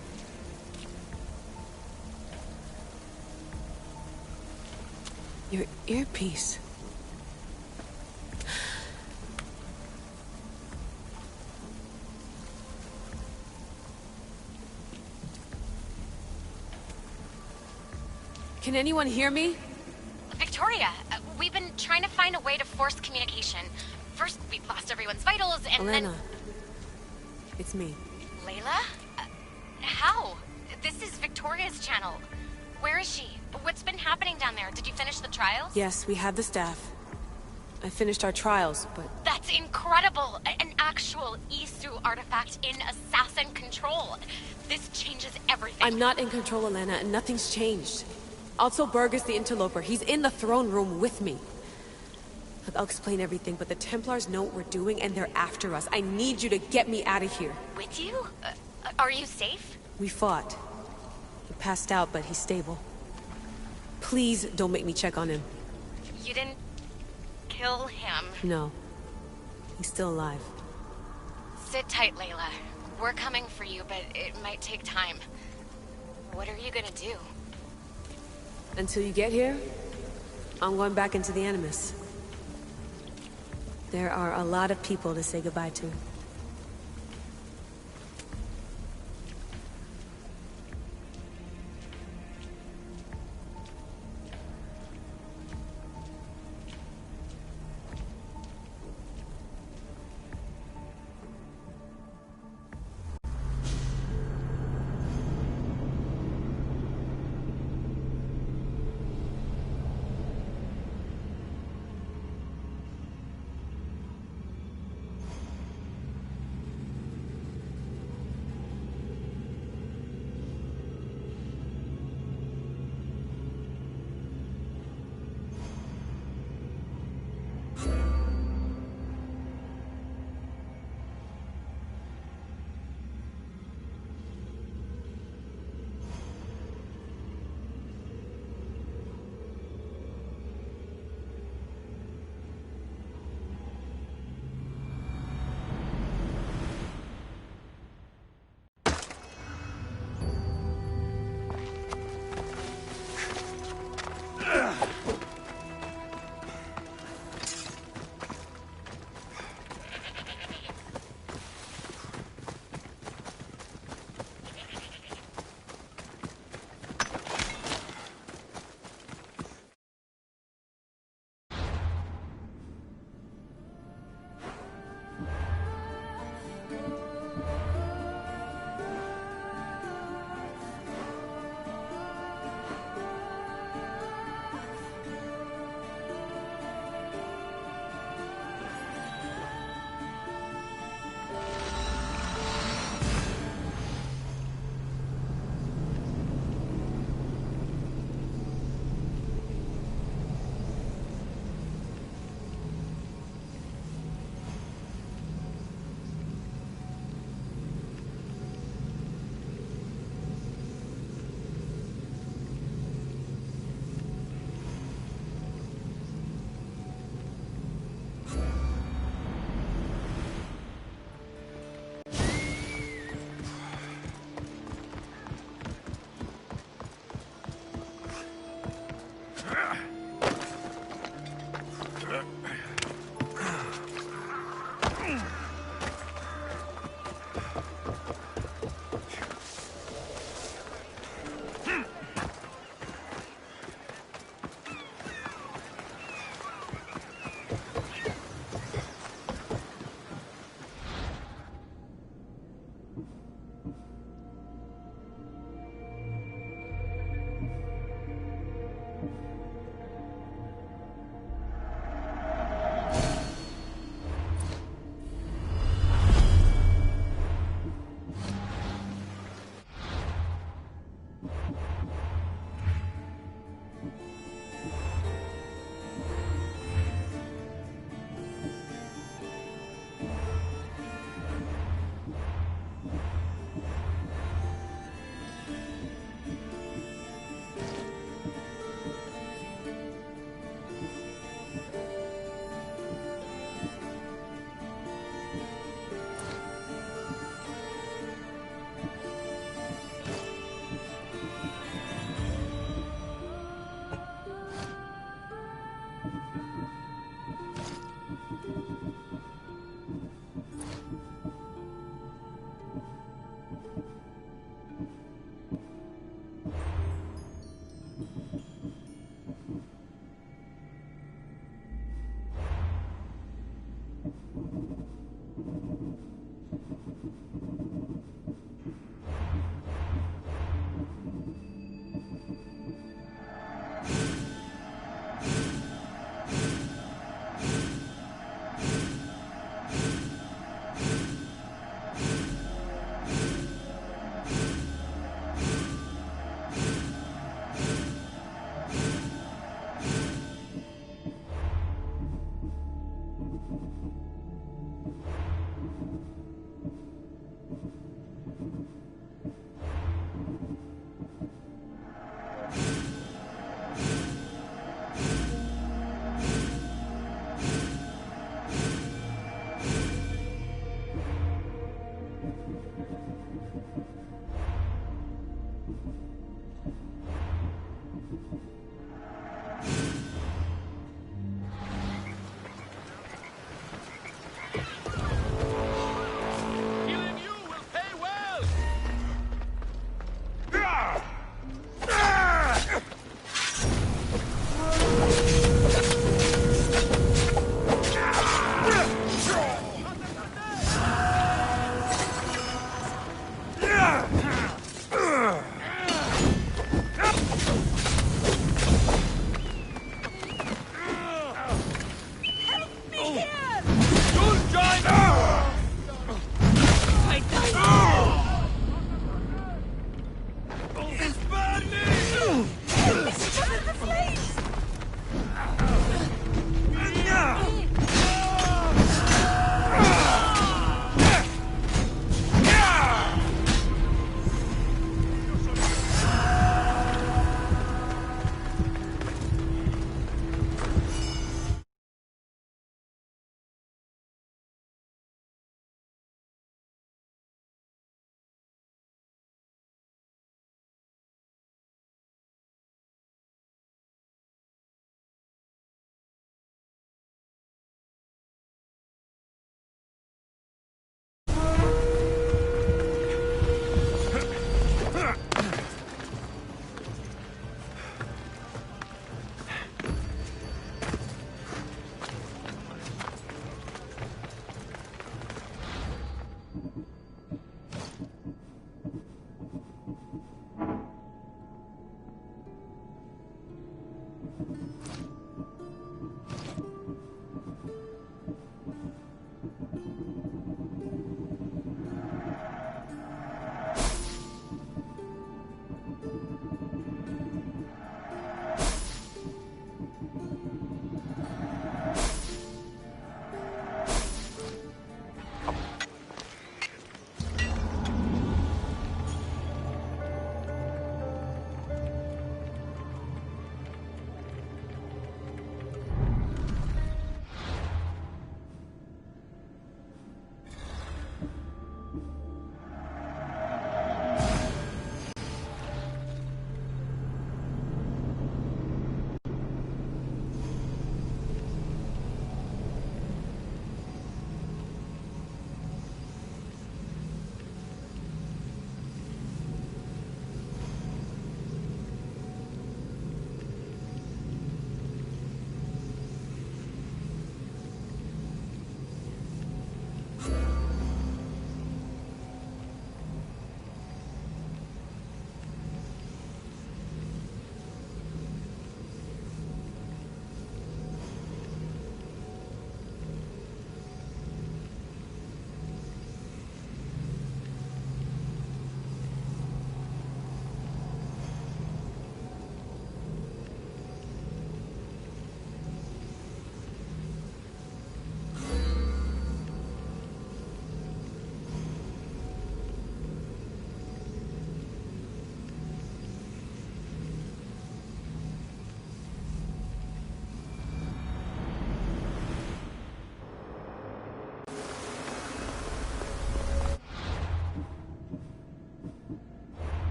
Your earpiece. Can anyone hear me? Victoria. We've been trying to find a way to force communication. First, we lost everyone's vitals, and Elena. then... It's me. Layla? How? This is Victoria's channel. Where is she? What's been happening down there? Did you finish the trials? Yes, we have the staff. I finished our trials, but... That's incredible! An actual Isu artifact in assassin control. This changes everything. I'm not in control, Elena, and nothing's changed. Also, Berg is the interloper. He's in the throne room with me. Look, I'll explain everything, but the Templars know what we're doing, and they're after us. I need you to get me out of here. With you? Are you safe? We fought. He passed out, but he's stable. Please don't make me check on him. You didn't... kill him? No. He's still alive. Sit tight, Layla. We're coming for you, but it might take time. What are you gonna do? Until you get here, I'm going back into the Animus. There are a lot of people to say goodbye to.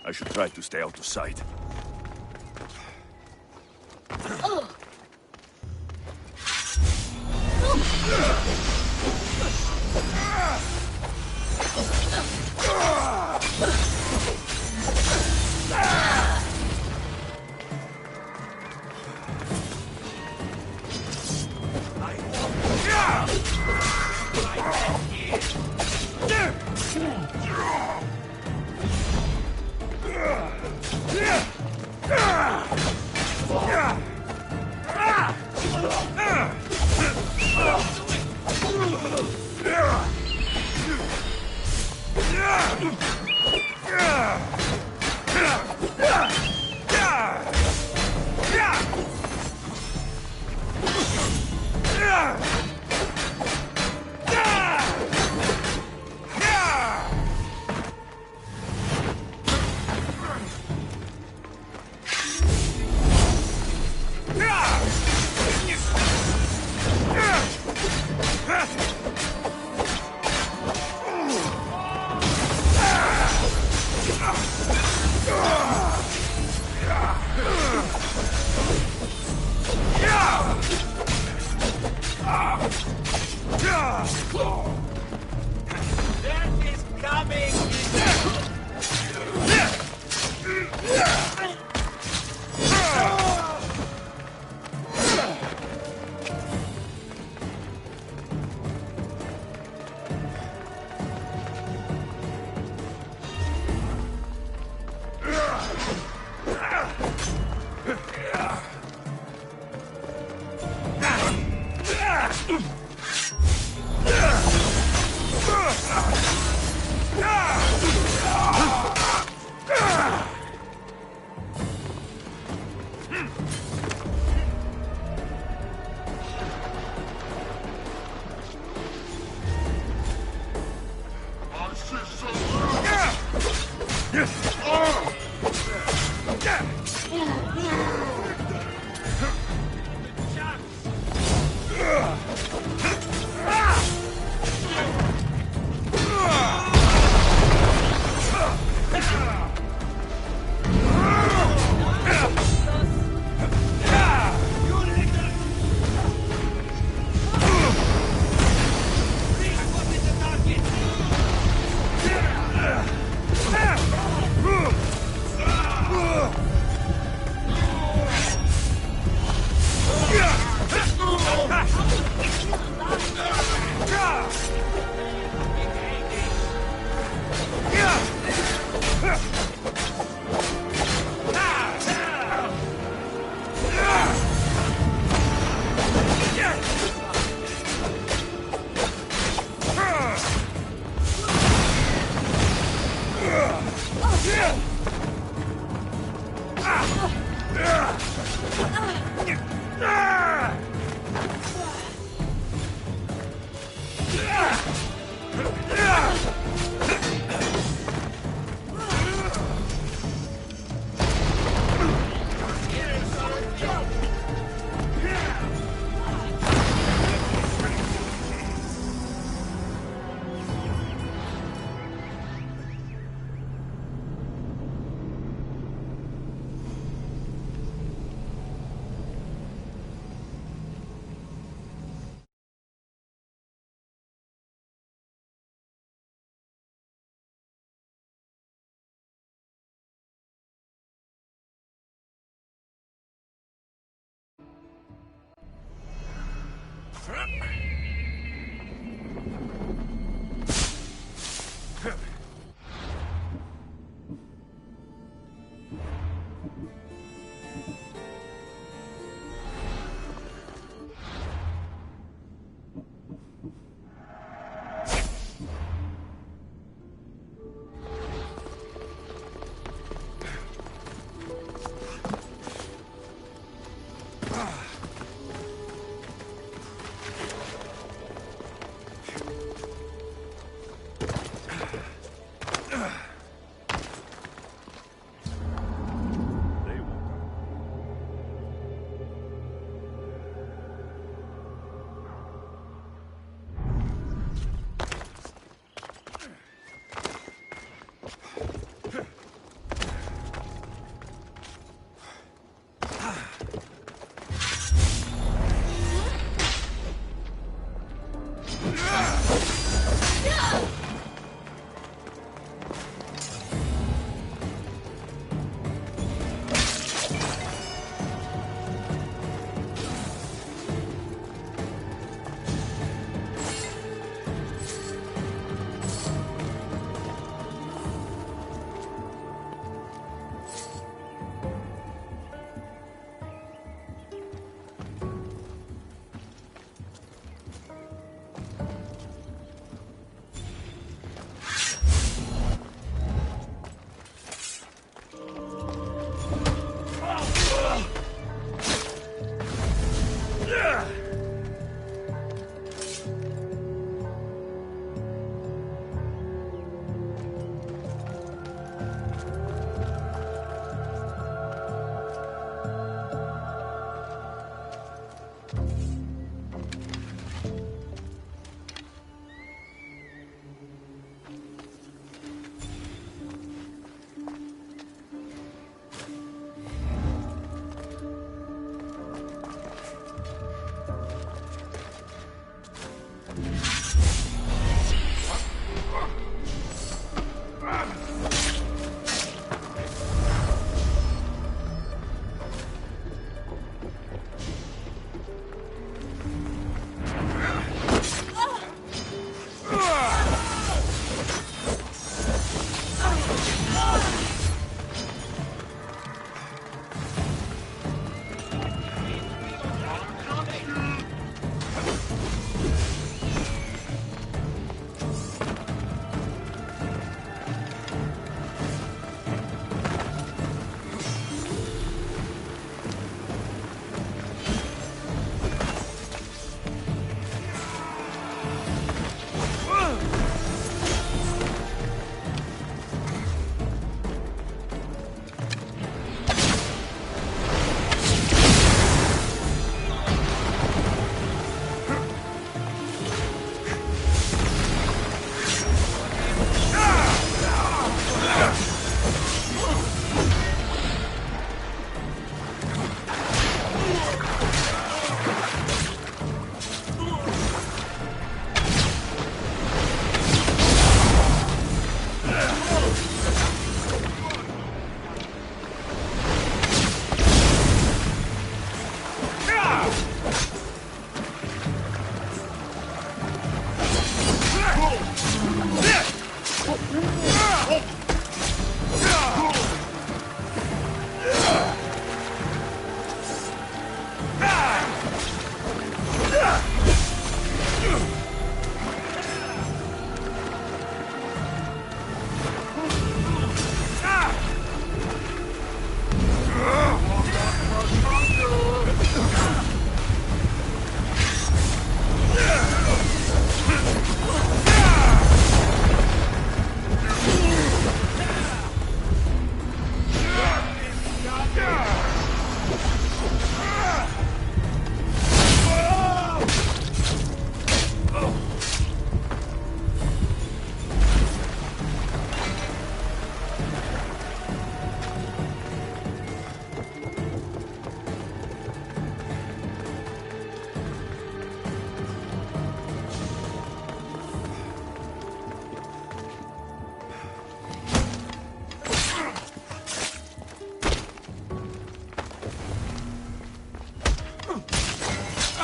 I should try to stay out of sight.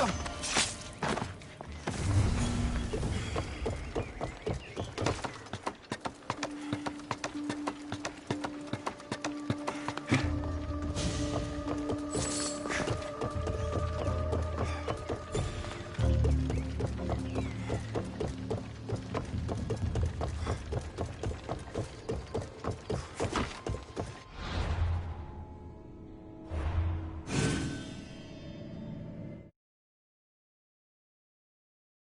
Ah!